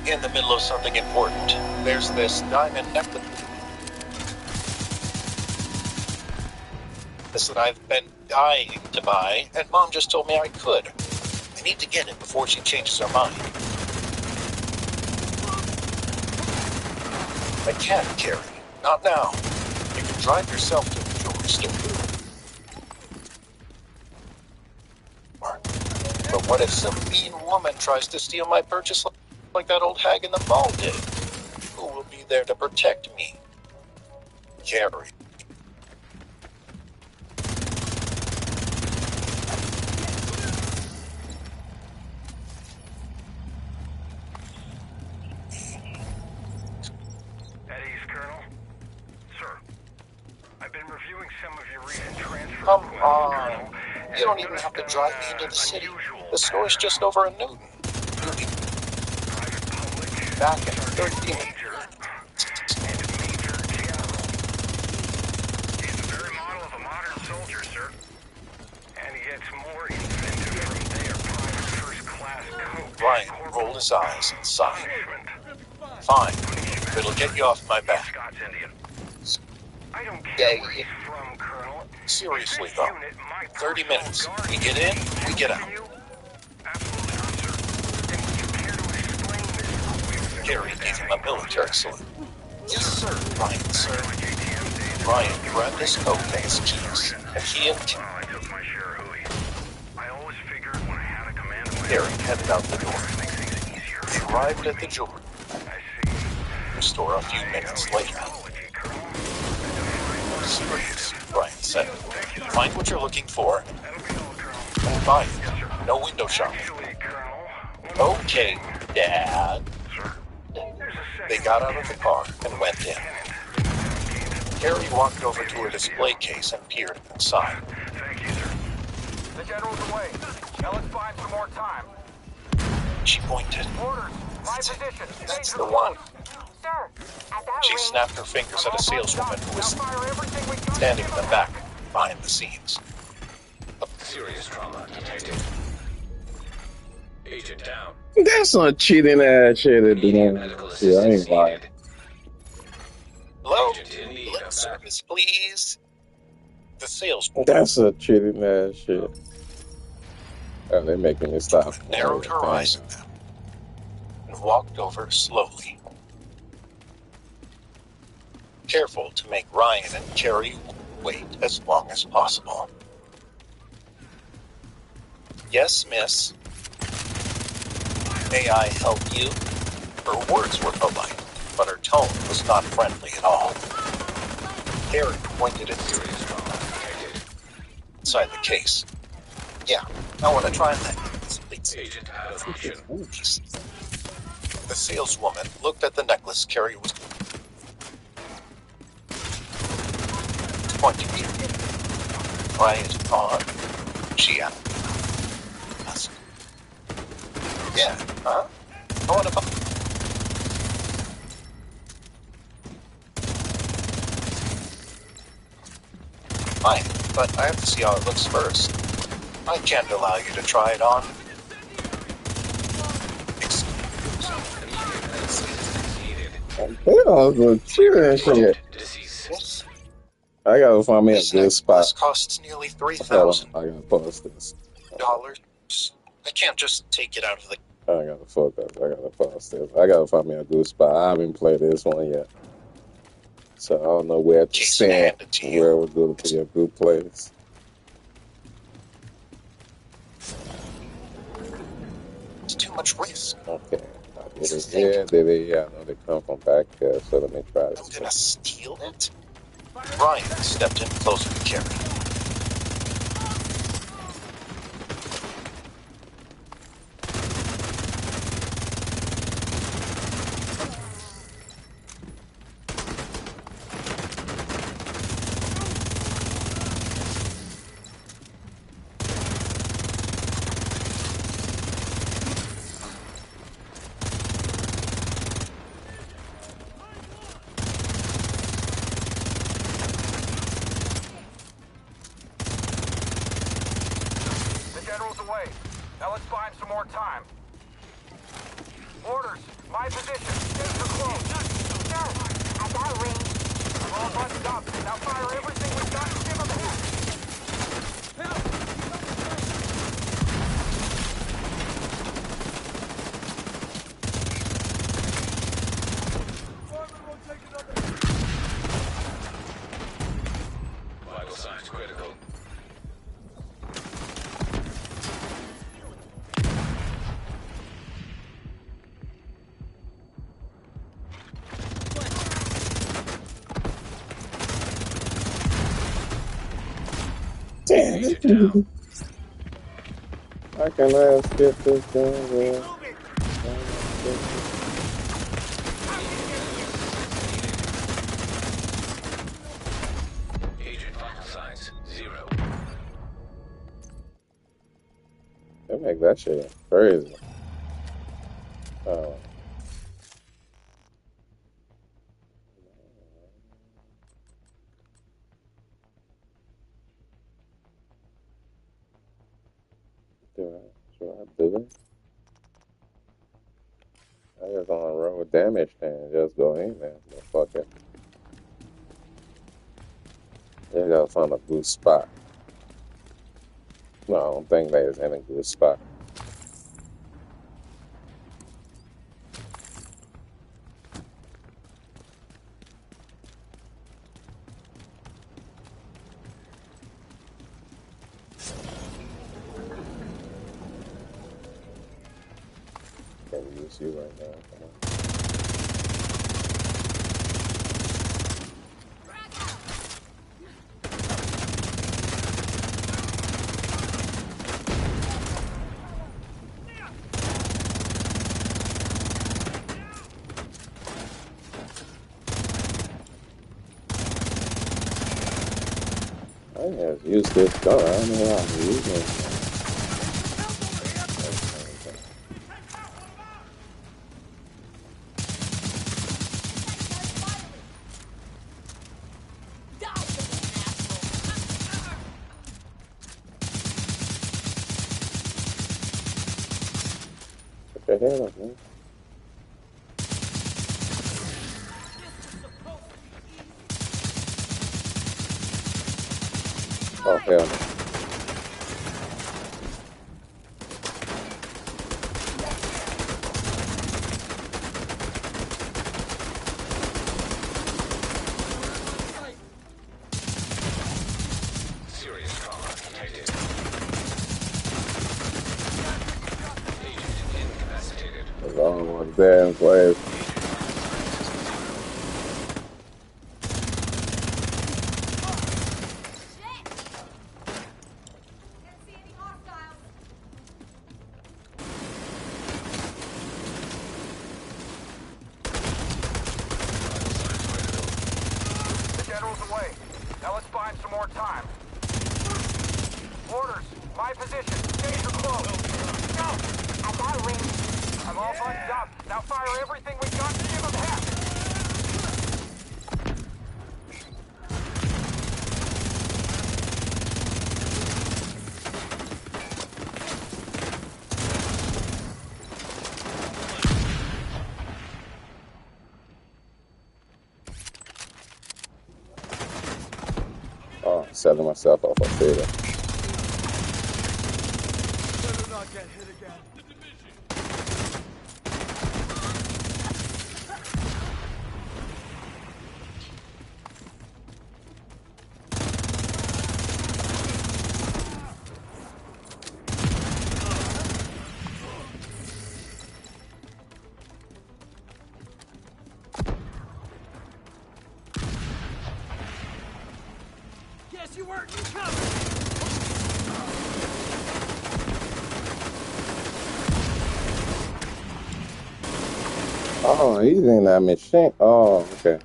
in the middle of something important. There's this diamond necklace that I've been dying to buy, and Mom just told me I could. I need to get it before she changes her mind. I can't, Carrie. Not now. You can drive yourself to the jewelry store. But what if some mean woman tries to steal my purchase like that old hag in the mall did? Who will be there to protect me? Carrie. Come on. You don't even have to drive me into the city. The store's just over in Newton. You'll be back in 30 minutes. He's the very model of a modern soldier, sir. And he gets more incentive from their private first-class coach. Ryan rolled his eyes and sighed. Fine. It'll get you off my back. I don't care where he's from, Colonel. Seriously, though. 30 minutes. We get in, we get out. Gary gave him a military salute. Yes, sir, Ryan, sir. Ryan grabbed his coat and his keys, and he and Gary headed out the door. They arrived at the jewelry store a few minutes later. Serious, Ryan said. Find what you're looking for and buy it. No window shopping. Okay, Dad. They got out of the car and went in. Carrie walked over to a display case and peered inside. The general's away. Now let's find some more time. She pointed. Orders. My position. That's the one. Sir, at that She rate, snapped her fingers at a saleswoman who was standing in the back, behind the scenes. Serious trauma detected. Agent down. That's some cheating ass shit to do. Immediate medical Yeah, I assistance ain't lying. needed. Hello? Agent in need Lip of service, please. The sales That's a cheating ass shit. Oh, they making me stop. woman narrowed her eyes at them and walked over slowly, careful to make Ryan and Carrie wait as long as possible. Yes, miss. May I help you? Her words were polite, but her tone was not friendly at all. Carrie pointed at serious trauma detected. inside the case. Yeah, I want to try that. Please. Agent out of mission. The saleswoman looked at the necklace Carrie was pointing to. Try it on, she asked. Yeah, huh? I want to buy. Fine, but I have to see how it looks first. I can't allow you to try it on. They also cheating shit. Yes. I gotta find me a This good necklace spot. costs nearly Hold $3,000. on, I gotta pause this. I can't just take it out of the. I gotta focus. I gotta pause this. I gotta find me a good spot. I haven't played this one yet, so I don't know where to Case stand. handed to you. Where would go to be a good place? It's too much risk. Okay, I did it here. Did it? Yeah, I know they come from back there. So let me try I'm this. gonna steal it. Ryan stepped in closer to Carrie. Away. Now let's find some more time. Orders, my position. Gates are closed. Yes, I got a ring. We're all buttoned up. Now fire everything we've got and give them hell. Vital signs critical. Damn it. I can last get this done, man. Agent vital signs 0. They make that shit crazy. Oh. Should I do it? I just want to roll damage and just go in there. But fuck it. You gotta find a good spot. No, I don't think there's any good spot. Can't use you right now. Come on. I have used this gun. I don't know how I'm using it. the hell, man? Oh, hell no. Serious trauma detected. Agent incapacitated. The long one's there in place. Shit! Can't see any hostiles. The general's away. Now let's find some more time. Orders. My position. Days are close. Go! I got a ring. I'm all buttoned up. Now fire everything we got to give them heck. Oh, setting myself off a fader. Better not get hit again. Guess you weren't coming. Oh, he's in that machine. Oh, okay.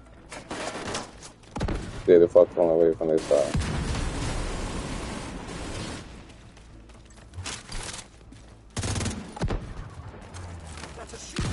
Did the fuck on away from this side. That's a shoot.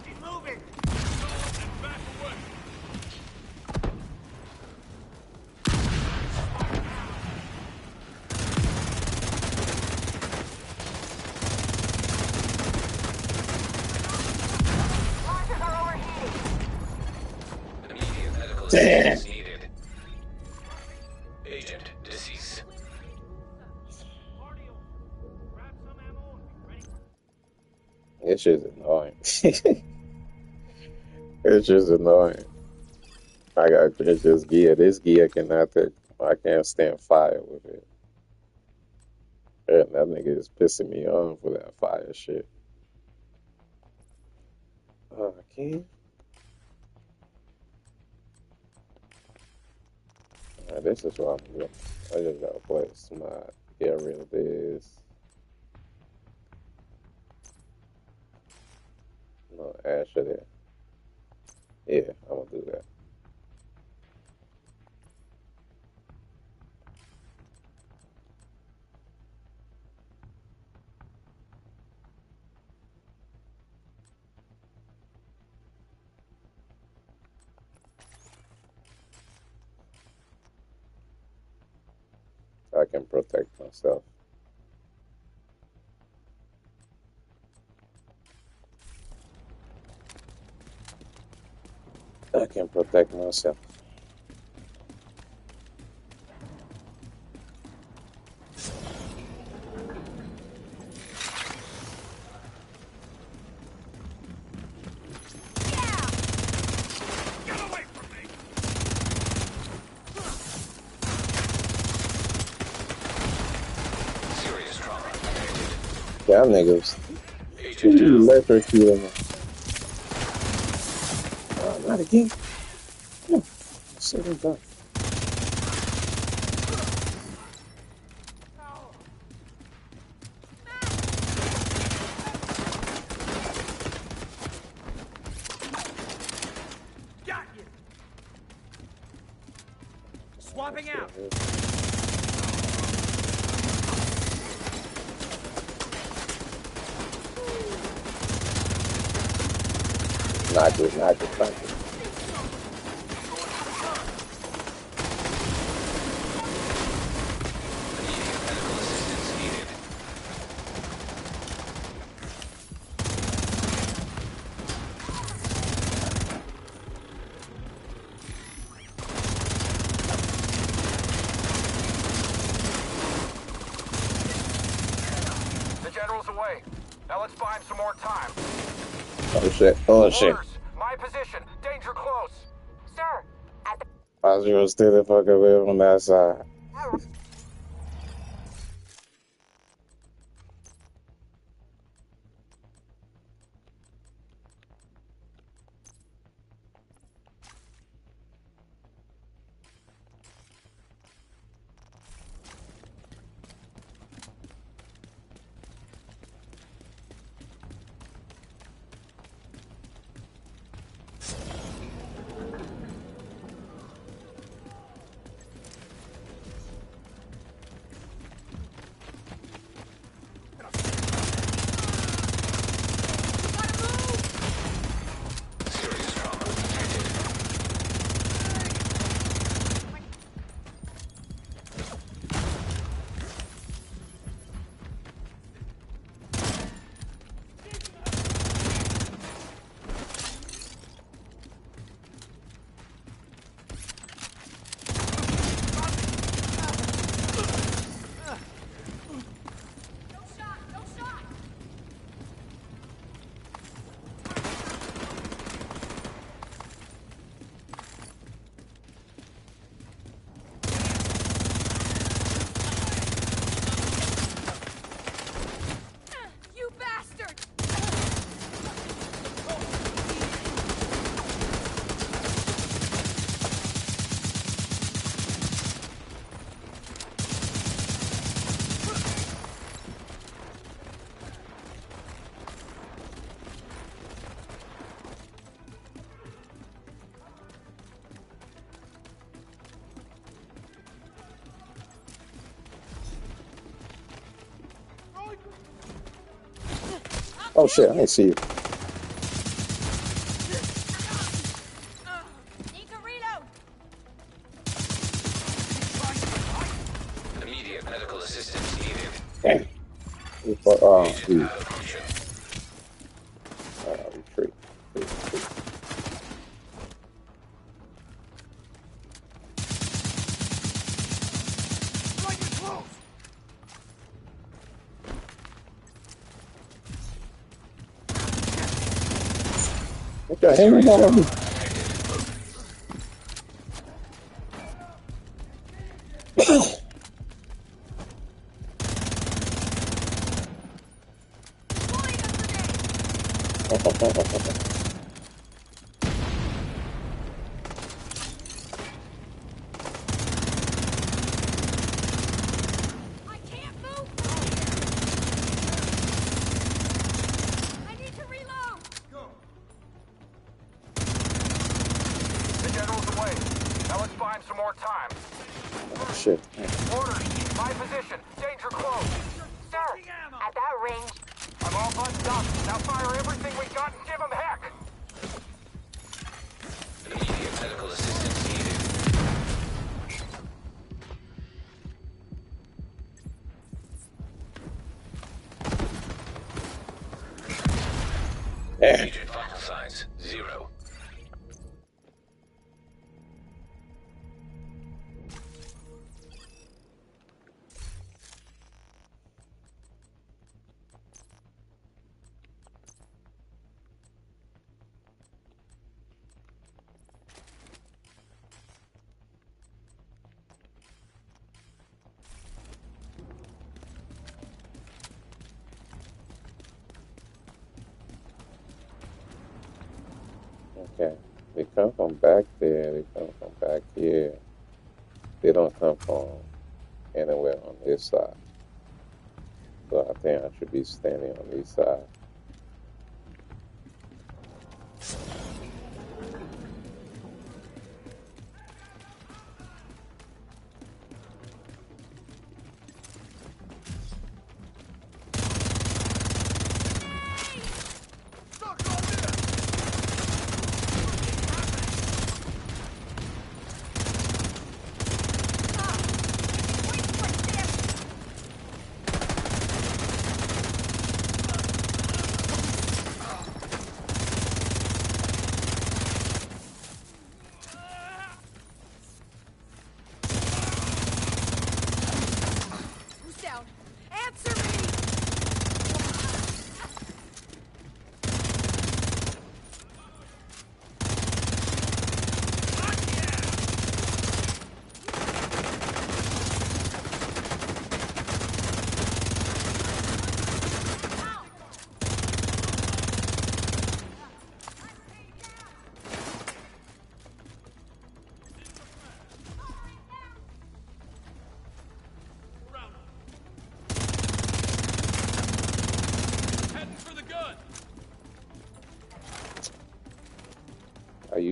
Keep moving. Launches are overheating. Immediate medical assistance needed. Agent deceased. It's just annoying. It's just annoying. It's just gear. This gear cannot take. I can't stand fire with it. And that nigga is pissing me off with that fire shit. Oh, I can't. Alright, this is what I'm doing. I just gotta play smart. Get rid of this. No, Asher there. Yeah, I'm gonna do that. I can protect myself. I can protect myself. Serious trauma detected. Y'all niggas. Agent down. Electrocuting me. Not again. No. Sit him down. Swapping out. Knock it, knock it, knock it. The general's away. Now let's buy him some more time. Oh shit, oh shit. Orders. My position. Danger close. Sir, at the I was gonna stay the fuck away from that side. you bastard! Oh shit, I didn't see you. Need to reload. Immediate medical assistance needed. Damn. Retreat. Retreat. What the hell is on? I can't move. I need to reload. The general's away. Now let's buy him some more time. Oh shit. Orders. My position. Danger close. Sir, at that range. I'm all buzzed up. Now fire everything we got and give him heck. Immediate medical assistance needed. Agent vital signs 0. Okay. They come from back there. They come from back here. They don't come from anywhere on this side. So I think I should be standing on this side.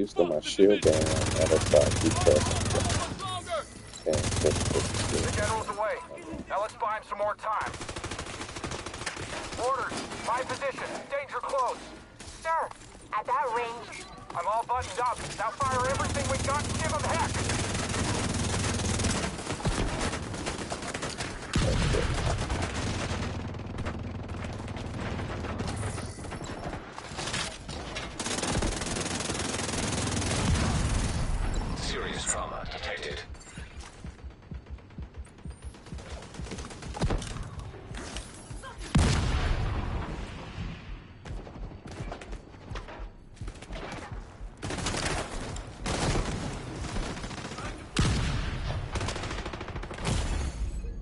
used to my shield game on the other side. Keep pressing. The general's away. Now let's buy him some more time. Orders. My position. Danger close. Sir, at that range. I'm all buttoned up. Now fire everything we got and give him heck. Serious trauma detected.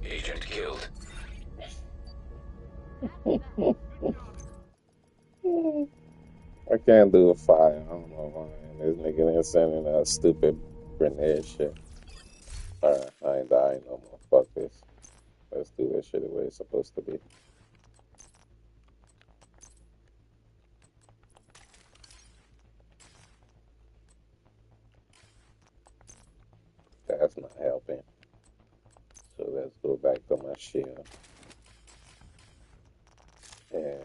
Agent killed. I can't do a fire. I don't know why. This nigga is sending that stupid grenade shit. Alright, I ain't dying no more. Fuck this. Let's do this shit the way it's supposed to be. That's not helping. So let's go back to my shield. And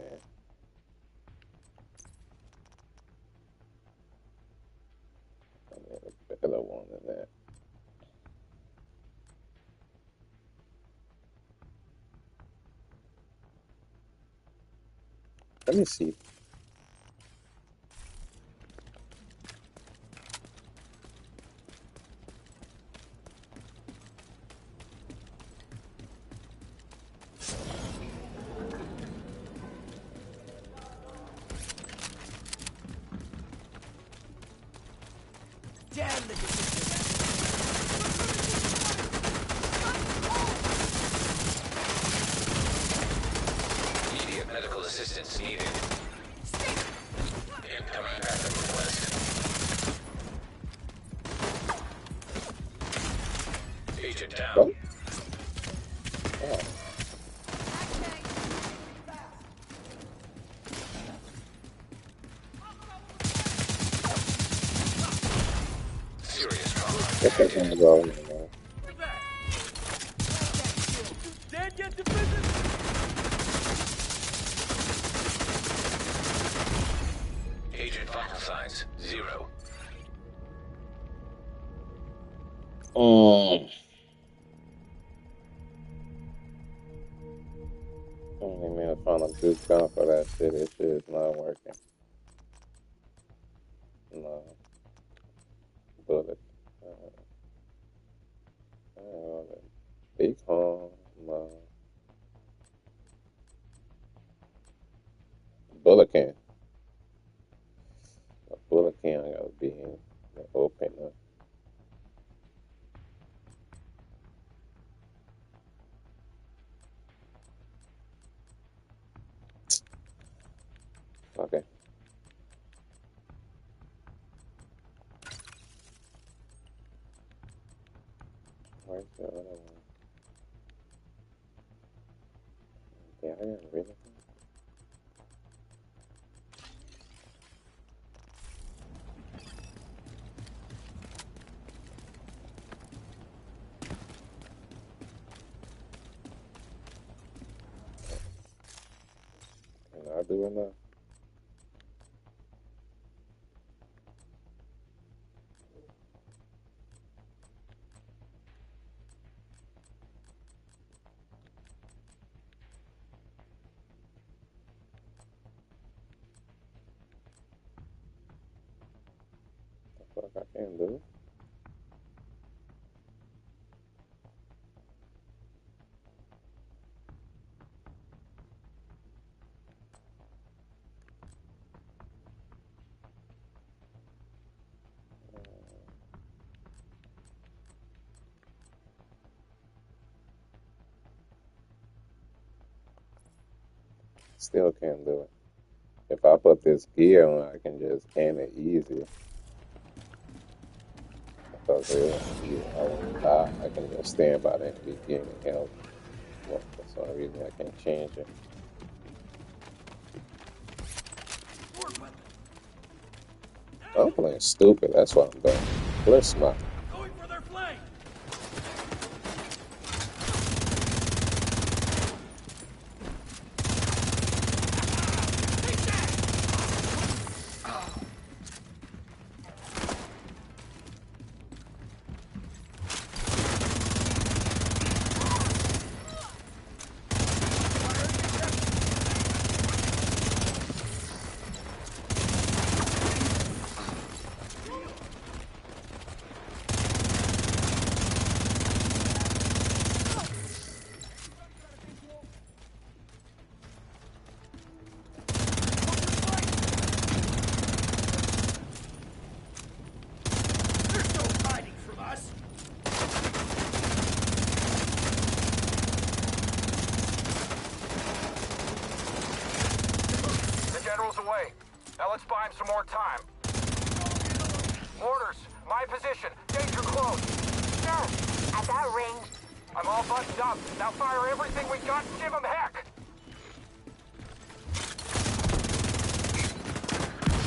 I need a better one than that. Let me see. Damn the decision. Immediate medical assistance needed. Incoming backup request. Agent down. Oh. Oh. Serious trauma. What's that gonna go in there? Dad, get to business. Agent vital signs 0. I don't even know if I'm a good gun for that shit. This shit is not working. No. Bullet. Beacon. No. Bullet can. A bullet can gotta be in the opener. Okay. Where's the other one? Yeah, I didn't really. Can I do enough? Fuck, I can't do it. Still can't do it. If I put this gear on, I can just aim it easy. Because I won't die. I can just stand by that and be giving help. Well, that's the only reason I can't change it. I'm playing stupid. That's what I'm doing. Let's smile. Going for their flank. There's no hiding from us. The general's away. Now let's buy him some more time. Mortars, my position. Danger close. Sir, at that range, I'm all buttoned up. Now fire everything we got and give him heck.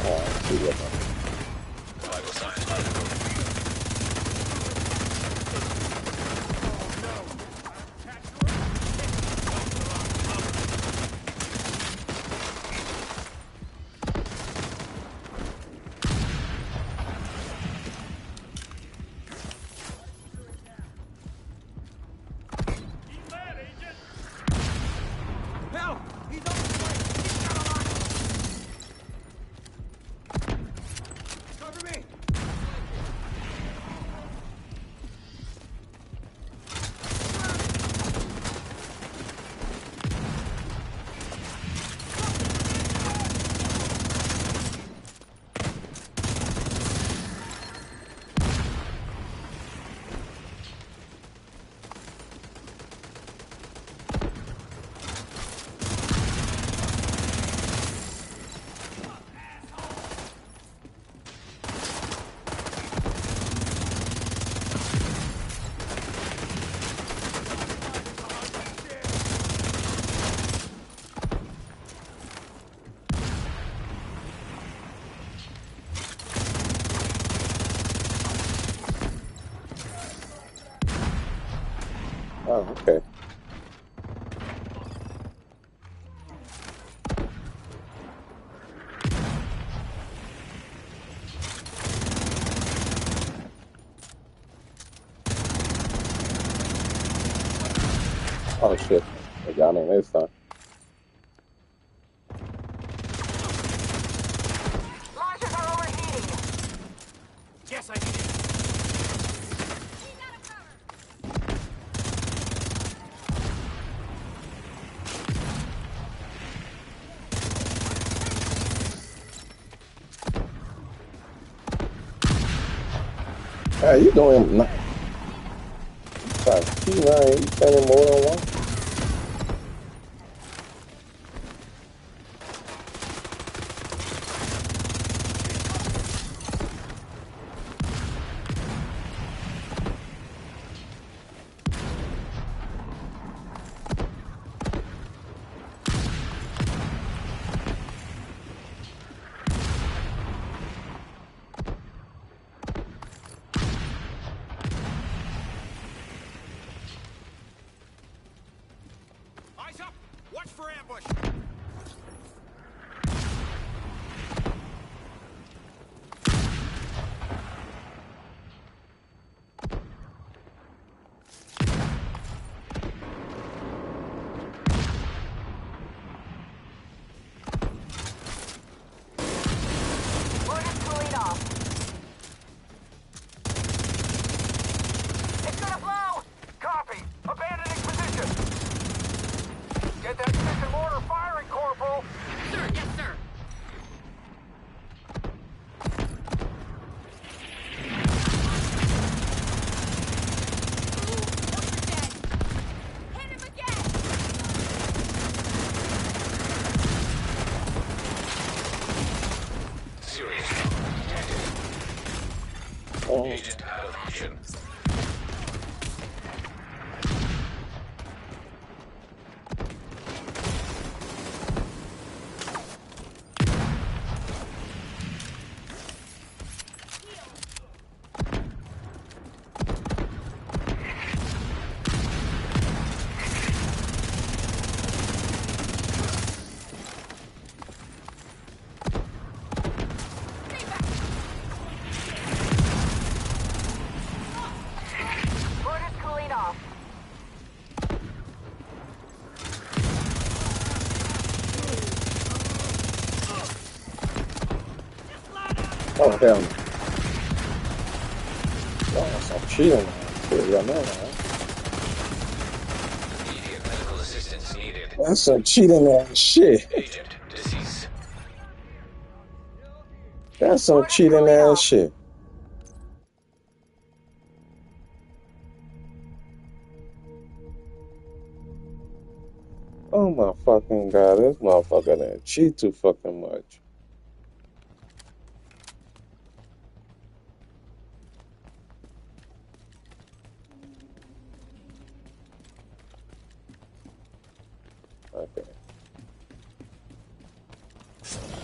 Oh, I see what I'm Vital signs critical. Keep that, agent. Help! He's on the flank. He's got a line. Cover me. Oh, okay. Oh shit. I got him this time. launchers are overheating. Yes, I did. He's out of cover. Hey, you doing not T9, you spending more than one? Eyes up. Watch for ambush. Mortars cooling off. It's gonna blow! Copy. Abandoning position. Get that second mortar firing. Oh, hell no. Oh, that's some cheating. Yeah, man. Immediate medical assistance needed. That's some cheating ass shit. Agent, deceased. That's some cheating ass shit. Oh my fucking god, this motherfucker done cheat too fucking much. Okay.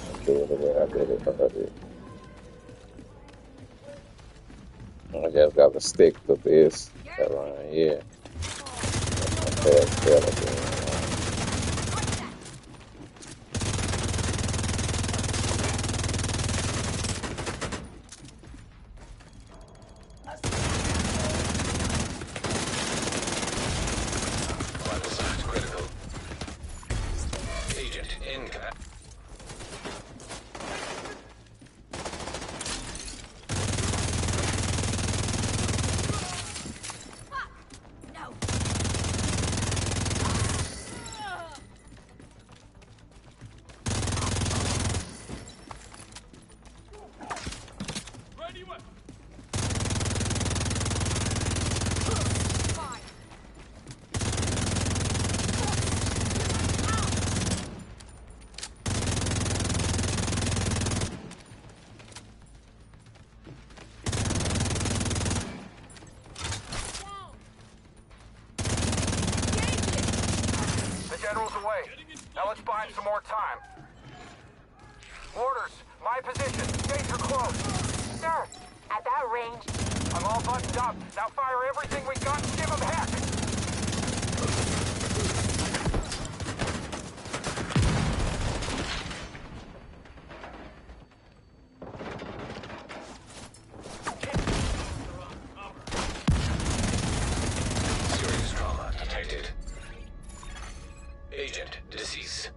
I'll do it the way I did it already. I just got to stick to this around here. Vital signs critical. Agent in command. No. Ready, what? Fire. The general's away. Now let's buy him some more time. Orders, my position. Danger close. Sir, at that range, I'm all buttoned up. Now fire everything we got and give him heck. Serious trauma detected. Agent, deceased.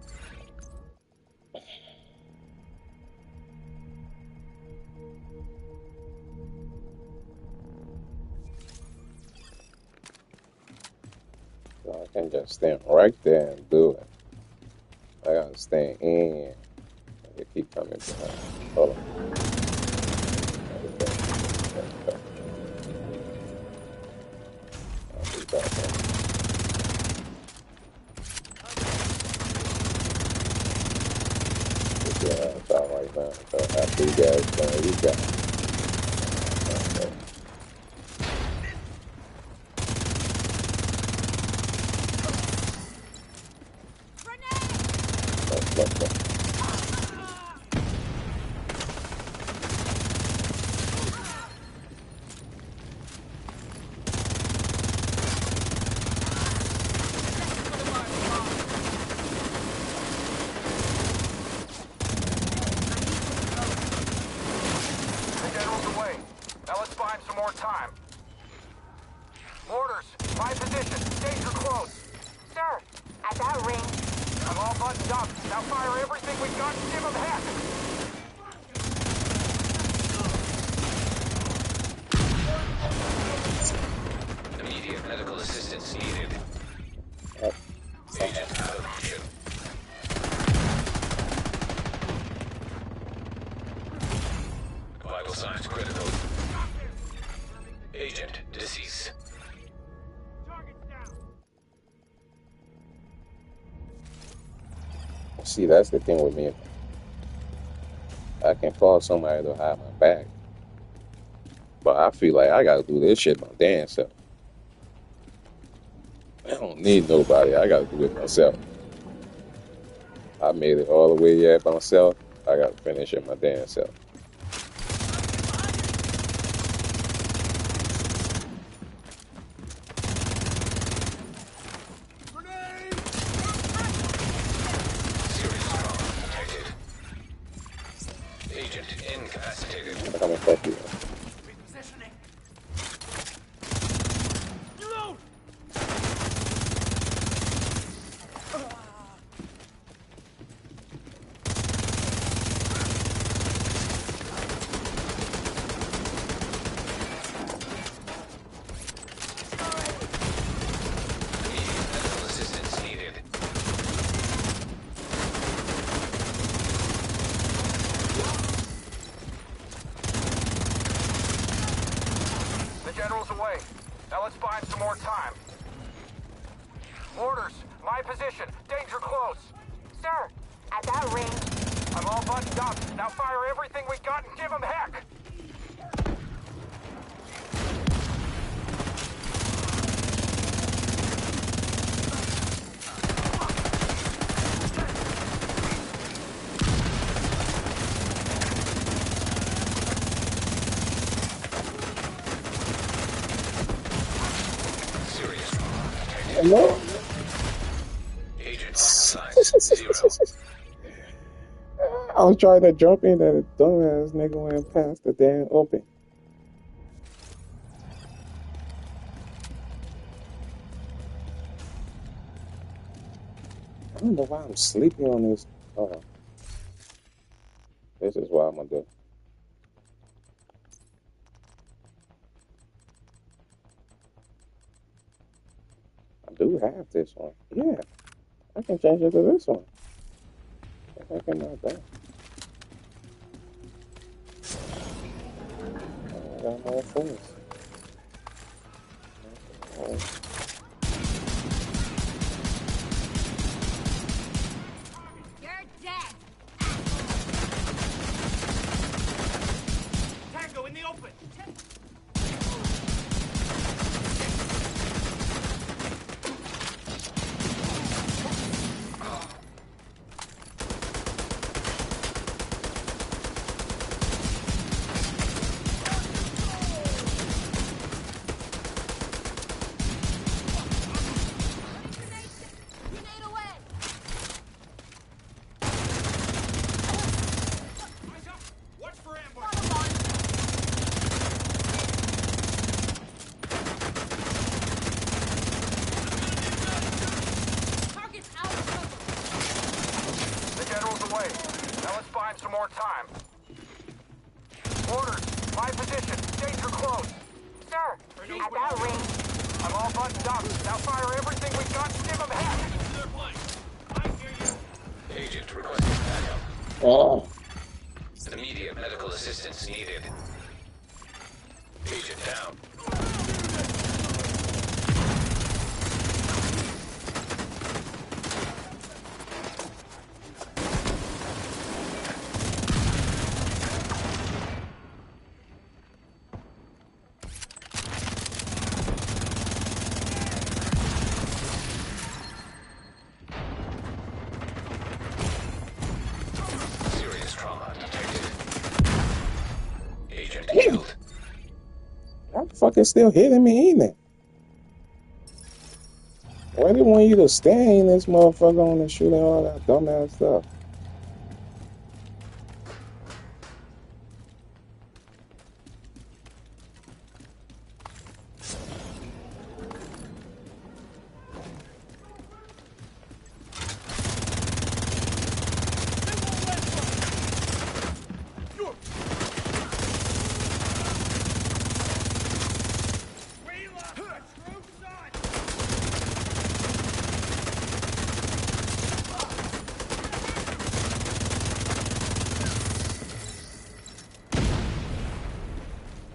So I can just stand right there and do it. I gotta stand in. They keep coming behind. Hold on. I'll be back. Get your ass out right now. So after you guys done, you got it. Okay. Let's. The general's away. Now let's buy him some more time. Orders, my position. Danger close. sir, at that range, I'm all buttoned up. Now fire everything we got and give him heck. Immediate medical assistance needed. Agent out of mission. Vital signs critical. Agent, deceased. See, that's the thing with me. I can call somebody to have my back, but I feel like I gotta do this shit my damn self. I don't need nobody. I gotta do it myself. I made it all the way here by myself. I gotta finish it my damn self. Serious trauma detected. Agent incapacitated. I'm gonna fuck you. Repositioning. Reload. find some more time. Orders, my position. Danger close. Sir, at that range. I'm all buttoned up. Now fire everything we got and give them heck. Hello? Agent size 0. I was trying to jump in that dumbass nigga went past the damn open. I don't know why I'm sleeping on this. Oh, this is what I'm gonna do. I do have this one. Yeah, I can change it to this one. I can not that. I got more things. You're dead. Tango in the open. Grenade away. Eyes up. Watch for ambush. Target's out of cover. The general's away. Now let's find some more time. Orders, my position. Danger close. Sir, at that range. I'm all buttoned up. Now fire everything we got and give them heck. To their place. I hear you. Agent requesting backup. Oh, Immediate medical assistance needed. Agent down. Serious trauma detected. Agent killed. that fuck is still hitting me, ain't it? Why do you want you to stay in this motherfucker on and shooting all that dumbass stuff?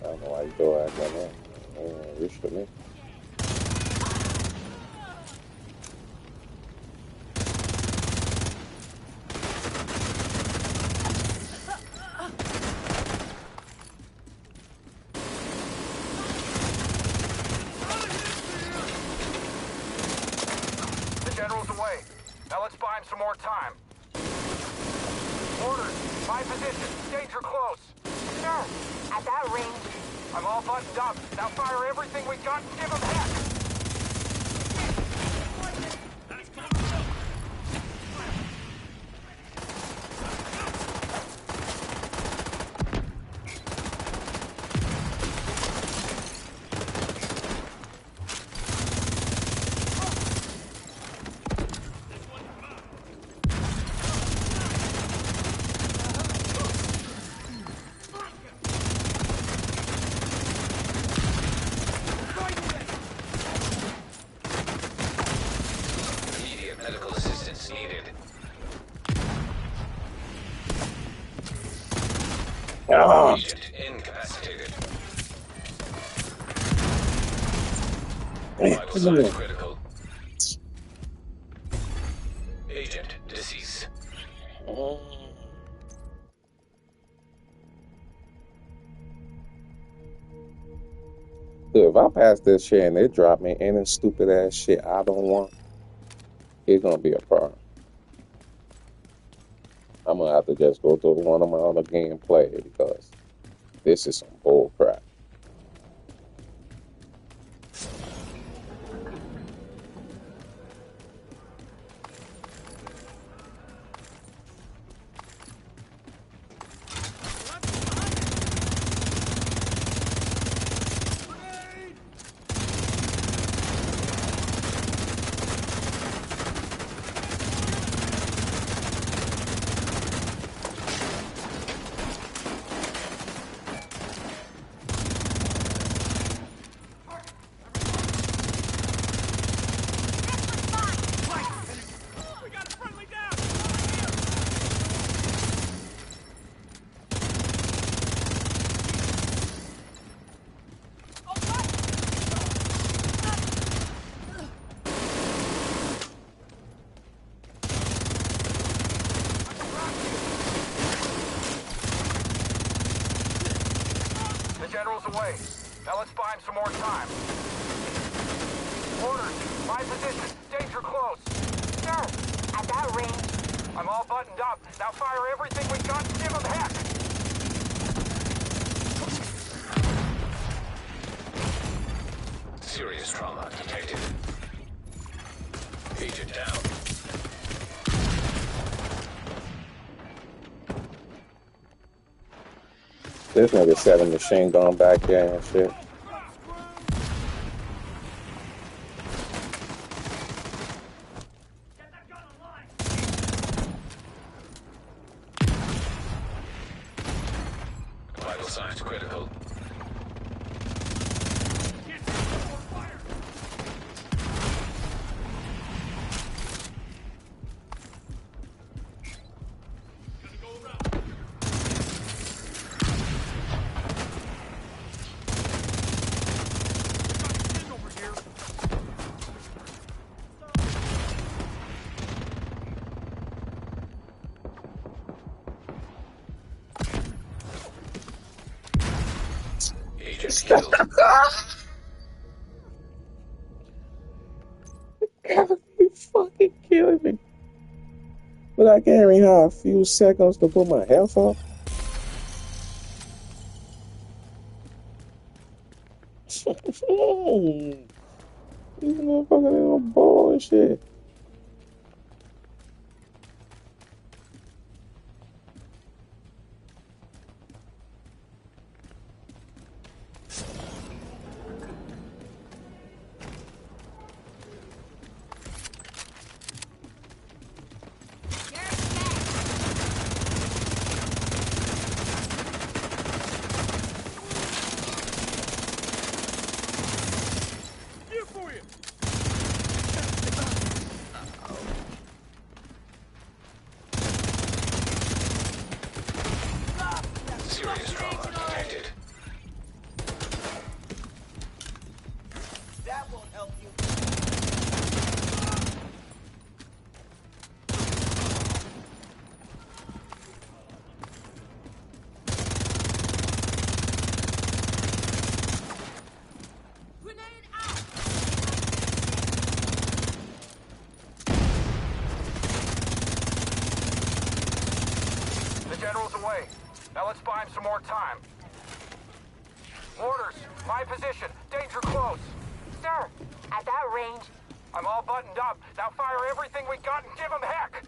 I don't know why you go out like that. Reach to me. The general's away. Now let's find some more time. Orders, my position. Danger close. Sir, at that range. I'm all buttoned up. Now fire everything we got and give them heck. Immediate medical assistance needed. Ah, Agent incapacitated. Vital signs critical. Agent deceased. If I pass this shit and they drop me any stupid ass shit I don't want, it's gonna be a problem. I'm gonna have to just go to one of my other gameplay because this is some bull crap. General's away. Now let's buy him some more time. Orders, my position, danger close. Sir, at that range. I'm all buttoned up. Now fire everything we got and give him heck. Serious trauma detected. Agent down. This nigga set a machine gun back there and shit. Vital signs critical. You fucking killing me. But I can't even have a few seconds to put my health up. These motherfuckers ain't no bullshit. Serious trauma detected. That won't help you. Grenade out! The general's away. Now let's buy him some more time. Orders, my position, danger close. Sir, at that range. I'm all buttoned up. Now fire everything we got and give him heck.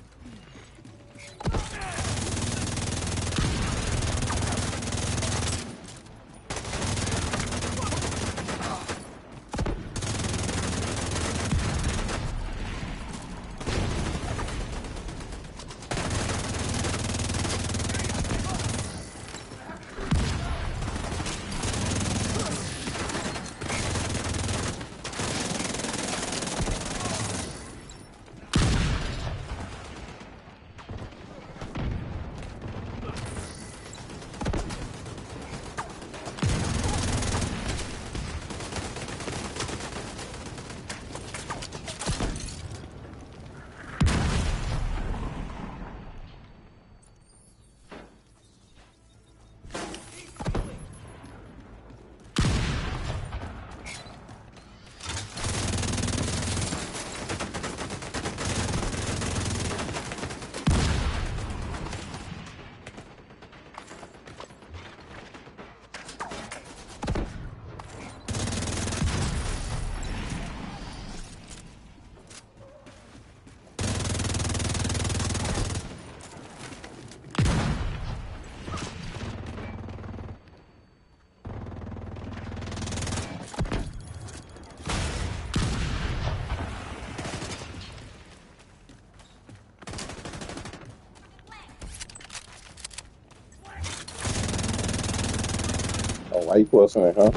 Why you closing it, huh?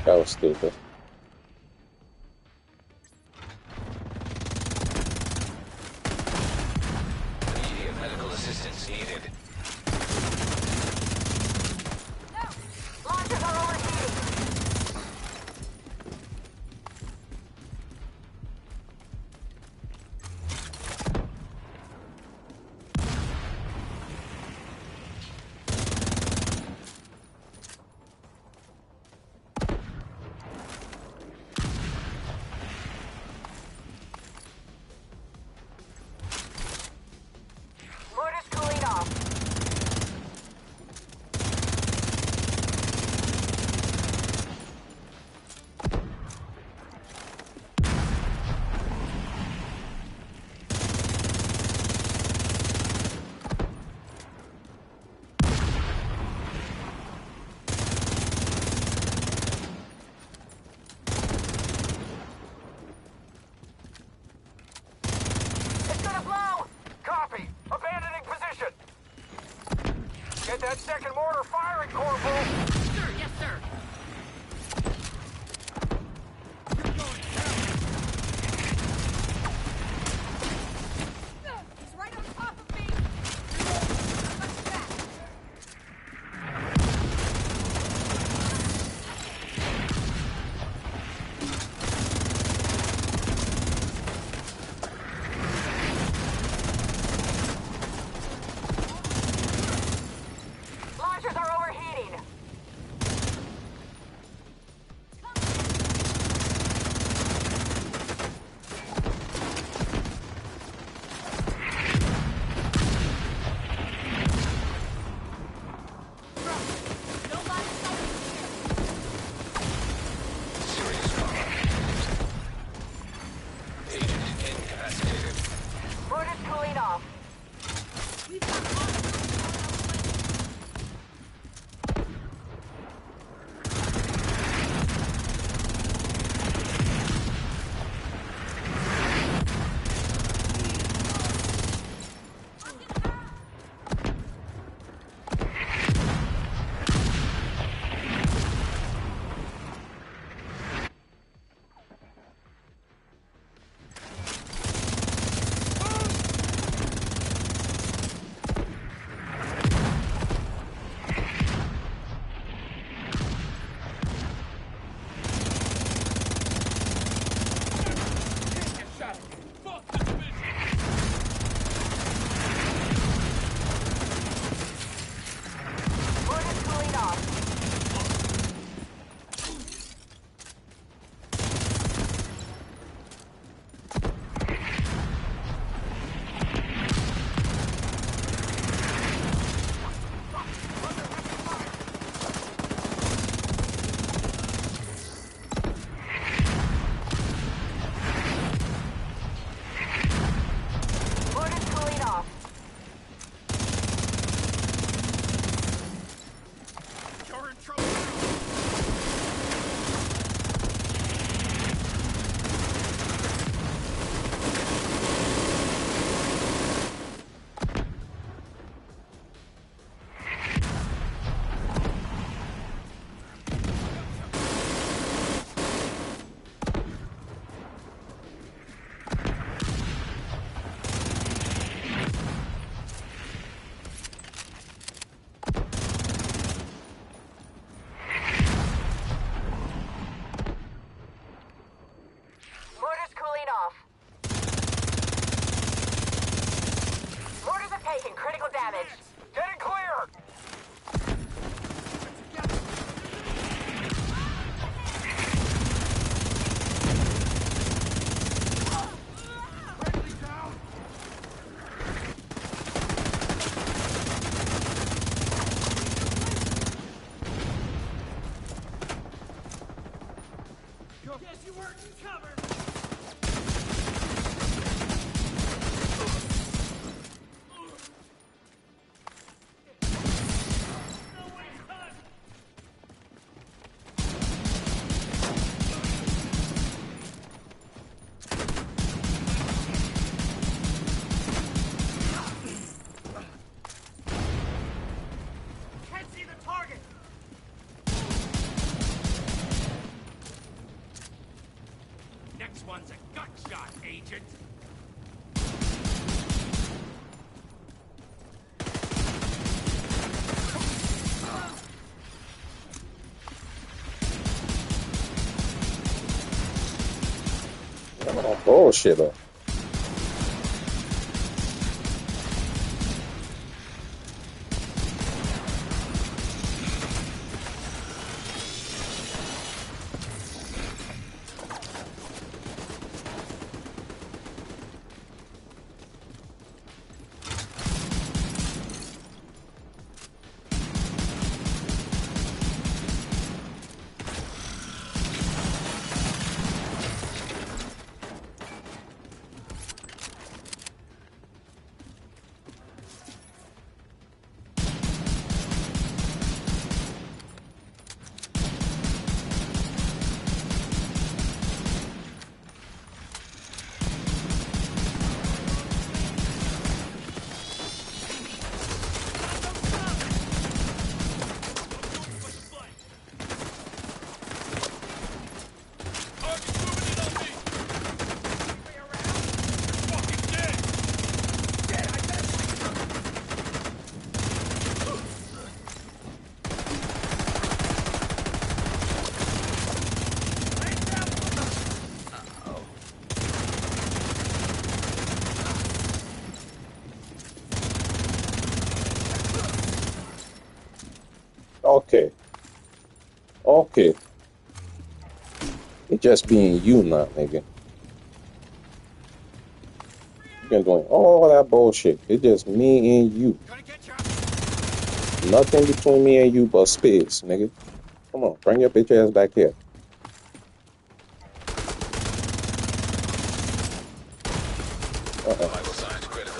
That was stupid. Immediate medical assistance needed. Launchers are overheating. Mortar's cooling off. It's gonna blow! Copy. Abandoning position. Get that second mortar firing, Corporal. Sir, yes, sir. He's right on top of me! I'm much back. Launchers are overheating. No line of sight Serious trauma. Agent incapacitated. Mortar's cooling off. here. We've got hostiles shot, Agent. Oh, bullshit up. Okay. Okay. It just being you now, nigga. You been doing all that bullshit. It's just me and you. Nothing between me and you but space, nigga. Come on, bring your bitch ass back here.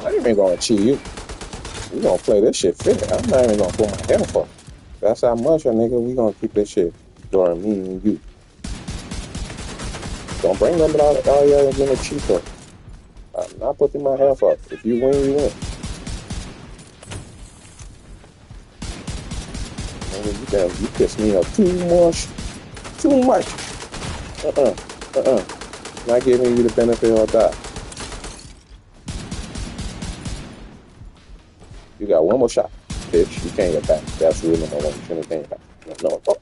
I ain't even gonna cheat you. We gonna play this shit fair. I'm not even gonna pull my health up. That's how much, nigga. We gonna keep this shit during me and you. Don't bring them out all y'all in a cheaper. I'm not putting my health up. If you win, you win. Nigga, you piss me up too much. Too much. Not giving you the benefit of the doubt. You got one more shot, bitch. You can't get back. That's rule number one. You shouldn't get back. No. Oh.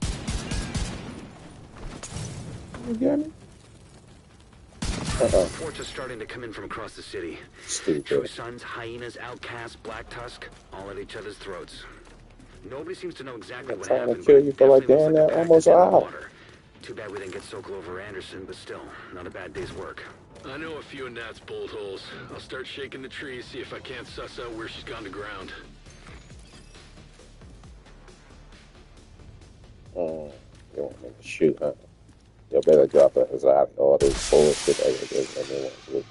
You got me? Reports are starting to come in from across the city. Stupid. True Sons, Hyenas, Outcasts, Black Tusk, all at each other's throats. Nobody seems to know exactly what happened. To kill you for like damn that almost an hour. Too bad we didn't get Sokol over Anderson, but still, not a bad day's work. I know a few of Nat's bolt holes. I'll start shaking the trees, see if I can't suss out where she's gone to ground. You want me to shoot, huh? You better drop a Hazard. All this bullshit everyone do.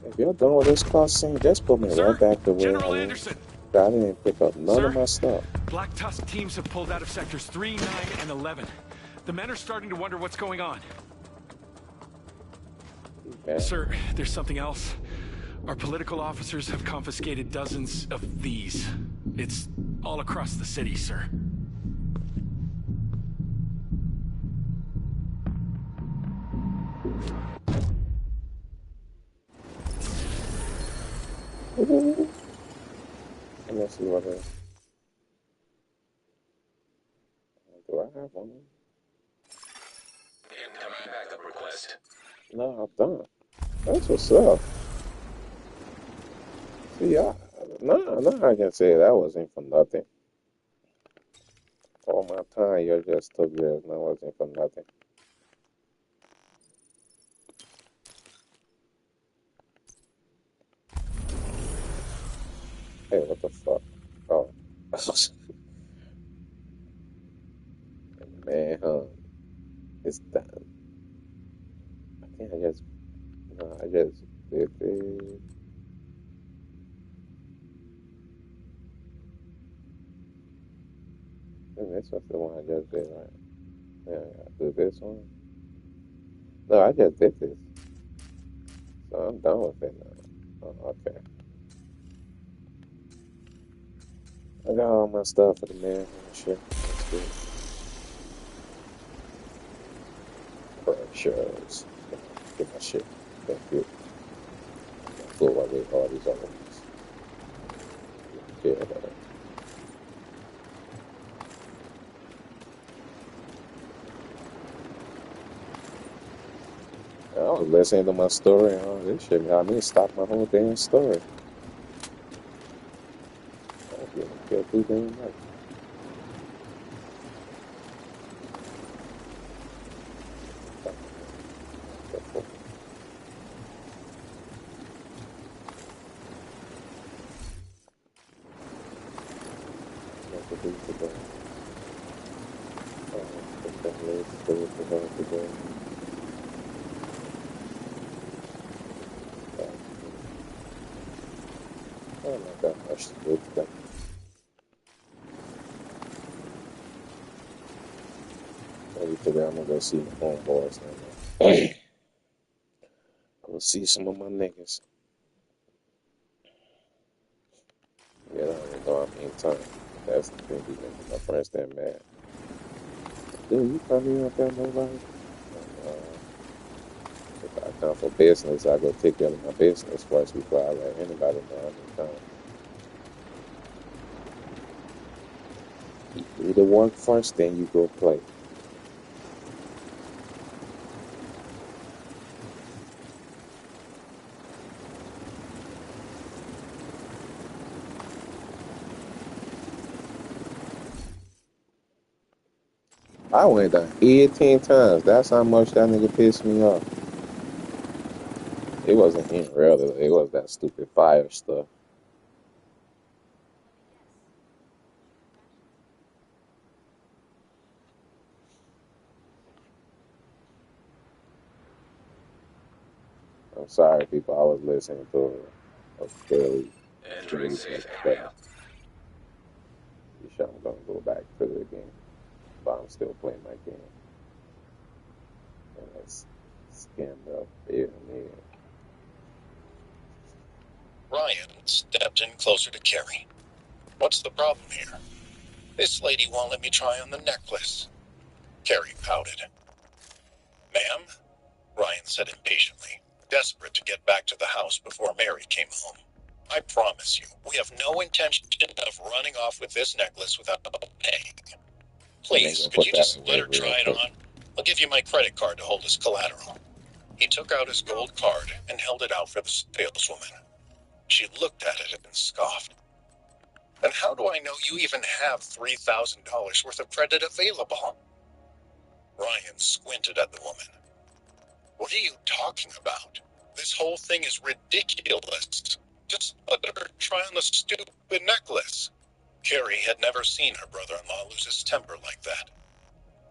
If you're done with this car scene, just put me right back to where General I Anderson. I didn't pick up none of my stuff. Black Tusk teams have pulled out of sectors 3, 9, and 11. The men are starting to wonder what's going on. Man. Sir, there's something else. Our political officers have confiscated dozens of these. It's all across the city, sir. Let me see what it is. Do I have one? Incoming backup request. No, I don't. That's what's up. See, I can say that wasn't for nothing. All my time you just took this, that wasn't for nothing. Hey, what the fuck? Oh. Man, it's done. I think I just did it. And this was the one I just did, right? Yeah, I do this one. No, I just did this. So I'm done with it now. Oh, okay. I got all my stuff for the man and shit. That's good. Sure. Get my shit. Thank you. Blow away all these other ones. Yeah, I was listening to my story. Oh, this shit got me to stop my whole damn story. I was getting killed too damn much. Oh, not that much to do today. Maybe today I'm gonna go see the homeboys. Go see some of my niggas. Yeah, I don't know how many times. That's the thing, my friends that mad. Dude, you probably don't got nobody. If I come for business, I go take care of my business first before I let anybody know how many times. You do the work first, then you go play. I went down 18 times. That's how much that nigga pissed me off. It wasn't him, really. It was that stupid fire stuff. I'm sorry, people. I was listening to a fairly Android safe but area. I'm gonna go back to the game, but I'm still playing my game. And it's scammed up here and there. Ryan stepped in closer to Carrie. What's the problem here? This lady won't let me try on the necklace. Carrie pouted. Ma'am? Ryan said impatiently, desperate to get back to the house before Mary came home. I promise you, we have no intention of running off with this necklace without paying. Please, could you just let her try it on? I'll give you my credit card to hold as collateral. He took out his gold card and held it out for the saleswoman. She looked at it and scoffed. And how do I know you even have $3,000 worth of credit available? Ryan squinted at the woman. What are you talking about? This whole thing is ridiculous. Just let her try on the stupid necklace. Carrie had never seen her brother-in-law lose his temper like that.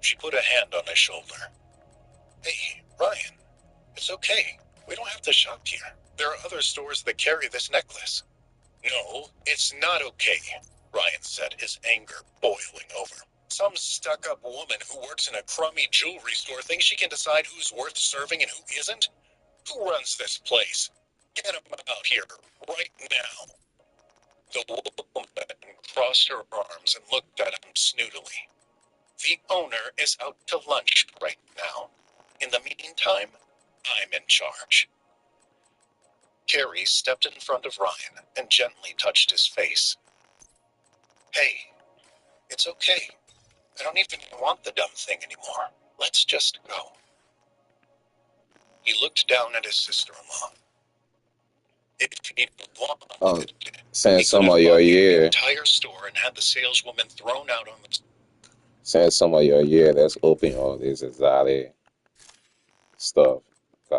She put a hand on his shoulder. Hey, Ryan, it's okay. We don't have to shop here. There are other stores that carry this necklace. No, it's not okay, Ryan said, his anger boiling over. Some stuck-up woman who works in a crummy jewelry store thinks she can decide who's worth serving and who isn't? Who runs this place? Get him out here, right now. The woman crossed her arms and looked at him snootily. The owner is out to lunch right now. In the meantime, I'm in charge. Carrie stepped in front of Ryan and gently touched his face. Hey, it's okay. I don't even want the dumb thing anymore. Let's just go. He looked down at his sister-in-law. If he wanted, Saying he some could of have your bought the year. entire store and had the saleswoman thrown out on the... Saying some of your year, that's open all this exotic stuff.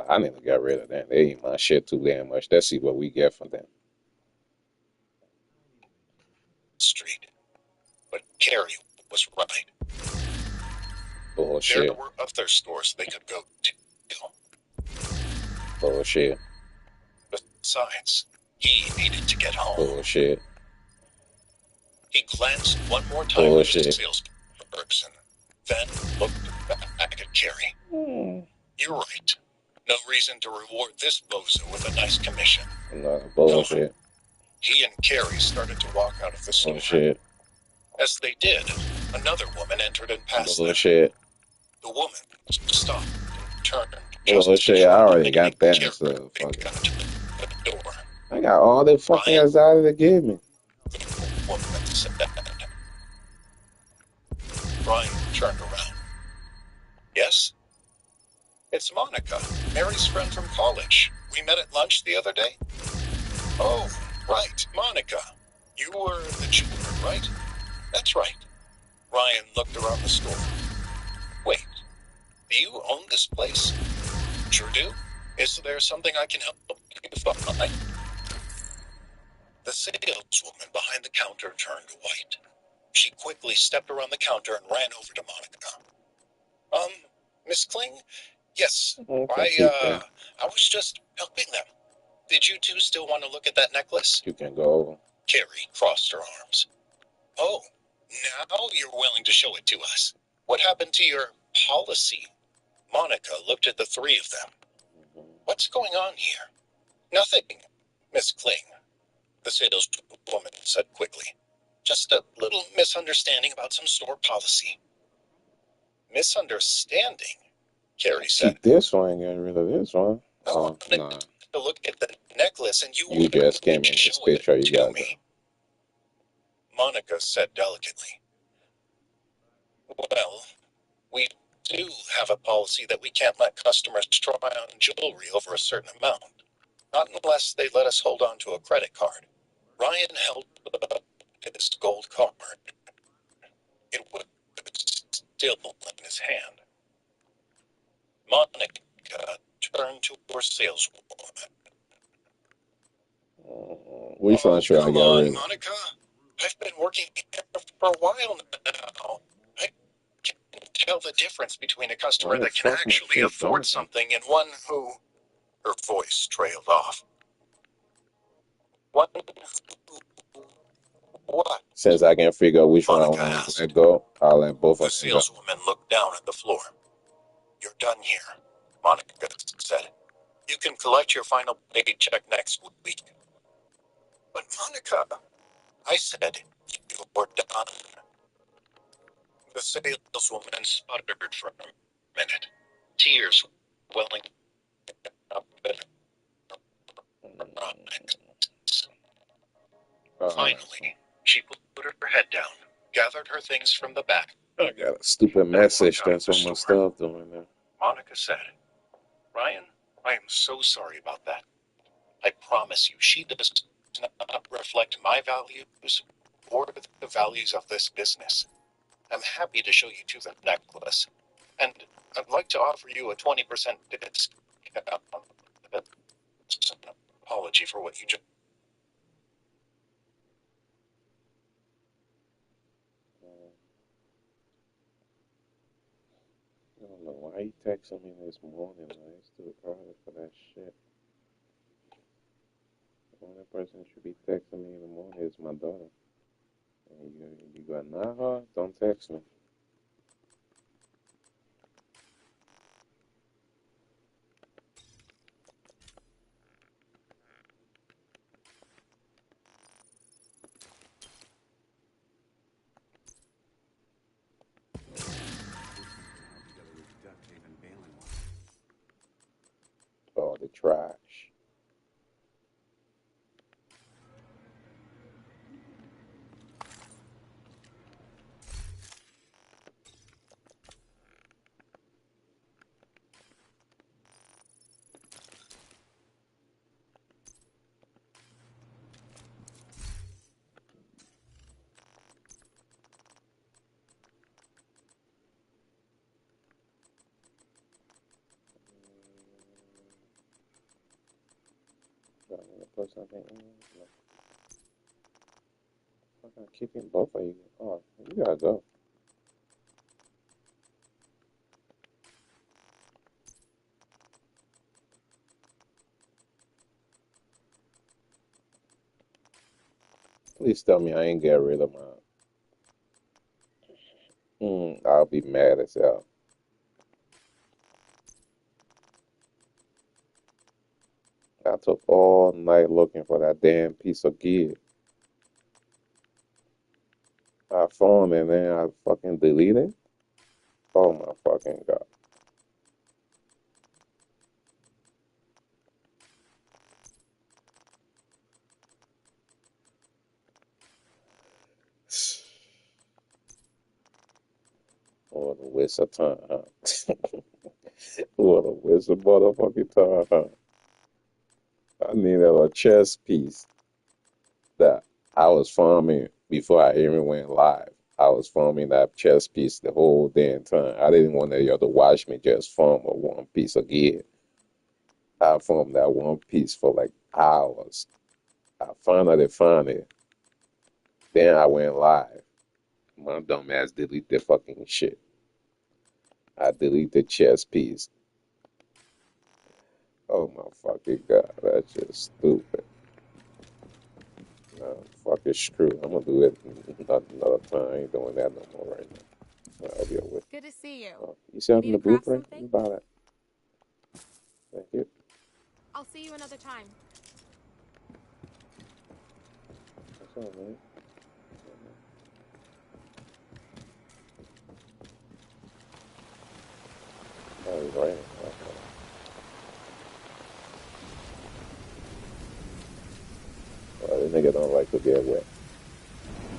I need to get rid of that. They eat my shit too damn much. Let's see what we get from them. street. But Carrie was right. Bullshit. There were other stores they could go to. Bullshit. Besides, he needed to get home. Bullshit. He glanced one more time at the salesperson, then looked back at Carrie. You're right. No reason to reward this bozo with a nice commission. No, bullshit. He and Carrie started to walk out of the store. Bullshit. As they did, another woman entered and passed Bullshit. them. The woman stopped and turned Well, just shit, as I already Dominic got that. Carey So fuck it. got to the door. I got all the fucking Ryan, anxiety to give me. woman said. Ryan turned around. Yes? It's Monica, Mary's friend from college. We met at lunch the other day. Oh, right, Monica. You were the jeweler, right? That's right. Ryan looked around the store. Wait, do you own this place? Sure do. Is there something I can help you find? The saleswoman behind the counter turned white. She quickly stepped around the counter and ran over to Monica. Miss Kling? Yes, I was just helping them. Did you two still want to look at that necklace? You can go over. Carrie crossed her arms. Oh, now you're willing to show it to us. What happened to your policy? Monica looked at the three of them. What's going on here? Nothing, Miss Kling, the saleswoman said quickly. Just a little misunderstanding about some store policy. Misunderstanding? Carrie said. Keep this one and get rid of this one. No, Nah. to look at the necklace and You just came in this picture. You got me. Monica said delicately. Well, we do have a policy that we can't let customers try on jewelry over a certain amount. Not unless they let us hold on to a credit card. Ryan held up his gold card. It was still in his hand. Monica turned to her saleswoman. Which one should I get rid of? Monica. I've been working here for a while now. I can tell the difference between a customer that can actually afford something and one who... Her voice trailed off. One who... What? Since I can figure out which one I want to let go, I'll let both of them go. The saleswoman looked down at the floor. You're done here, Monica said. You can collect your final paycheck next week. But Monica, I said, you're done. The saleswoman sputtered for a minute, tears welling up in her eyes. Finally, she put her head down, gathered her things from the back. I got a stupid message that's on my stuff doing that. Monica said, Ryan, I am so sorry about that. I promise you, she does not reflect my values or the values of this business. I'm happy to show you to the necklace, and I'd like to offer you a 20% discount. It's an apology for what you just... I don't know why he texted me this morning. I used to early for that shit. The only person who should be texting me in the morning is my daughter. And you got nah, don't text me. Oh, the trash. I'm gonna put something in. I'm gonna keep in both of you. Oh, you gotta go. Please tell me I ain't get rid of mine. I'll be mad as hell. I took all night looking for that damn piece of gear. I found it and then I fucking deleted it. Oh my fucking god. What a waste of time, huh? What a waste of motherfucking time, huh? I needed a chess piece that I was farming before I even went live. I was farming that chess piece the whole damn time. I didn't want y'all to watch me just farm a one piece of gear. I farmed that one piece for like hours. I finally found it. Then I went live. My dumb ass deleted the fucking shit. I deleted the chess piece. Oh my fucking god, that's just stupid. No, fucking screw. I'm gonna do it another time. I ain't doing that no more right now. I'll deal with. Good to see you. Oh, you see out in Need the to craft blueprint? something? You buy that. Thank you. I'll see you another time. That's all right. Oh, he's right. Okay. Well, this nigga don't like to get wet.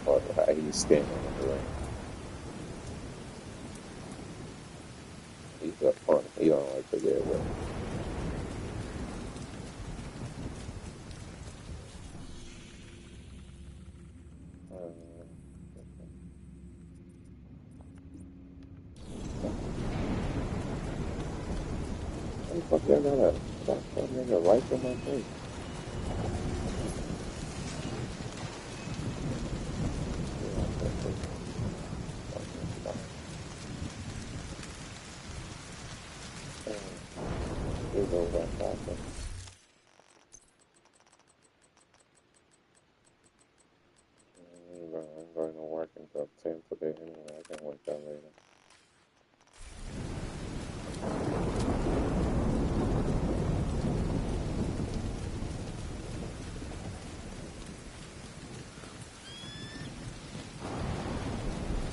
Or how he's standing in the rain. He's a punk. He don't like to get wet. How the fuck y'all got a that nigga right in my face? Here goes that papa. I'm going to work until 10 today anyway. I can work that later.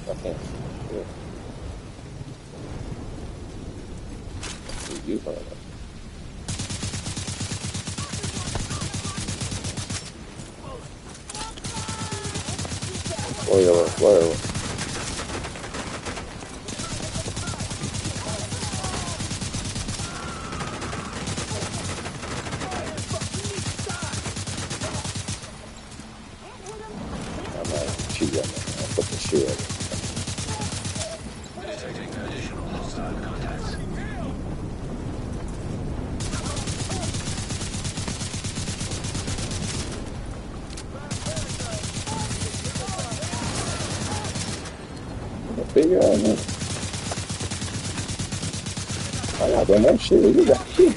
I can't see it. You heard it. Whatever. I'm not cheating. I put the shit. Detecting additional hostile contacts. Figure out, man. I got that much shit. You got shit.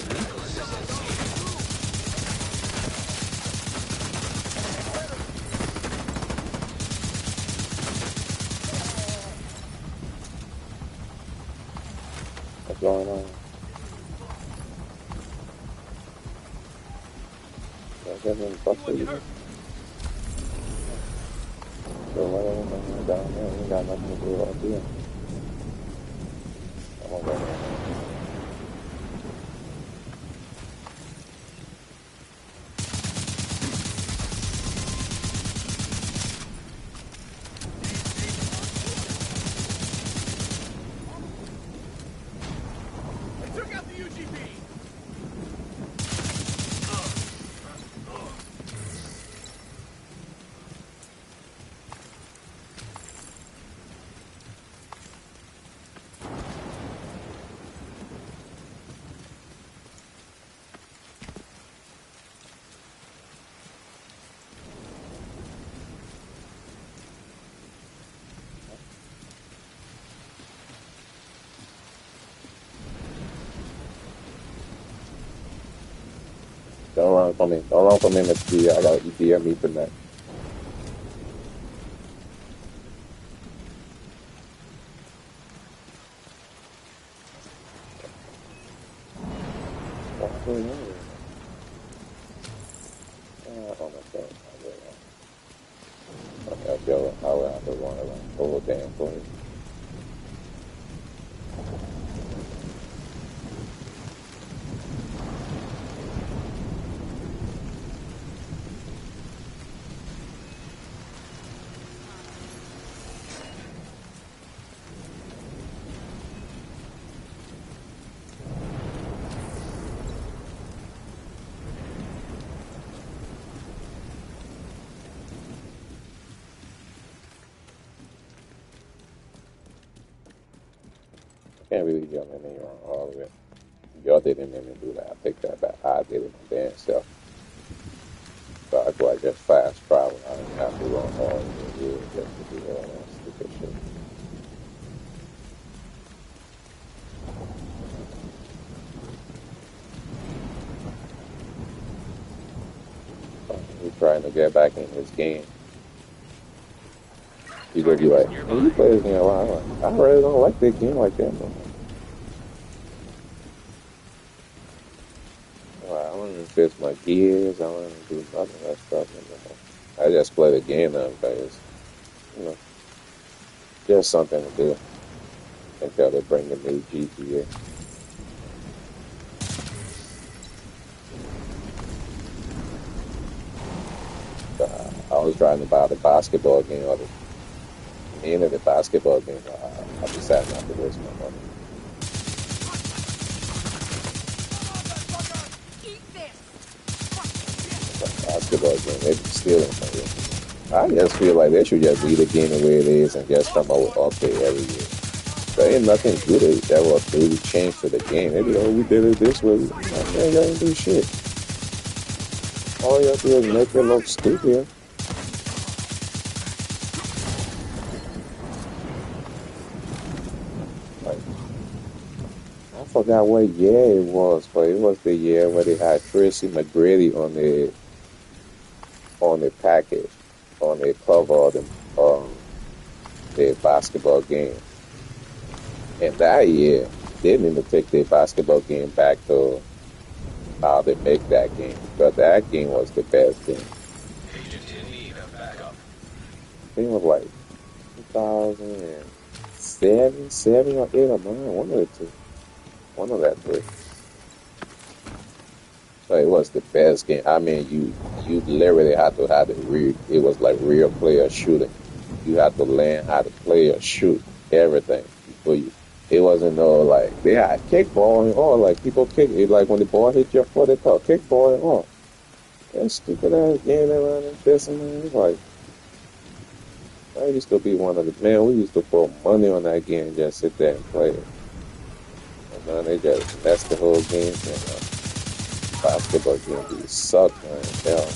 What's going on? I guess I'm busted you. So whatever, down there, we got nothing to do up here. I'm gonna go there. Don't run from me. Don't run from me, Mr. G. I got EPM me for that. What's going on? Oh my god. Okay, I will have to run around the whole damn place. can't really yell at me on all of it. Y'all didn't make me do that. I take that back. I did it my damn self. So I go, I just fast travel. I didn't have to run all the way just to do all that stupid shit. He's trying to get back in his game. He's gonna be like, hey, you play this game a lot. I'm like, I really don't like that game like that, man. I want to fix my gears. I want to do none of that stuff. I just play the game now because, you know, just something to do until they bring the new GTA. I was trying to buy the basketball game or the end of the basketball game. I decided not to waste my money. Basketball game, they be stealing from you. I just feel like they should just leave the game the way it is and just come out with update every year. There ain't nothing good that will really change to the game. They be, oh, we did it this way. Like, man, y'all ain't do shit. All y'all do is make it look stupid. Like, I forgot what year it was, but it was the year where they had Tracy McGrady on the package, on the cover of the basketball game. And that year, they didn't even take their basketball game back to how they make that game. But that game was the best game. I think it was like 2007 or 8 or 9, one of the two. One of that three. So it was the best game. I mean, you literally had to have it was like real player shooting. You had to learn how to play or shoot everything before you. It wasn't no like they had kickballing or like people kick it like when the ball hit your foot they call kickballing or that stupid ass game around and this and that. It's like I used to be one of the man. We used to put money on that game and just sit there and play it. And now they just messed the whole game. Basketball game be suck, man. Hell.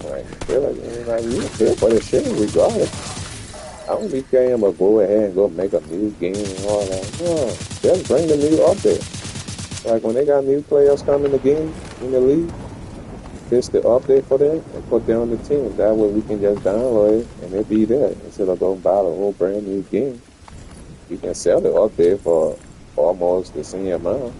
Like, feel like, man, you feel for the shit regardless. I don't be caring about go ahead and go make a new game and all that. No, just bring the new update. Like when they got new players coming in the game, in the league, fix the update for them and put them on the team. That way we can just download it and it be there. Instead of going buy the whole brand new game. You can sell the update for almost the same amount.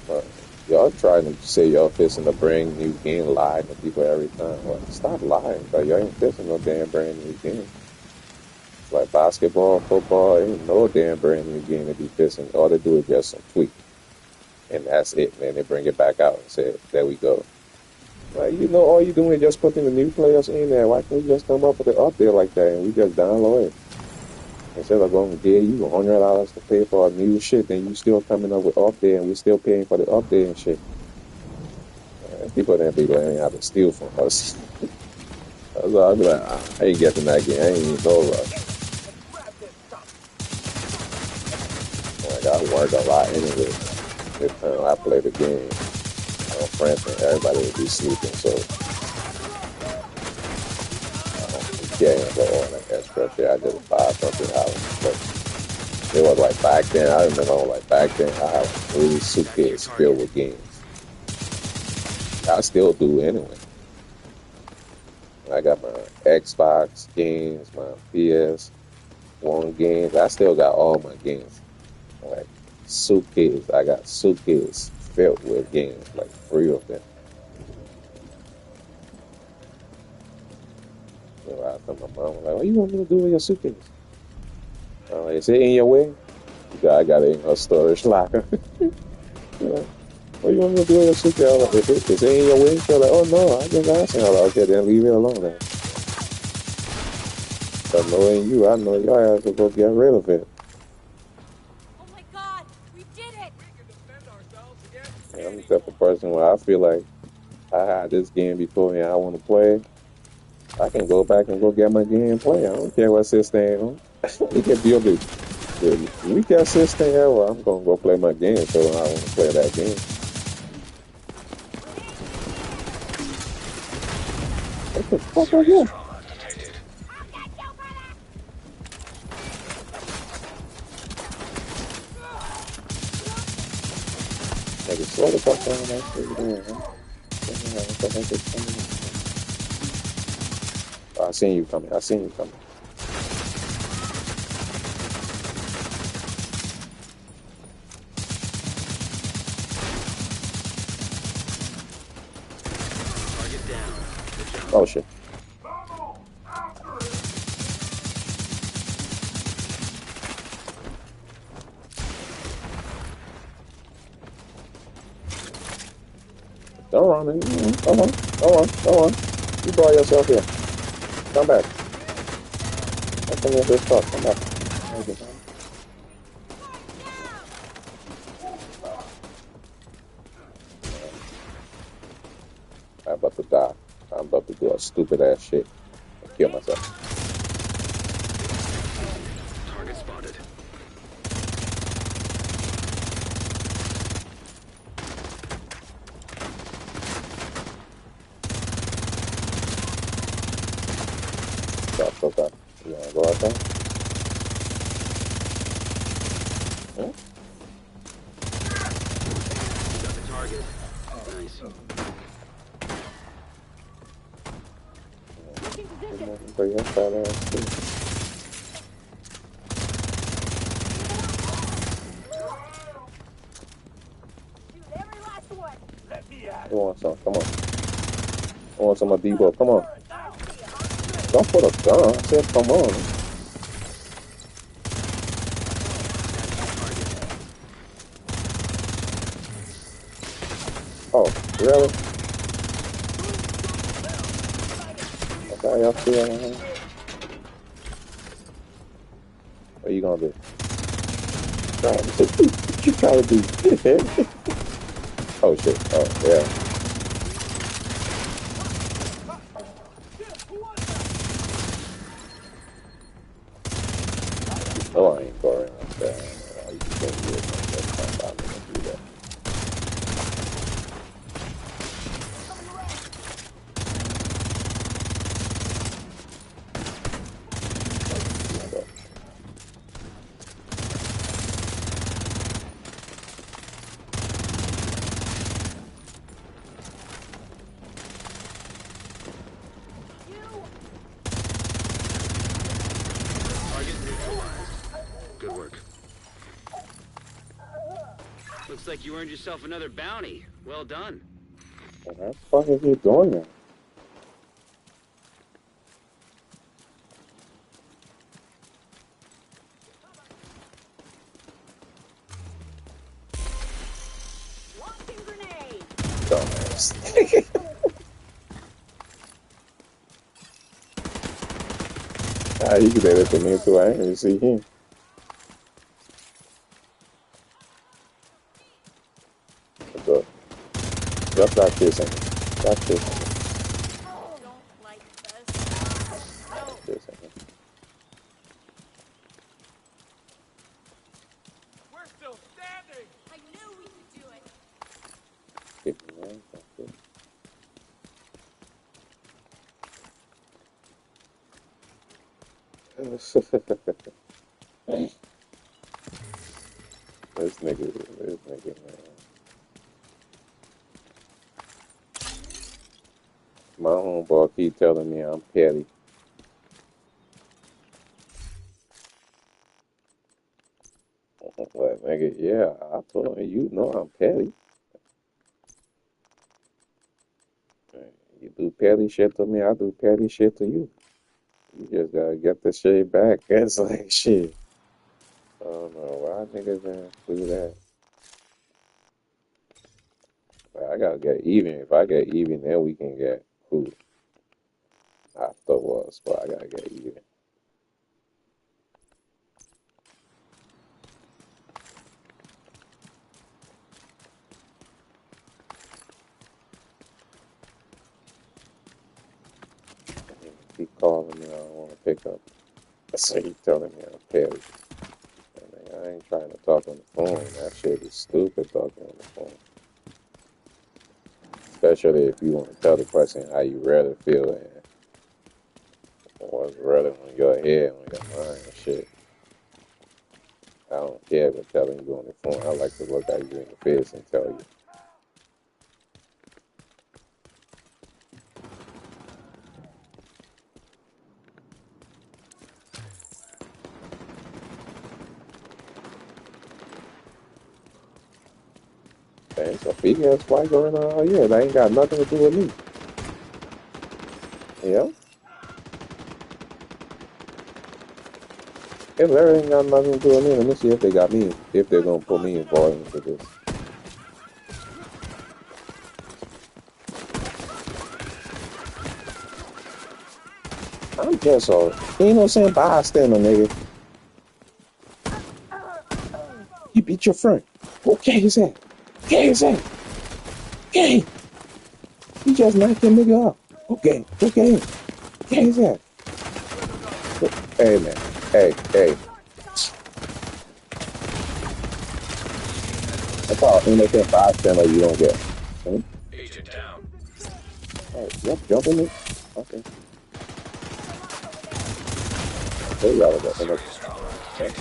But y'all trying to say y'all fixing a brand new game, lying to people every time. Well, stop lying, but y'all ain't fixing no damn brand new game. It's like basketball, football, ain't no damn brand new game to be fixing. All they do is just some tweak. And that's it, man. They bring it back out and say, there we go. Like, you know, all you doing is just putting the new players in there. Why can't you just come up with it up there like that and we just download it? Instead of going to give you $100 to pay for a new shit, then you still coming up with update and we still paying for the update and shit. People didn't be learning how to steal from us. I'll be like, I ain't getting that game. I ain't even know rush. Like, I work a lot anyway. Every time I play the game, friends and everybody would be sleeping, so yeah, go on that extra shit. I just buy something out. But it was like back then, I remember like back then I had a really suitcase filled with games. I still do anyway. I got my Xbox games, my PS1 games. I still got all my games. Like suitcase, I got suitcase filled with games, like 3 of them. So I told my mom, like, what you want me to do with your suitcase? I'm like, is it in your way? I got it in her storage locker. Yeah. What you want me to do with your suitcase? I was like, is it in your way? She's like, oh no, I just asked her. I was like, okay, then leave it alone then. But knowing you, I know y'all have to go get rid of it. Oh my God, we did it! We can defend ourselves against I'm the type of person where I feel like I had this game before and I want to play, I can go back and go get my game and play. I don't care what system ain't on. It can be the weakest system ever. I'm gonna go play my game, so I want to play that game. What the fuck is that? Nigga, slow the fuck down. That shit, man. I seen you coming. I seen you coming. Oh shit. Don't run, man. Come on. Come on. Come on. You by yourself here. Come back. Don't come here this stuff. Come back. I'm about to die. I'm about to do a stupid ass shit and kill myself. Target spotted. Stop that. You wanna go out there? Hmm? Got the target. Nice. But yes, that ass too. Who wants some? Come on. Who wants some of Debo? Come on. Don't put a gun. I said, come on. Oh, really? Okay, y'all see that? What you gonna do? What you trying to do? Oh shit. Oh, yeah. Oh, I ain't going like that. I used to do it like that. I'm not gonna do that. Target neutralized. Good work. Looks like you earned yourself another bounty. Well done. What the fuck is he doing now? Dumbass. Ah, he could have it to me too. I ain't even see him. What's up? Just stop kissing me. Stop kissing me. Don't like this. Stop kissing me. We're still standing! I knew we could do it. Kiss me, man. Stop kissing. This nigga, man. My homeboy keep telling me I'm petty. Like, nigga, yeah, I told him, you know I'm petty. You do petty shit to me, I do petty shit to you. You just gotta get the shit back. It's like shit. I don't know why niggas do that. But I gotta get even. If I get even, then we can get cool afterwards. But I gotta get even. He calling me, I don't want to pick up. So he telling me I'm petty. I ain't trying to talk on the phone. That shit is stupid talking on the phone. Especially if you want to tell the person how you really feel and what's really on your head, on your mind and shit. I don't care about telling you on the phone. I like to look at you in the face and tell you. Dang, it's a female fight going on out here. That ain't got nothing to do with me. Yeah? If everything got nothing to do with me, let me see if they got me, if they're gonna put me involved into this. I'm just a, you know what I'm saying, bystander, nigga. You beat your friend. Okay, his ass. Okay, his ass. Okay. You just knocked your nigga up. Okay, okay. Okay, his ass. Hey, man. Hey. That's all innocent bystander you don't get. Hmm? Agent down. Oh, yep, jump in it. Okay. Okay, y'all got him. Okay.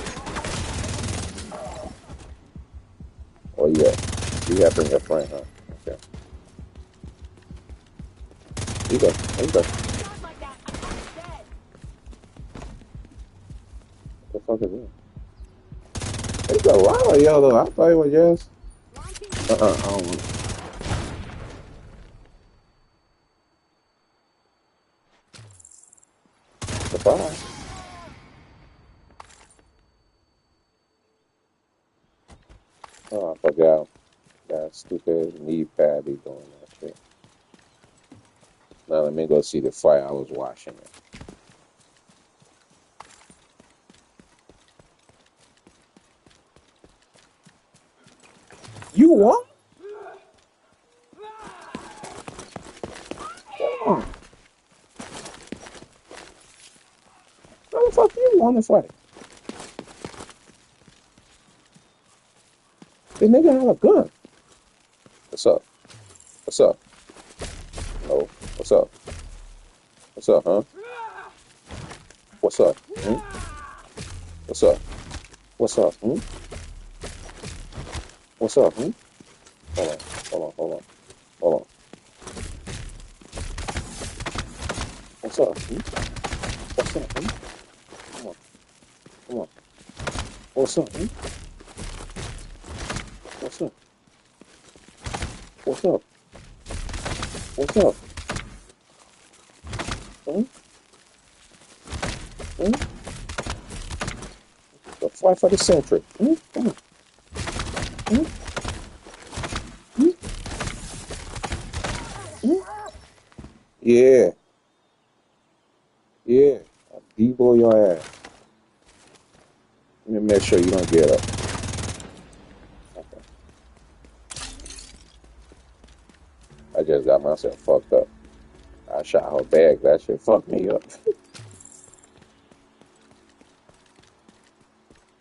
Oh, yeah. You have to bring your friend, huh? Okay. You go. What the fuck is that? It's a lot of y'all, though. I thought it was just... I don't want Surprise. Oh, I forgot. That stupid knee pad be doing that shit. Now let me go see the fight. I was watching it. You won? How the fuck you won the fight? The nigga had a gun. What's up? What's up? No. What's up? What's up, huh? What's up? Hmm? What's up? What's up? Hmm? What's up? Hmm? Hold on. What's up? Hmm? What's up? Hmm? Come on. What's up? Hmm? What's up? What's up? What's up? Hmm? Hmm? The fight for the century. Hmm? Come on. Hmm? Hmm? Hmm? Yeah. Yeah. I'll debo your ass. Let me make sure you don't get up. Okay. I just got myself fucked up. I shot her bag. That shit fucked me up.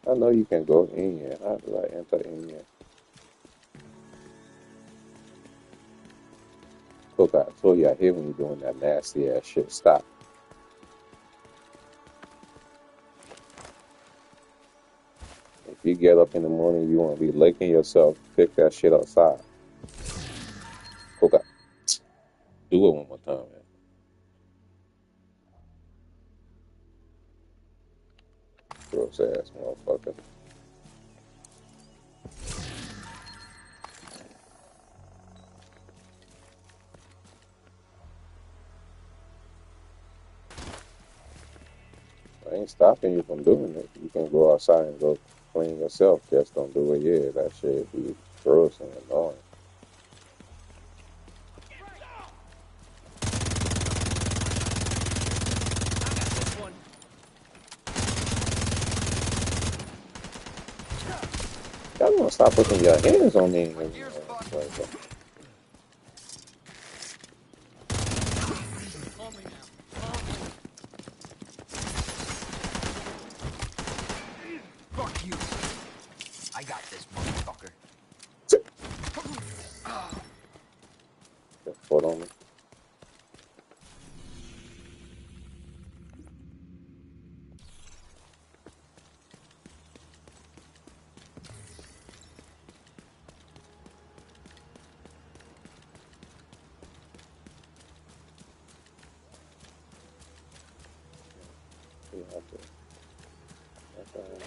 I know you can go in here. How do I enter in here? Look, I told you I hate when you're doing that nasty ass shit. Stop. If you get up in the morning, you want to be licking yourself, pick that shit outside. Okay. Do it one more time, man. Gross ass motherfucker. I ain't stopping you from doing it. You can go outside and go clean yourself. Just don't do it. Yeah, that shit be gross and annoying. Y'all gonna stop putting your hands on me.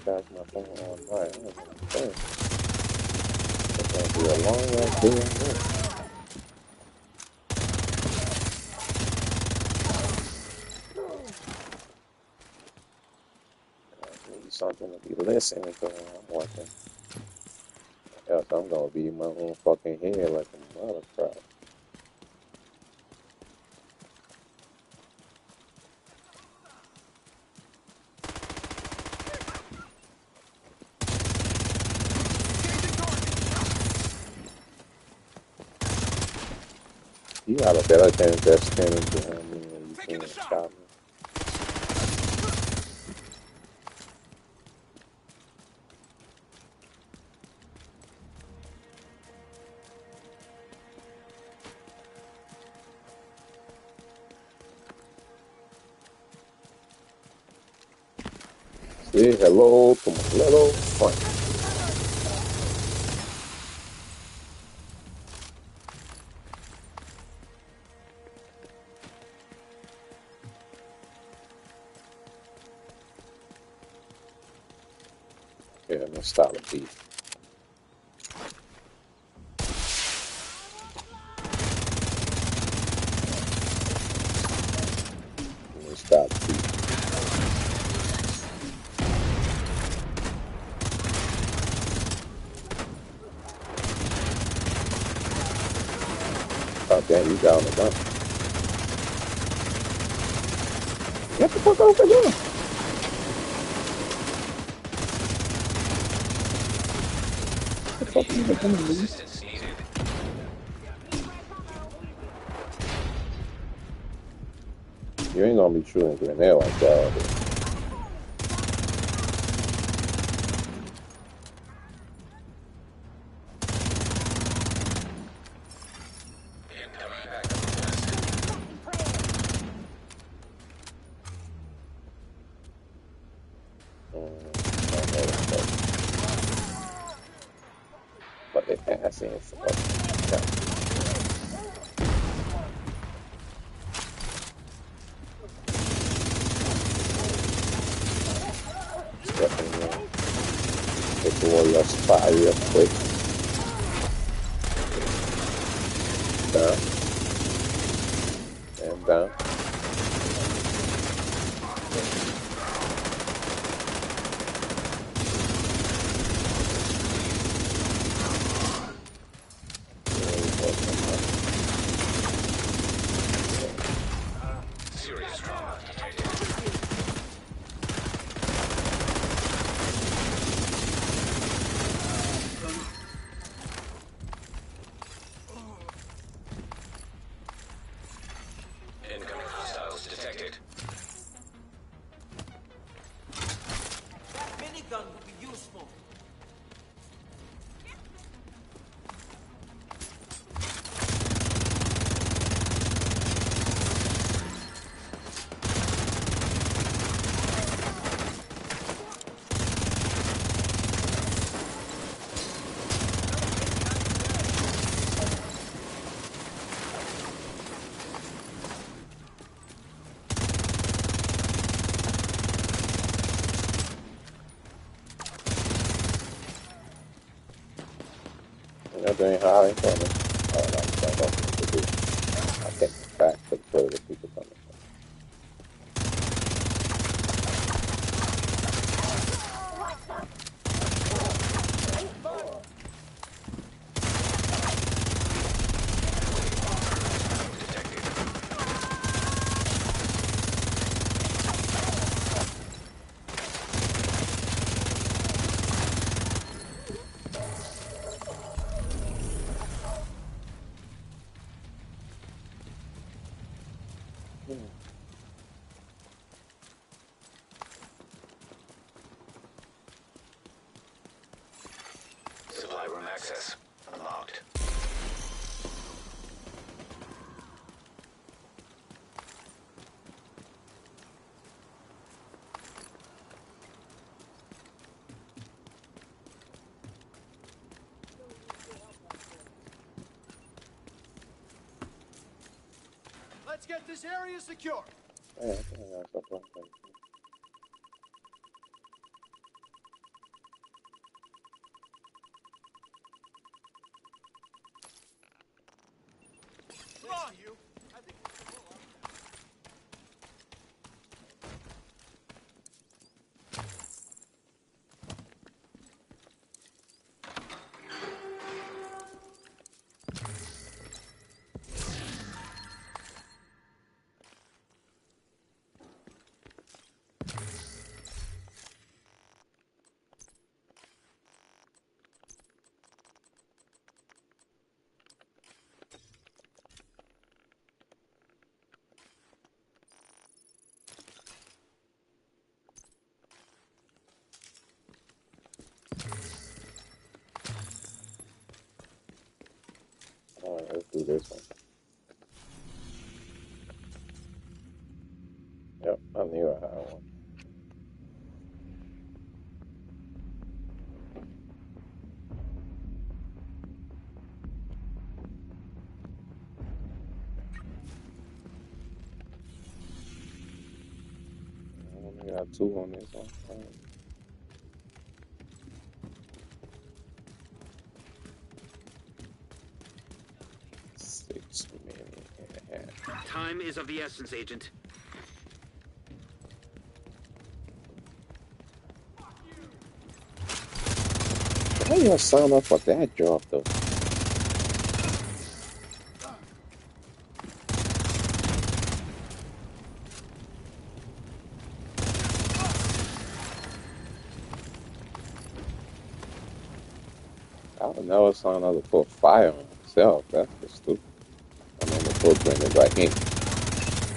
Charge my phone all night. I don't understand. It's gonna be a long ass day on this. I need something to be listening to when I'm watching. Else I'm gonna be in my own fucking head like a mother crap. You got a better chance of standing behind me when you can't stop me. Say hello to my little friend. Yeah, let's start a beat. Let's start a beat. Oh, damn, you got on the gun. Get the fuck off the gun. What the fuck are you doing, dude? You ain't gonna be shooting a grenade like that all day. But they passing for yeah. Stepping in. Take the warrior spy real quick. Down. And down. You're doing hiding for me. Oh, no, I don't need to do. I can't get back to where the people coming from. Supply room access unlocked. Let's get this area secure. Yeah, I think I got something. Alright, let's do this one. Yep, I knew I had one. I only got two on this one. Alright. 6 minutes and a half. Time is of the essence, Agent. How y'all sign up for that job though? I would never sign up to put fire on myself. That's just stupid. I'm gonna put grenade right here.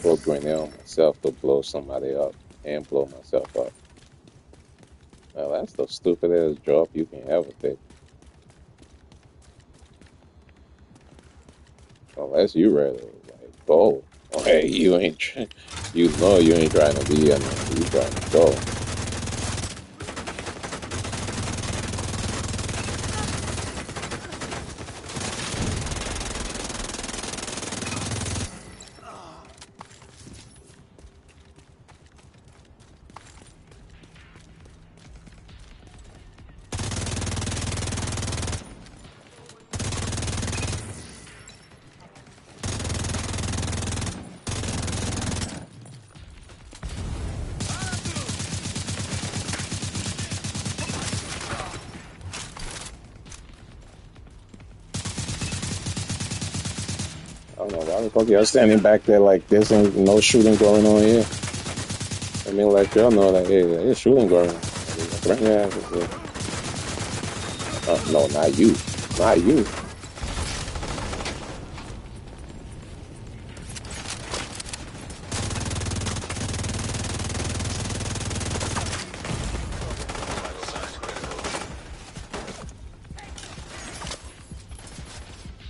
Put grenade on myself to blow somebody up and blow myself up. Well, that's the stupidest job you can ever take. Unless you ready to like go. Oh, hey, you ain't. You know you ain't trying to be in there. You trying to go. I don't know why the fuck y'all standing back there like this ain't no shooting going on here. I mean, like y'all know that hey, there's shooting going on. Bring your asses here. No, not you, not you.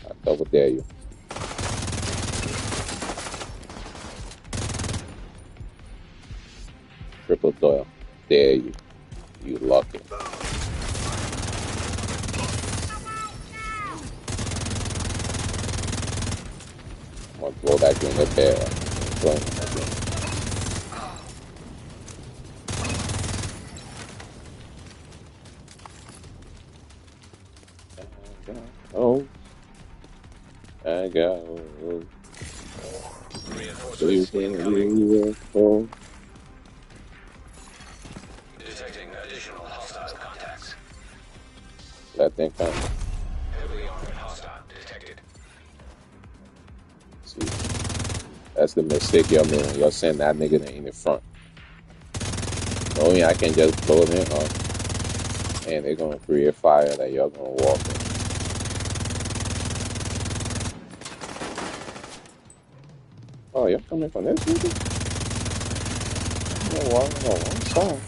I double dare you. Triple Doyle. Dare you. You lucky. I'm gonna blow that green up there. Oh. I got Detecting additional hostile contacts. That thing come. Heavily armored hostile detected. See, that's the mistake y'all made when y'all send that nigga in the front. Knowing I can just blow them up, and they're gonna create fire that y'all gonna walk in. Oh, you're coming from this nigga? Oh, wow, I'm sorry.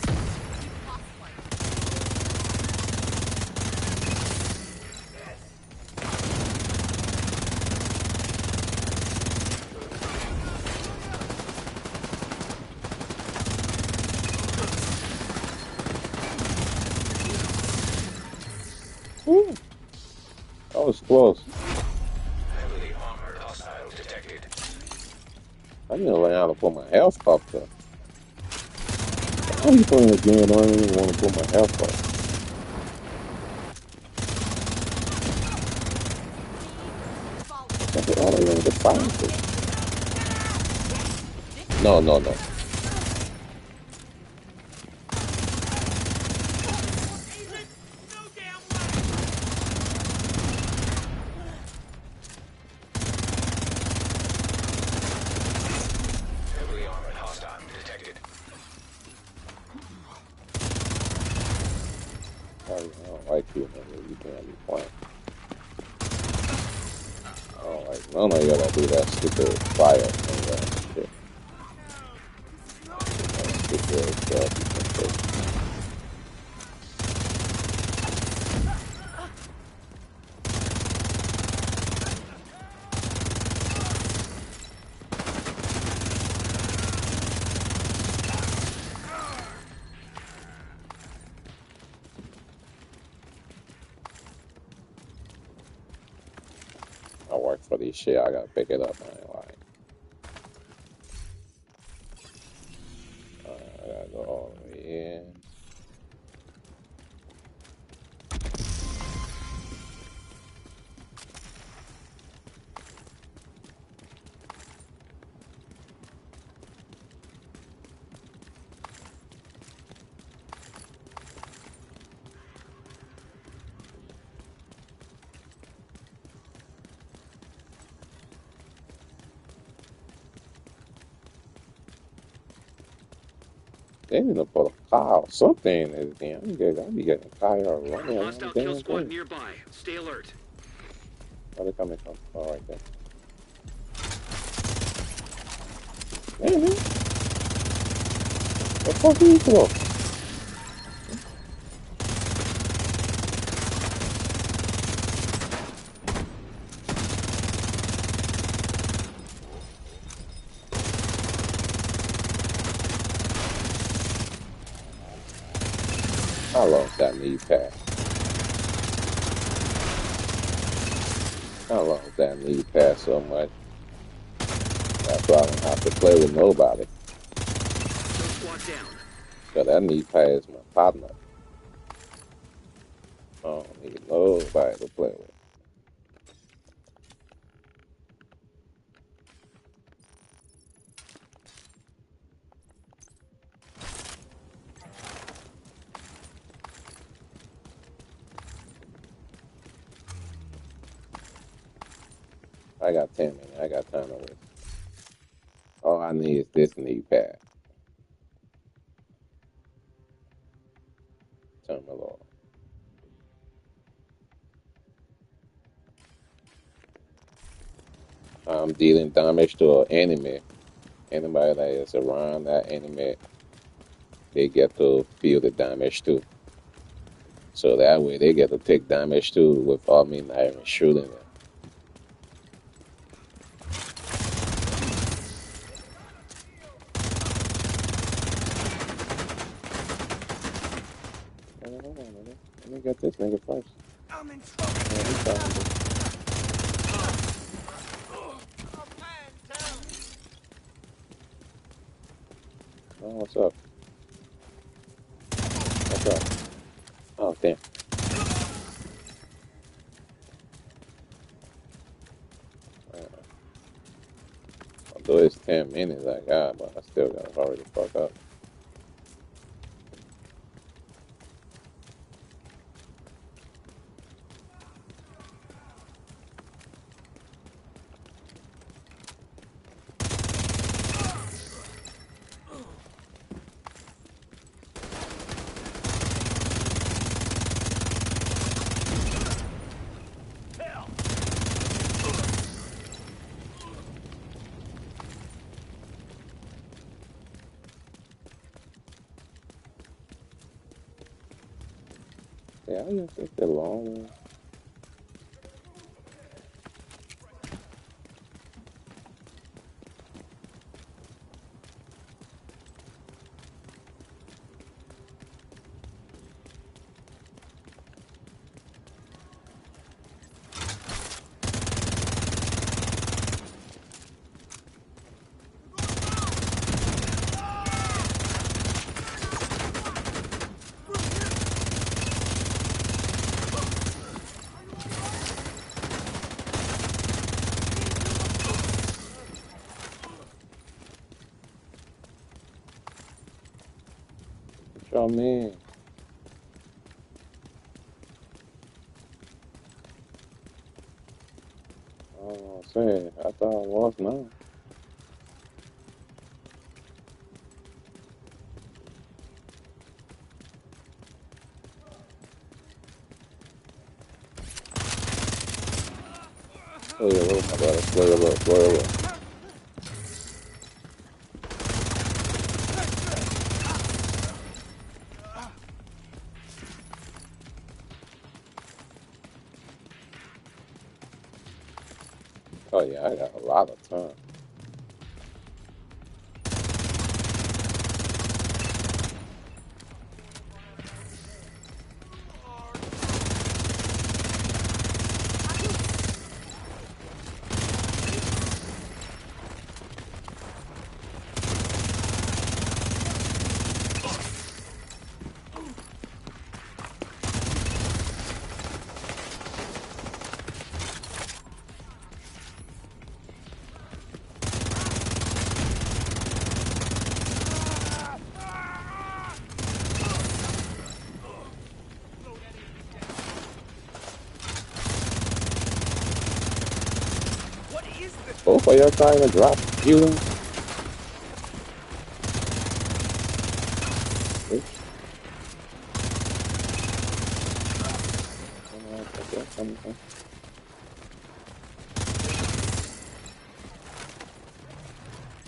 Ooh, that was close. Heavily armored hostile detected. I need to learn how to put my health up though. I'm playing the game, I don't even want to put my health up. I don't even get fired for it. No. you can't be playing. Oh, like, none of y'all do that stupid fire thing and shit. I work for this shit, I gotta pick it up, man. Like, I gotta go all the way in. They need to put a car or something in this game. I'll be getting tired of running around the Hostile kill damn squad thing. nearby. Stay alert. Where they coming from? Oh, right there. Hey, man. The fuck are you for? I lost that knee pad. I lost that knee pad so much. That's why I don't have to play with nobody. Kill squad down. Cause that knee pad is my partner. I don't need nobody to play with. I got 10 minutes. I got time to waste. All I need is this knee pad. Turn my Lord. I'm dealing damage to an enemy. Anybody that is around that enemy, they get to feel the damage too. So that way they get to take damage too without me not even shooting them. Hold on, man. Let me get this nigga first. I'm in trouble. Yeah, he's trying to do. Oh, what's up? What's up? Oh, damn. Although it's 10 minutes I got, but I still gotta hurry the fuck up. Yeah, I just take the long one. What y'all mean? Oh, say, I thought I was now. Oh yeah, oh my god, slow. Oh yeah, I got a lot of time. Both of y'all trying to drop you?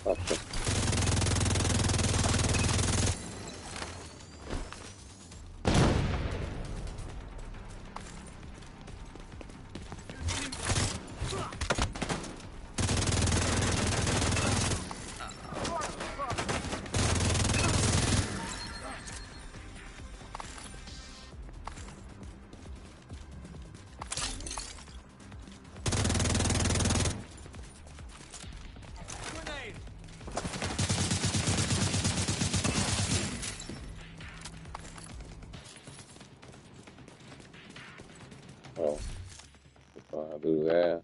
Okay. Oh, before I do that.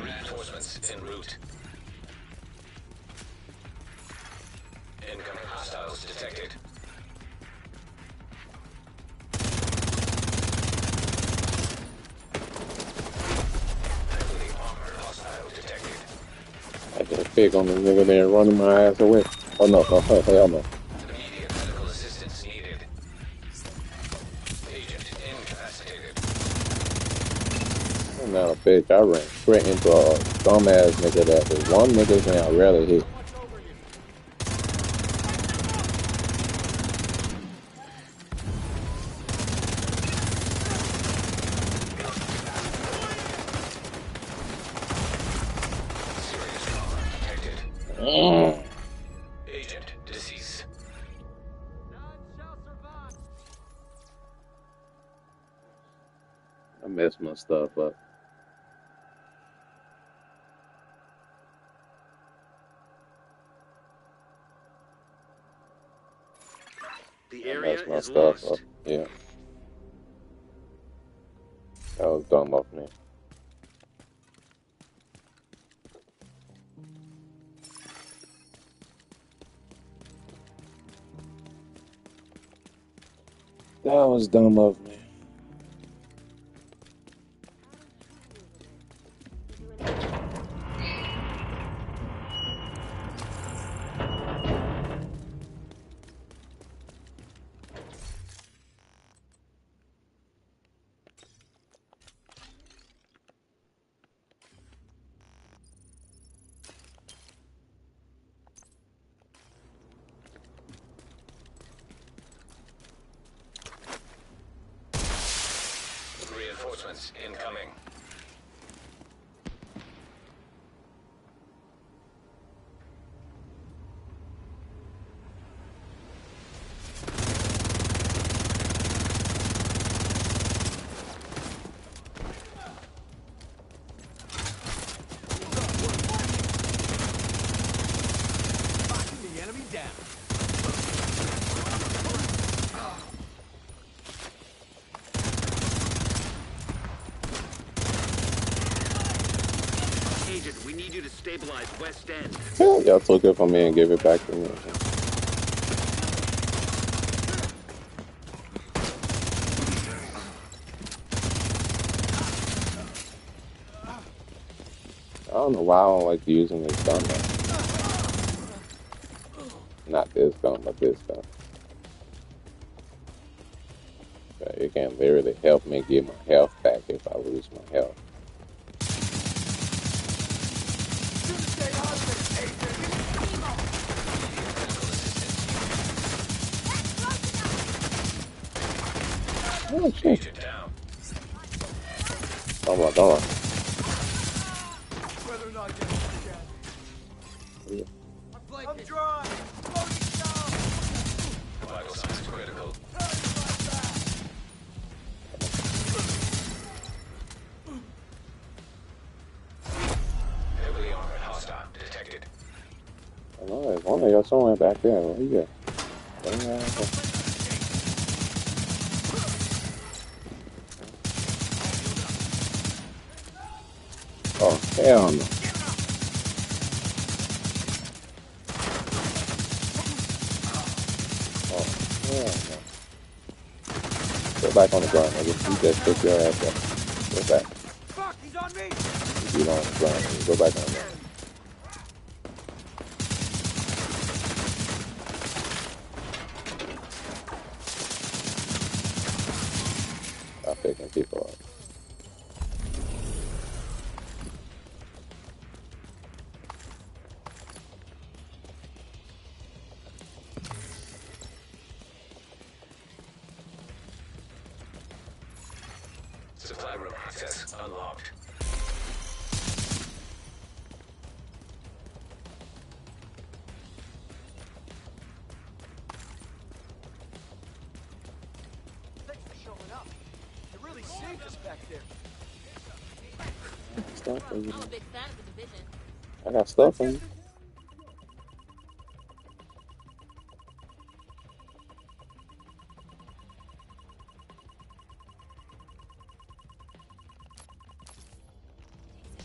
Reinforcements en route. Incoming hostiles detected. Heavily armored hostile detected. I just pick on the nigga there running my ass away. Oh no, hell no. Immediate medical assistance needed. Agent incapacitated. I'm not a bitch. I ran straight into a dumbass nigga that was one nigga thing I rarely hit. Serious trauma detected. Agent deceased. I messed my stuff up. The I area messed my is stuff lost. up. Yeah. That was dumb of me. That was dumb of me. Reinforcements incoming. The enemy down. Agent, we need you to stabilize West End. Hell, y'all took it from me and gave it back to me. don't know why I don't like using this gun though. Not this gun, but this gun. It can literally help me get my health back if I lose my health. Oh shit. Come on, come on. I'm dry. Vital signs critical. Heavily armored hostile detected. I know there's one of y'all somewhere back there. Where you at? Oh, hell no. Oh, hell no. Go back on the ground, nigga. You just took your ass up. Go back. Fuck, he's on me. You don't on the ground, nigga. Go back on the ground. Stop picking people up. Supply room access unlocked. Thanks for showing up. You really saved us back there. Stuff on you. I'm a big fan of the division. I got stuff on you.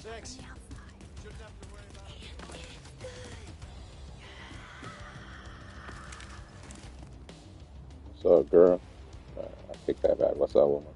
Thanks. Shouldn't have to worry about it. What's up, girl? I picked that back. What's up, woman?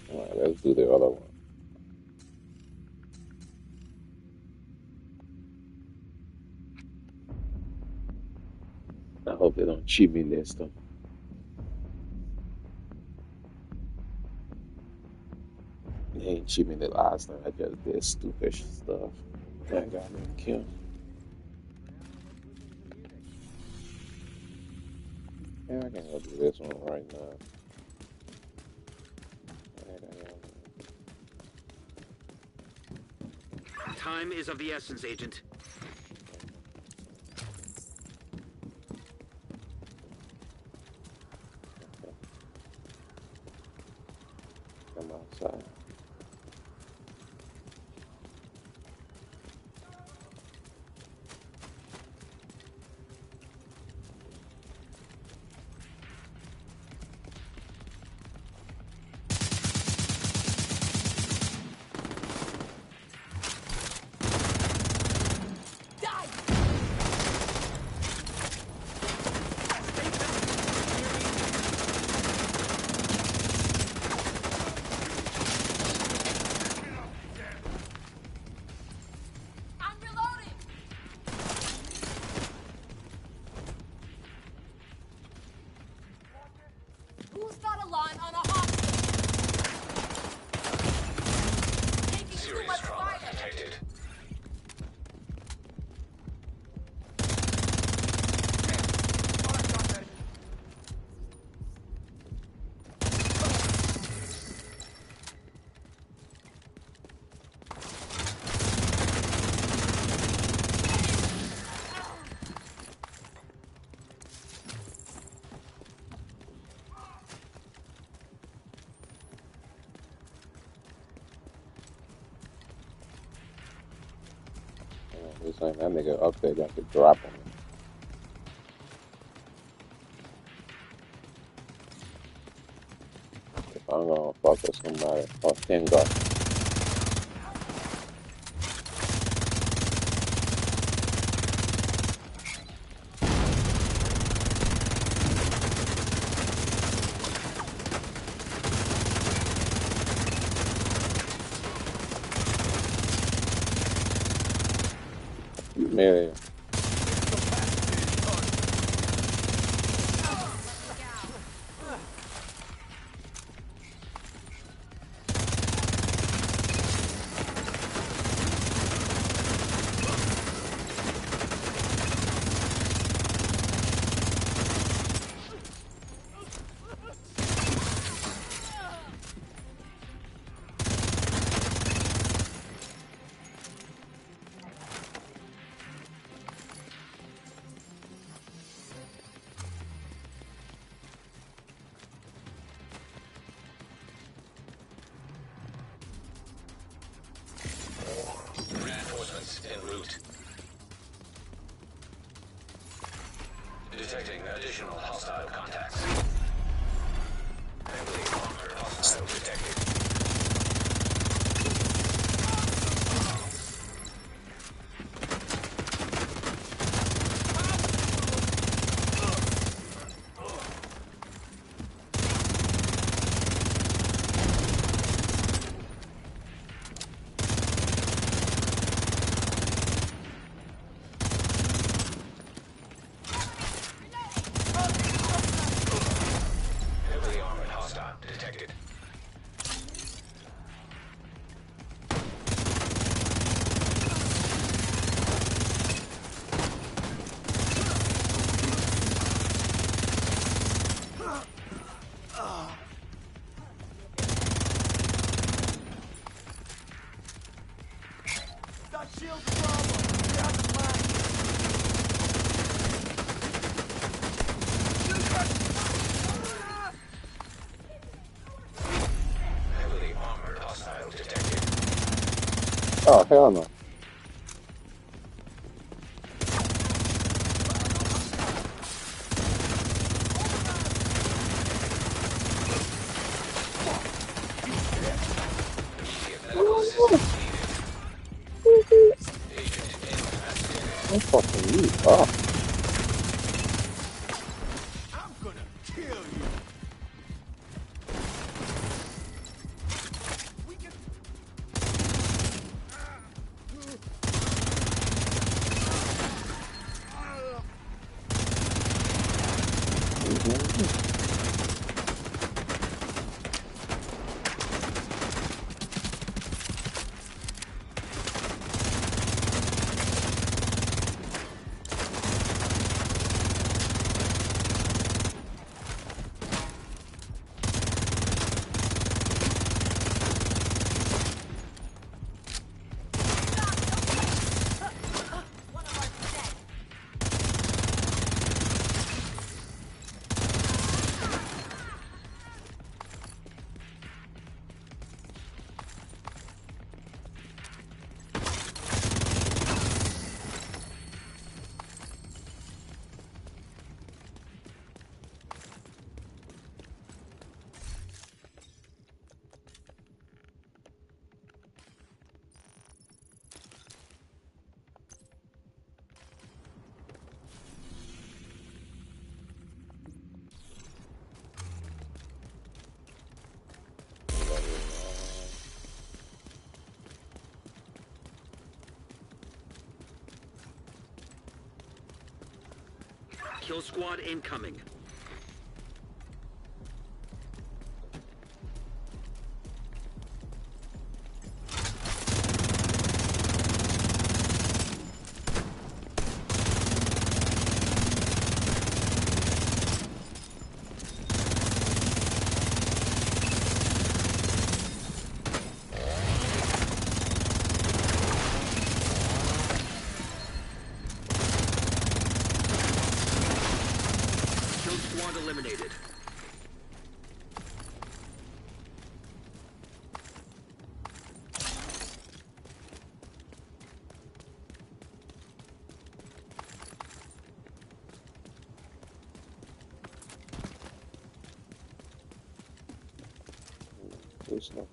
Alright, let's do the other one. I hope they don't cheat me this time. They ain't cheat me the last time. I just did stupid stuff. That got me killed. Yeah, I can go do this one right now. Time is of the essence, Agent. Come outside. Just saying that nigga up there got to drop on me. If I'm gonna fuck with somebody, fuck Kengar. Mary. Reinforcements en route. Detecting additional hostile contacts. Heavily armored hostile detected. Heavily armored hostile detected. That shield's a problem. Get out of the line. Heavily armored hostile detected. Oh, hell no. Medical assistance needed. Agent incapacitated. I'm fucking you up. I'm gonna kill you. We can... One of ours is dead. Kill squad incoming. Kill this one.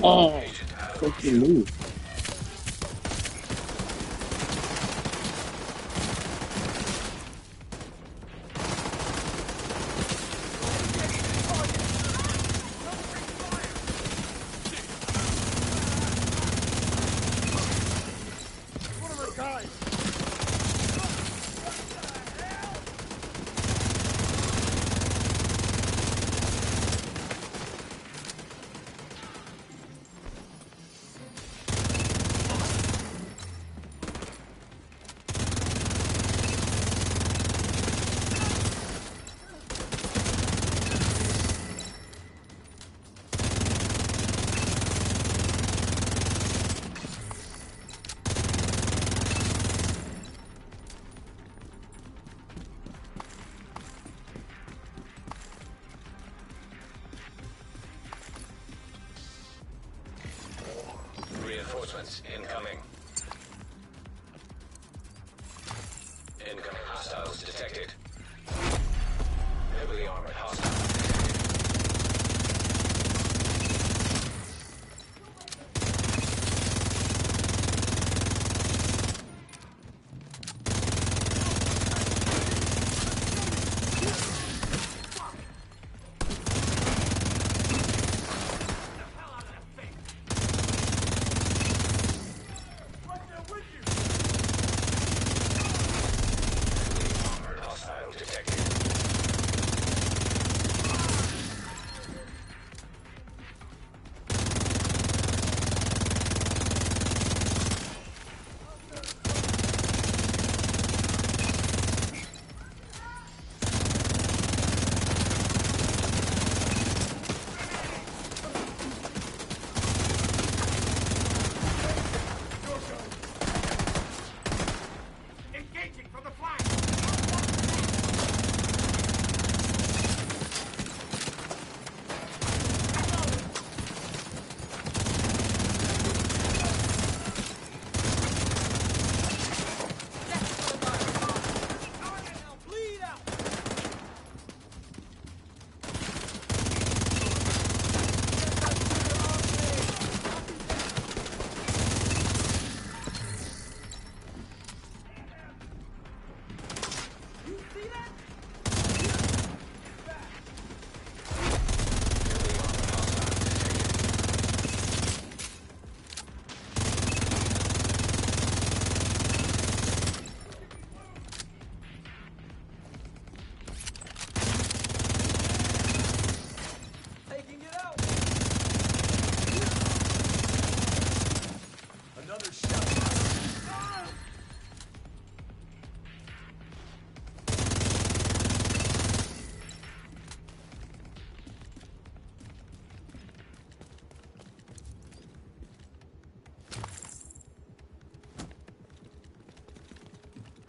Oh, fucking move. Reinforcements incoming. Incoming hostiles detected. Heavily armored hostiles detected. Armored hostile detected.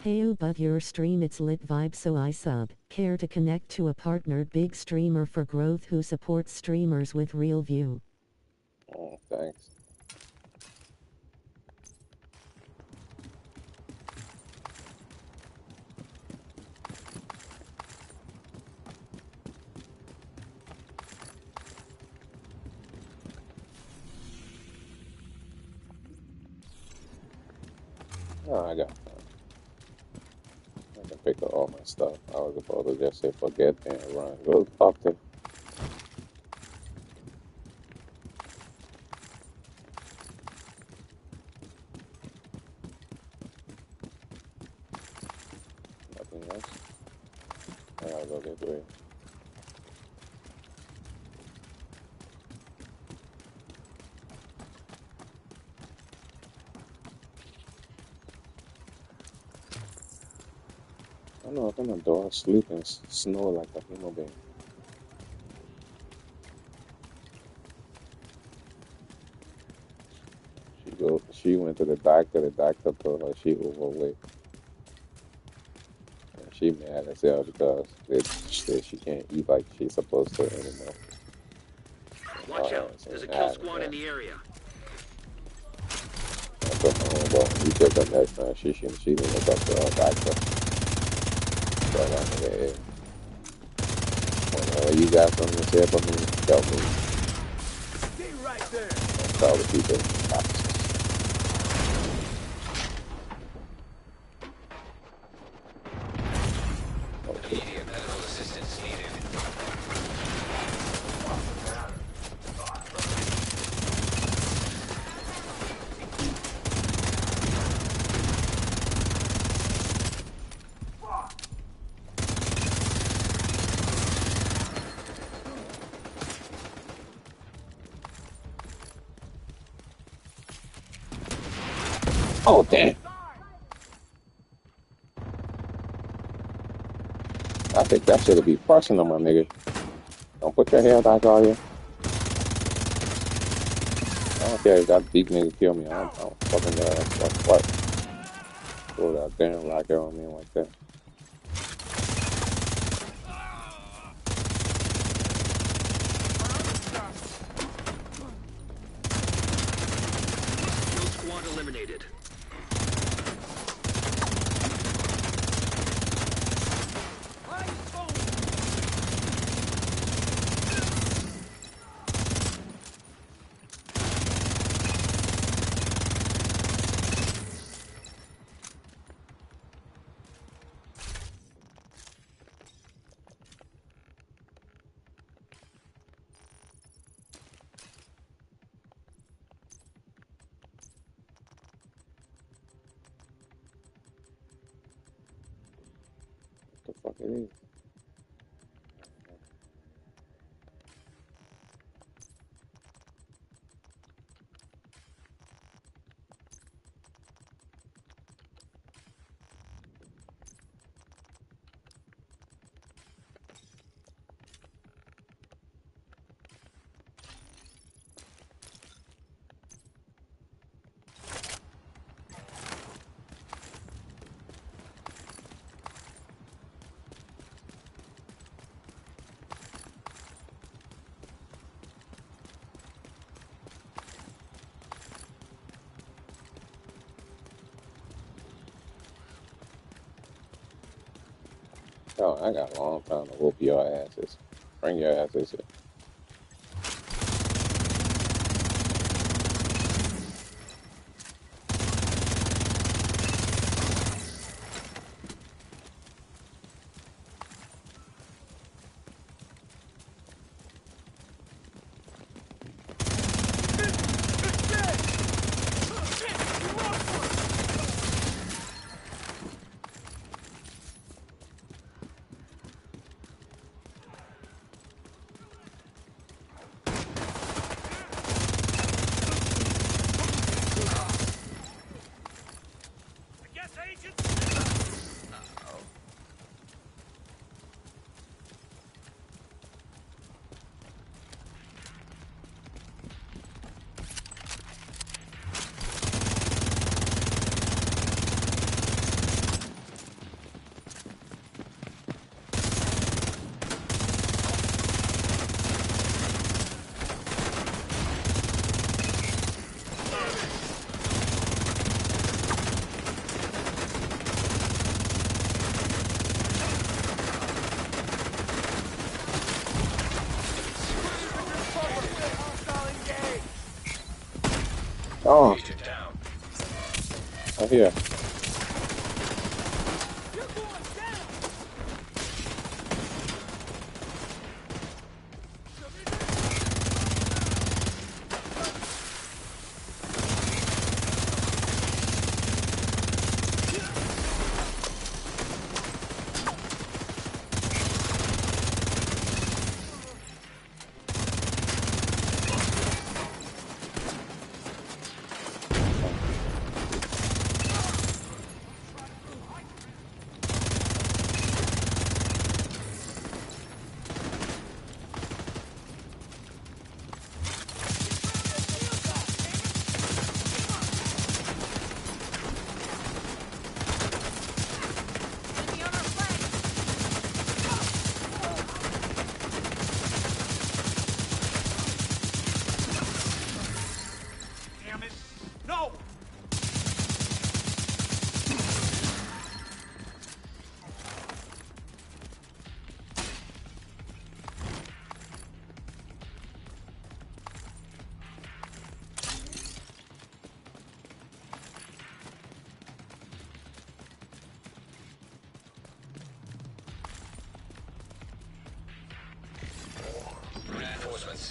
Heyo, but your stream it's lit vibe, so I sub. Care to connect to a partnered big streamer for growth who supports streamers with real view. Oh, thanks. Oh, I got fun. I can pick up all my stuff. I was supposed to just say forget and run. Go talk to. Nothing else. I gotta go this way. I don't know if I'm gonna go sleep and snore like a human being. She went to the doctor. The doctor told her she overweight. And she mad as hell because she can't eat like she's supposed to anymore. Watch out, there's a kill squad in the area. I told my homeboy, you take her next time. She didn't look up to her doctor. So I'm like, hey, whenever you got something to say for me, tell me. Stay right there. And tell the people in the boxes. Immediate medical assistance needed. Oh, damn. I think that should be personal, my nigga. Don't put your hair back on you. I don't care if that deep nigga kill me. I'm fucking their ass. What? Throw that damn rocket on me like that. Kill squad eliminated. What the fuck it is? Oh, I got a long time to whoop your asses. Bring your asses here. Oh, right here. You're going down.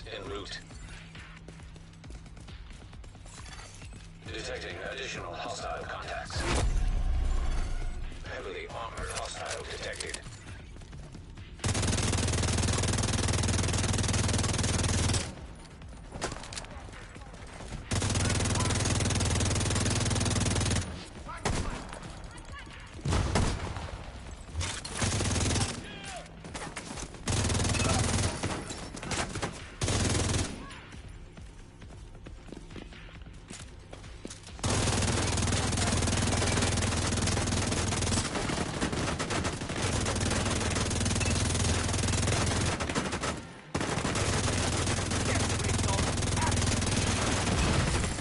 Targets en route. Detecting additional hostile contacts. Heavily armored hostile detected.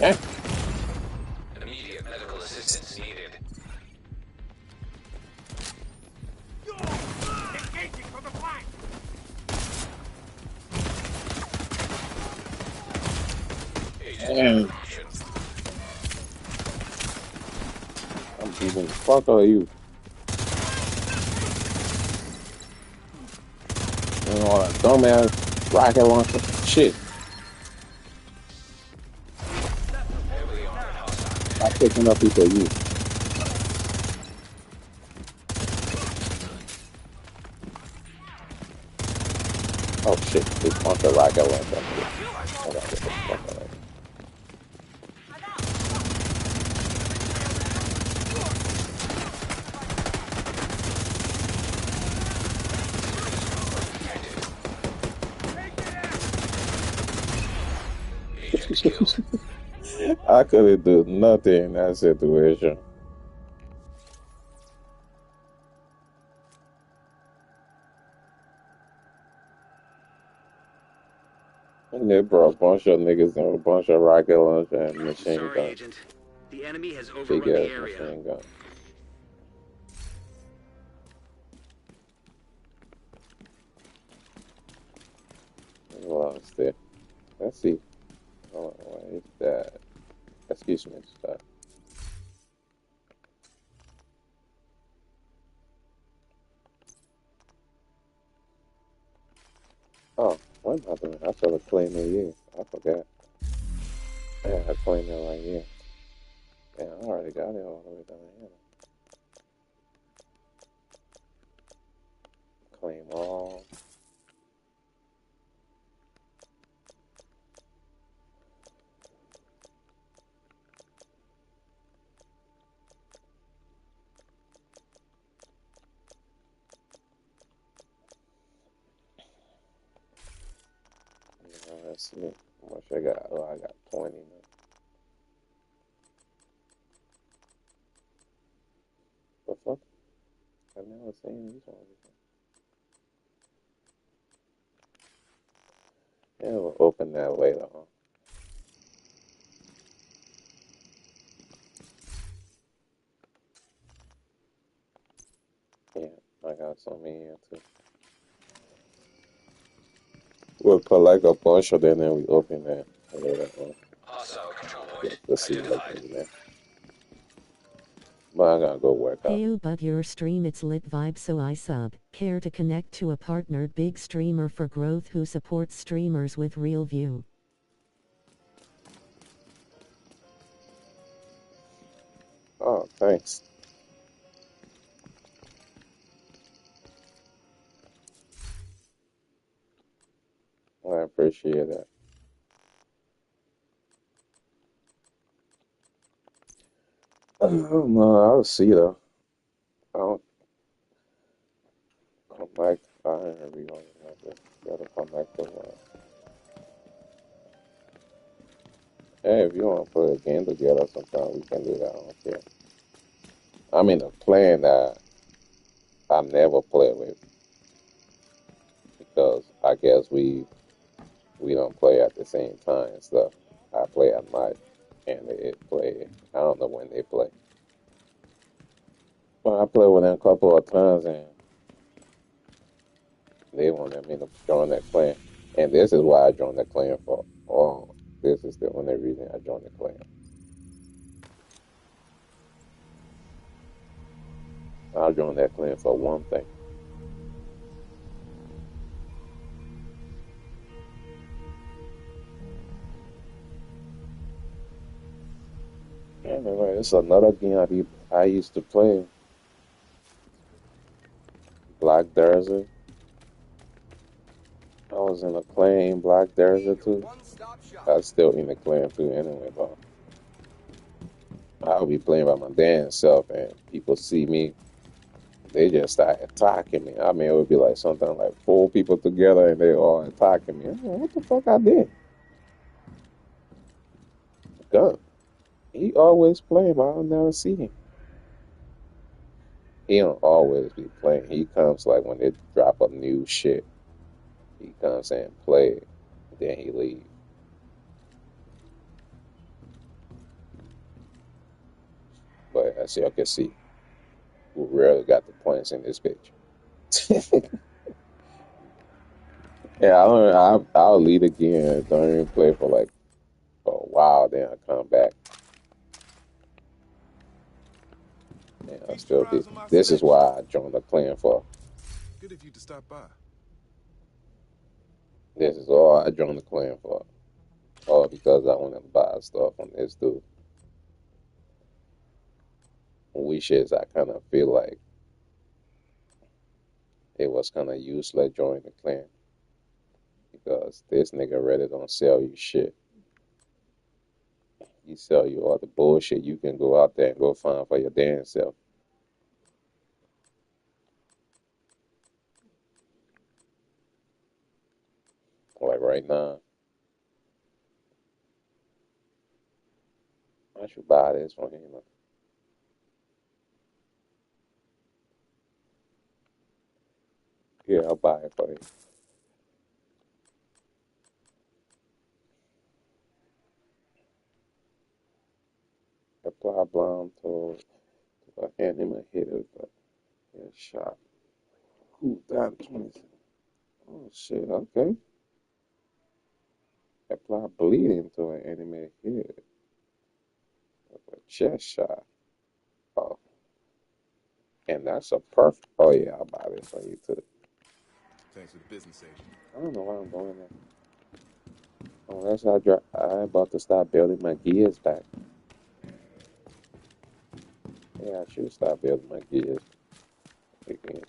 Yeah. Immediate medical assistance needed. Engaging from the flank! Damn. I'm beating the fuck out of you. You know, that dumbass rocket launcher. Shit. Stop picking up people, you. Oh shit, this bunch of rocket launcher. I gotta get the fuck out of here. I couldn't do nothing in that situation. And they brought a bunch of niggas and a bunch of rocket launcher and machine Sorry, gun. Agent. The enemy has overrun Big the ass area. machine gun. What else there? Let's see. Oh, what is that? Excuse me, sir. Oh, what am I doing? I should have claimed it here. I forgot. Yeah, I claimed it right here. Yeah, I already got it all the way down here. Claim all. Yeah, let's see. How much I got? Oh, I got 20 now. The fuck? I've never seen these ones before. Yeah, we'll open that later on. Yeah, I got some in here too. We'll collect a bunch of them and we open that later on. Hostile control point Let's see what's identified. in there. But I gotta go work out. Heyo, but your stream it's lit vibe, so I sub. Care to connect to a partnered big streamer for growth who supports streamers with real view. Oh, thanks. I appreciate that. I don't know. I'll see though. I don't come back. I interview on it. I just gotta come back to work. Hey, if you want to put a game together sometime, we can do that. I don't care. I mean, a plan that I never play with because I guess we don't play at the same time and stuff. I play at night and they play. I don't know when they play. But I played with them a couple of times and they wanted me to join that clan. And this is why I joined the clan for. Oh, this is the only reason I joined the clan. I joined that clan for one thing. remember it's another game I used to play. Black Desert. I was in a clan, Black Desert too. I still in the clan too anyway, but I'll be playing by my damn self and people see me, they just start attacking me. I mean, it would be like something like 4 people together and they all attacking me. I'm like, what the fuck I did? Gun. He always playing, but I'll never see him. He don't always be playing. He comes like when they drop a new shit. He comes and play it, then he leave. But as y'all can see, we rarely got the points in this bitch. Yeah, I'll lead again. Don't even play for like a while, then I come back. And I still be. This is why I joined the clan for. Good of you to stop by. This is all I joined the clan for. All because I wanted to buy stuff on this dude. Wishes I kind of feel like it was kind of useless joining the clan. Because this nigga really don't sell you shit. He sell you all the bullshit you can go out there and go find for your damn self. Like right now, I should buy this one, you know. Yeah, I'll buy it for you. Apply blind to a hand him a hit of a shot. Ooh, down 20. Oh shit, okay. Apply bleeding to an enemy hit of a chest shot. Oh. And that's a perfect. Oh yeah, I'll buy this for you too. Thanks for the business agent. I don't know why I'm doing that. Unless I'm about to start building my gears back. Yeah, I should start building my gears again.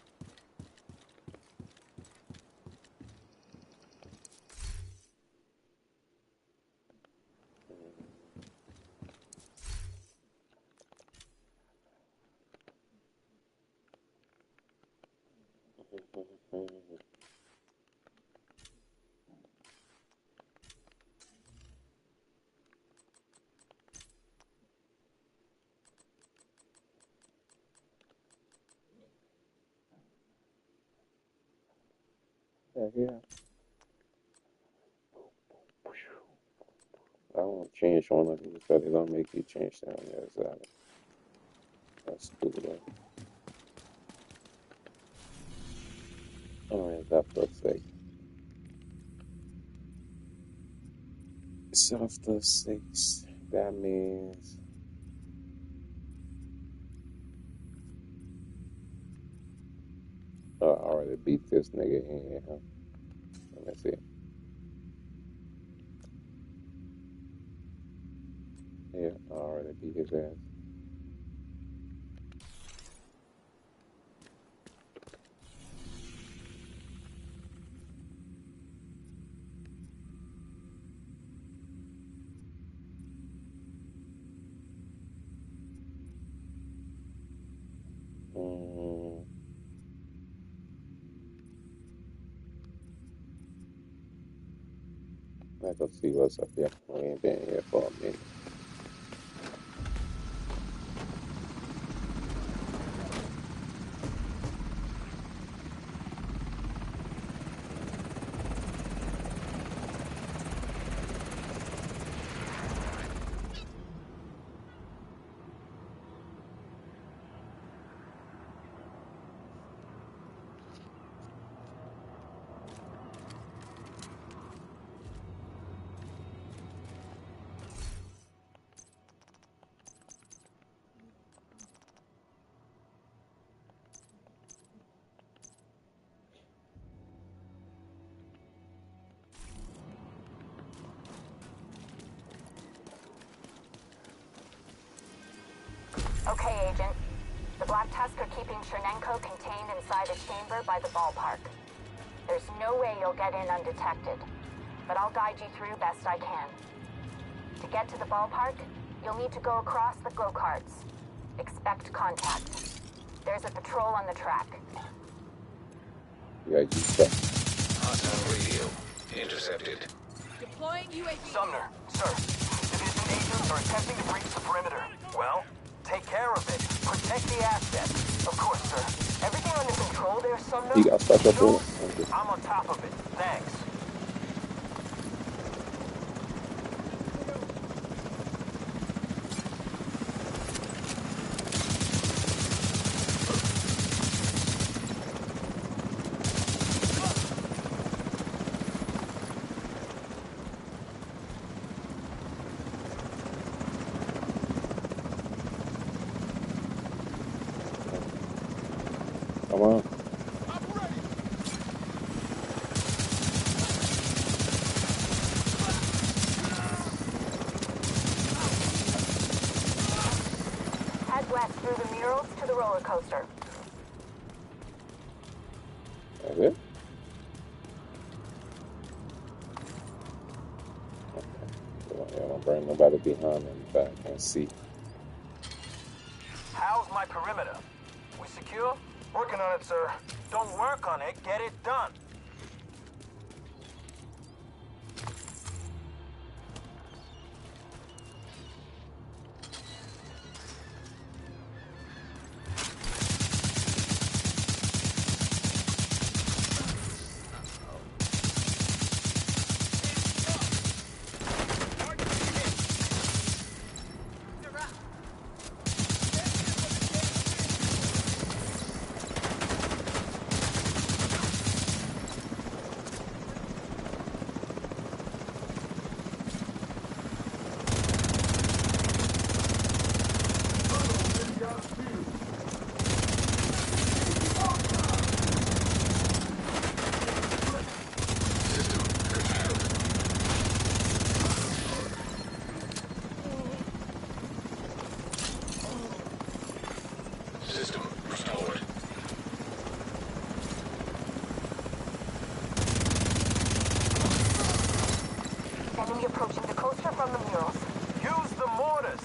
Yeah. I want to change one of these, but it don't make you change down there. So that's stupid. Alright, that perfect. It's after 6. That means I already beat this nigga in, huh? Let me see. Yeah, I already beat his ass. Let's see what's up here. We ain't been here for a minute. Okay, Agent. The Black Tusk are keeping Chernenko contained inside a chamber by the ballpark. There's no way you'll get in undetected, but I'll guide you through best I can. To get to the ballpark, you'll need to go across the go-karts. Expect contact. There's a patrol on the track. Yeah, you suck. Hostile radio. Intercepted. Deploying UAV. Sumner, sir. Division agents are attempting to breach the perimeter. Well, take care of it. Protect the asset. Of course, sir. Everything under control there, Sumner? You got stuck up Sure. there. I'm on top of it. Thanks. Come on. Head west through the murals to the roller coaster. That's it? Okay. Yeah, don't bring nobody behind me in the back. Can't see. How's my perimeter? We secure? Working on it, sir. Don't work on it, get it done. System restored. Enemy approaching the coaster from the murals. Use the mortars!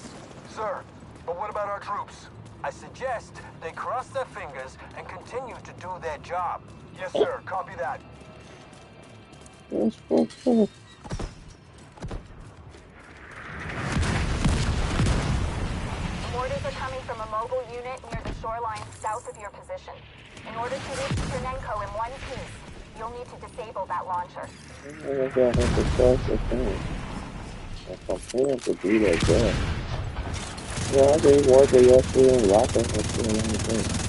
Sir, but what about our troops? I suggest they cross their fingers and continue to do their job. Yes, sir. Copy that. That's cool. Mortars are coming from a mobile unit near the shoreline south of your position. In order to reach Chernenko in one piece, you'll need to disable that launcher. I got to cross the thing. I'm paying to do that job. Yeah, I did work at yesterday and lock up and still on the thing.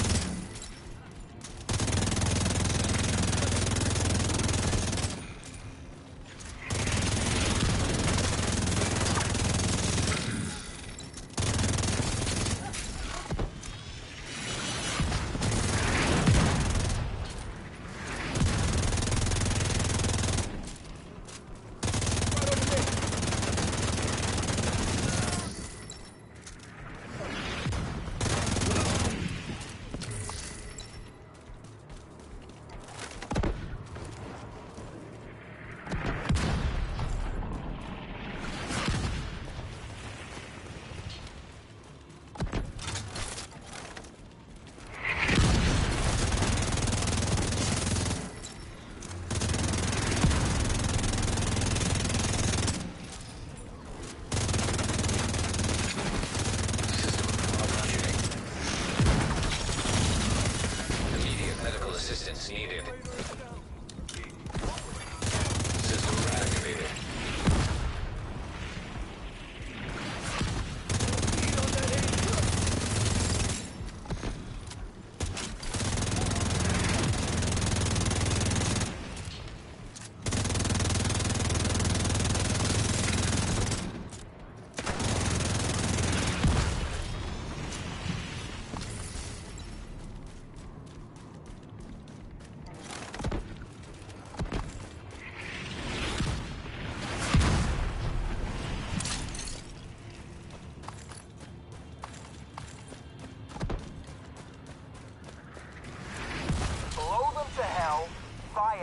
Assistance needed. System activated.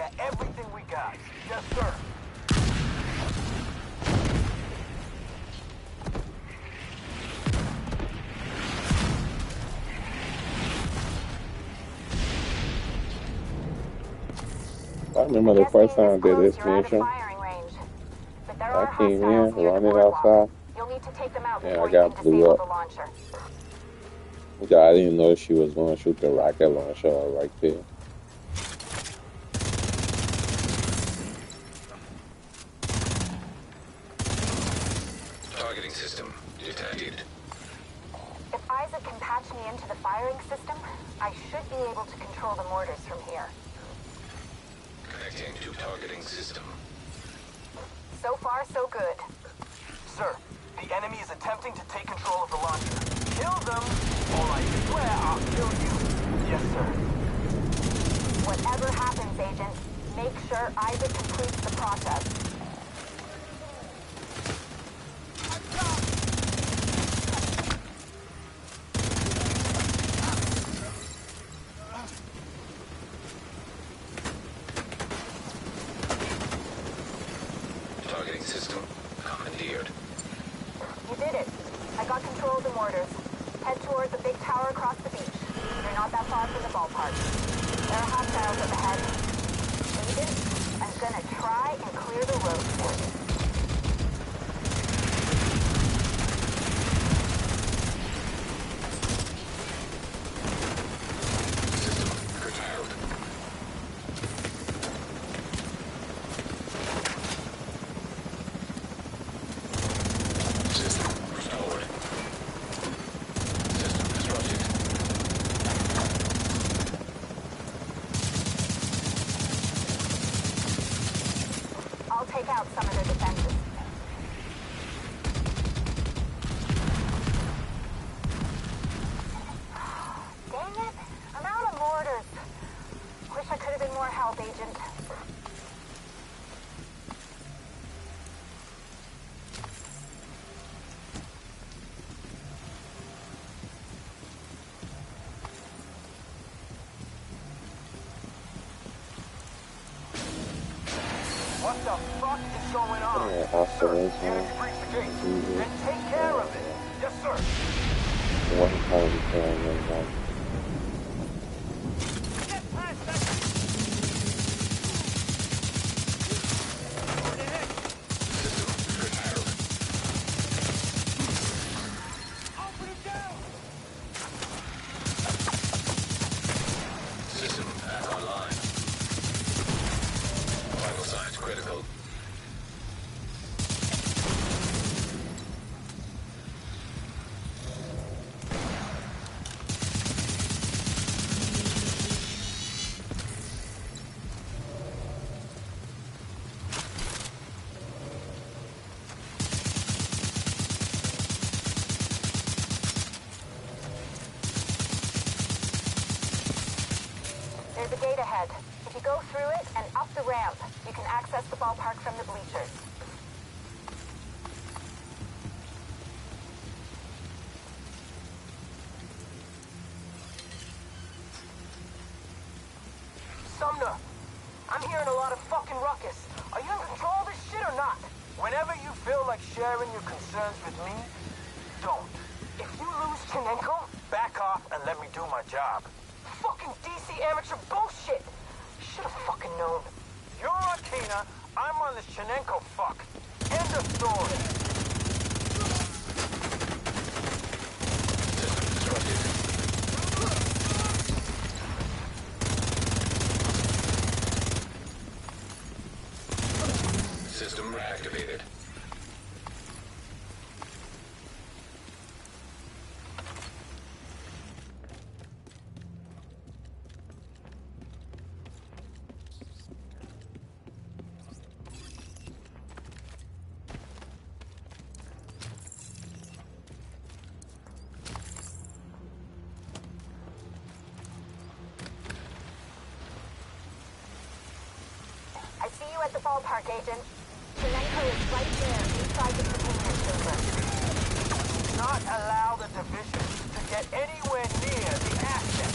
fire everything we got. Yes, sir. I remember the first time I did this mission. I came in, running outside, and I got blew up. I didn't know she was going to shoot the rocket launcher right there. Targeting system detected. If Isaac can patch me into the firing system, I should be able to control the mortars from here. Connecting to targeting system. So far, so good. Sir, the enemy is attempting to take control of the launcher. Kill them, or I swear I'll kill you. Yes, sir. Whatever happens, Agent, make sure Isaac completes the process. Targeting system commandeered. You did it. I got control of the mortars. Head toward the big tower across the beach. You're not that far from the ballpark. There are hostiles up ahead. Agent, I'm gonna try and clear the road for you. I'll take out some of their defenses. Dang it! I'm out of mortars. Wish I could have been more help, Agent. What the fuck is going on? Yeah, Sir, hospitals, the enemy breached the gate. Then take care of it. Yes, sir. One time we can System back online. Vital signs critical. There's a gate ahead. If you go through it and up the ramp, you can access the ballpark from the bleachers. Sumner, I'm hearing a lot of fucking ruckus. Are you in control of this shit or not? Whenever you feel like sharing your concerns with me, don't. If you lose Chinenko, back off and let me do my job. Fucking DC amateur bullshit! Should've fucking known. You're Arcana, I'm on this Chinenko fuck. End of story. System reactivated. I see you at the ballpark, Agent. Chinenko is right there, inside the containment chamber. Do not allow the division to get anywhere near the asset.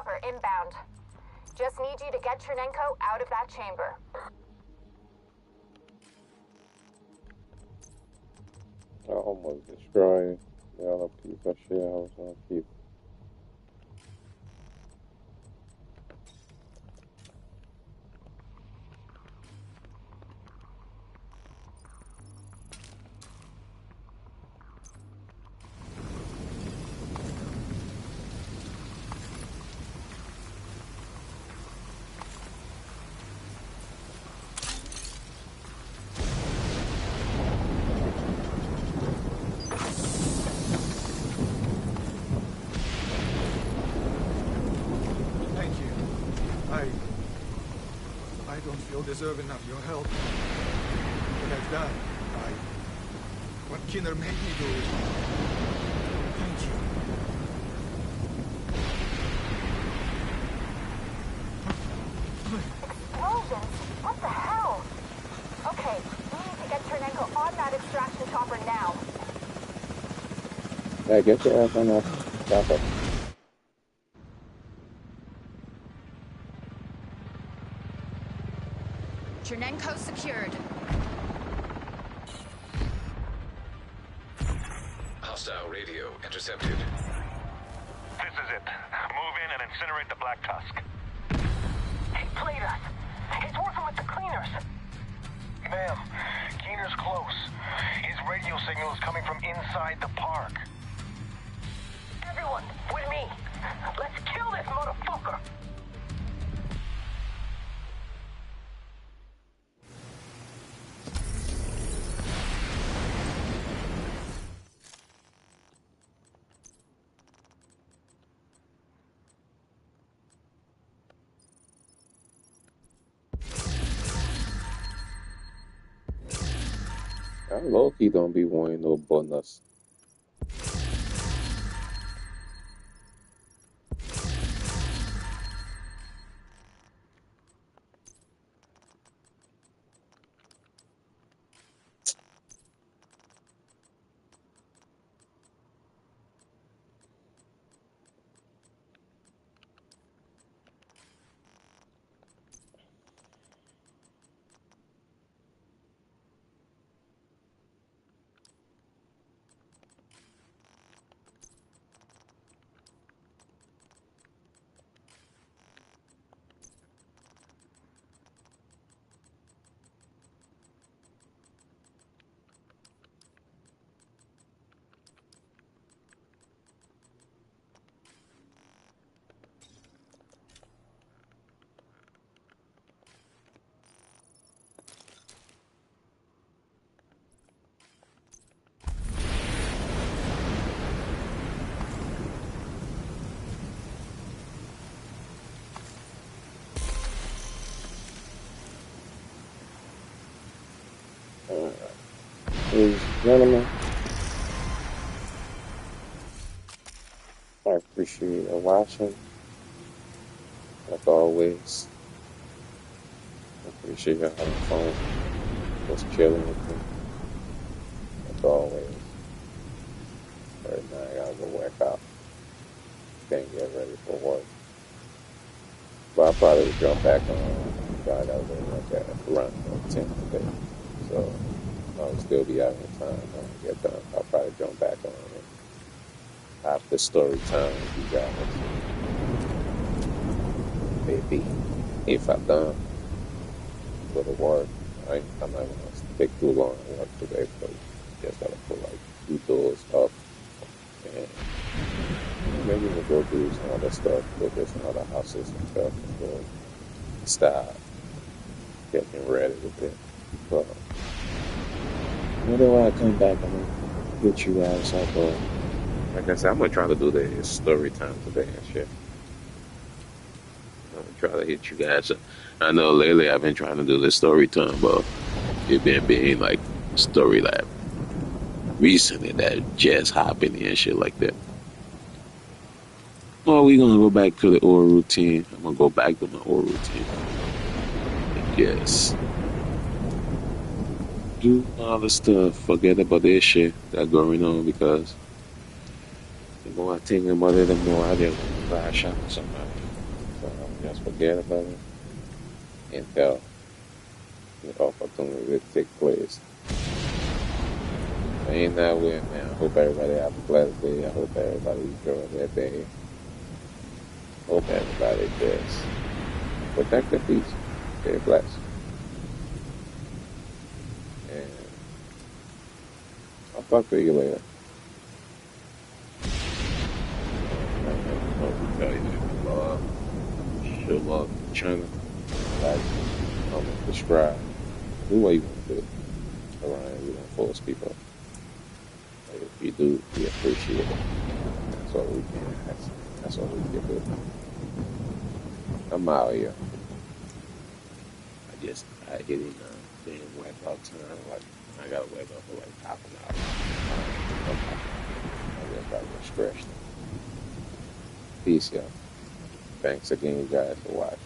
chopper inbound. Just need you to get Chernenko out of that chamber. I almost destroyed the other piece of shit I was gonna keep. Thank you. I don't feel deserving of your help. What I've done, what Kinner made me do. Thank you. Explosions? What the hell? Okay, we need to get Chernenko on that extraction chopper now. Hey, get your ass on that chopper. Chernenko secured. Hostile radio intercepted. This is it. Move in and incinerate the Black Tusk. He played us. He's working with the cleaners. Ma'am, Keener's close. His radio signal is coming from inside the park. Everyone, with me. Let's kill this motherfucker. I low-key don't be wanting no bonus. Ladies and gentlemen, I appreciate you watching. Like always, I appreciate you having fun, just chilling with me. Like always, right now I gotta go work out. Can't get ready for work. But I'll probably jump back on. I gotta go work at around 10 today. So I'll still be having time when I get done. I'll probably jump back on it after story time with you guys. Maybe if I'm done, go to work. I'm not gonna take too long at work today, but just gotta put like 2 doors up and maybe we'll go do some other stuff, go to some other houses and stuff and go start getting ready with it. But whenever I come back, I'm gonna hit you guys up. Like I said, I'm gonna try to do the story time today and shit. I'm gonna try to hit you guys up. I know lately I've been trying to do this story time, but it been being like story lab recently that just happening and shit like that. Well, we gonna go back to the old routine. I'm gonna go back to my old routine. Yes. Do all the stuff, forget about this shit that's going on, because the more I think about it, the more I get crash out somebody. Just forget about it until the opportunity to take place. I ain't that way, man. I hope everybody have a blessed day. I hope everybody enjoy their day. Hope everybody just protect their peace. Stay blessed. And I'll talk to you later. I'll tell you that show love China. Like, describe. Do what you want to do. Around, you don't force people. Like, if you do, we appreciate it. That's all we can ask. That's all we can do. I'm out here. I hit it damn wipeout time. Like, I gotta wipe out for like half an hour. I guess I was stretched. Peace, y'all. Thanks again, you guys, for watching.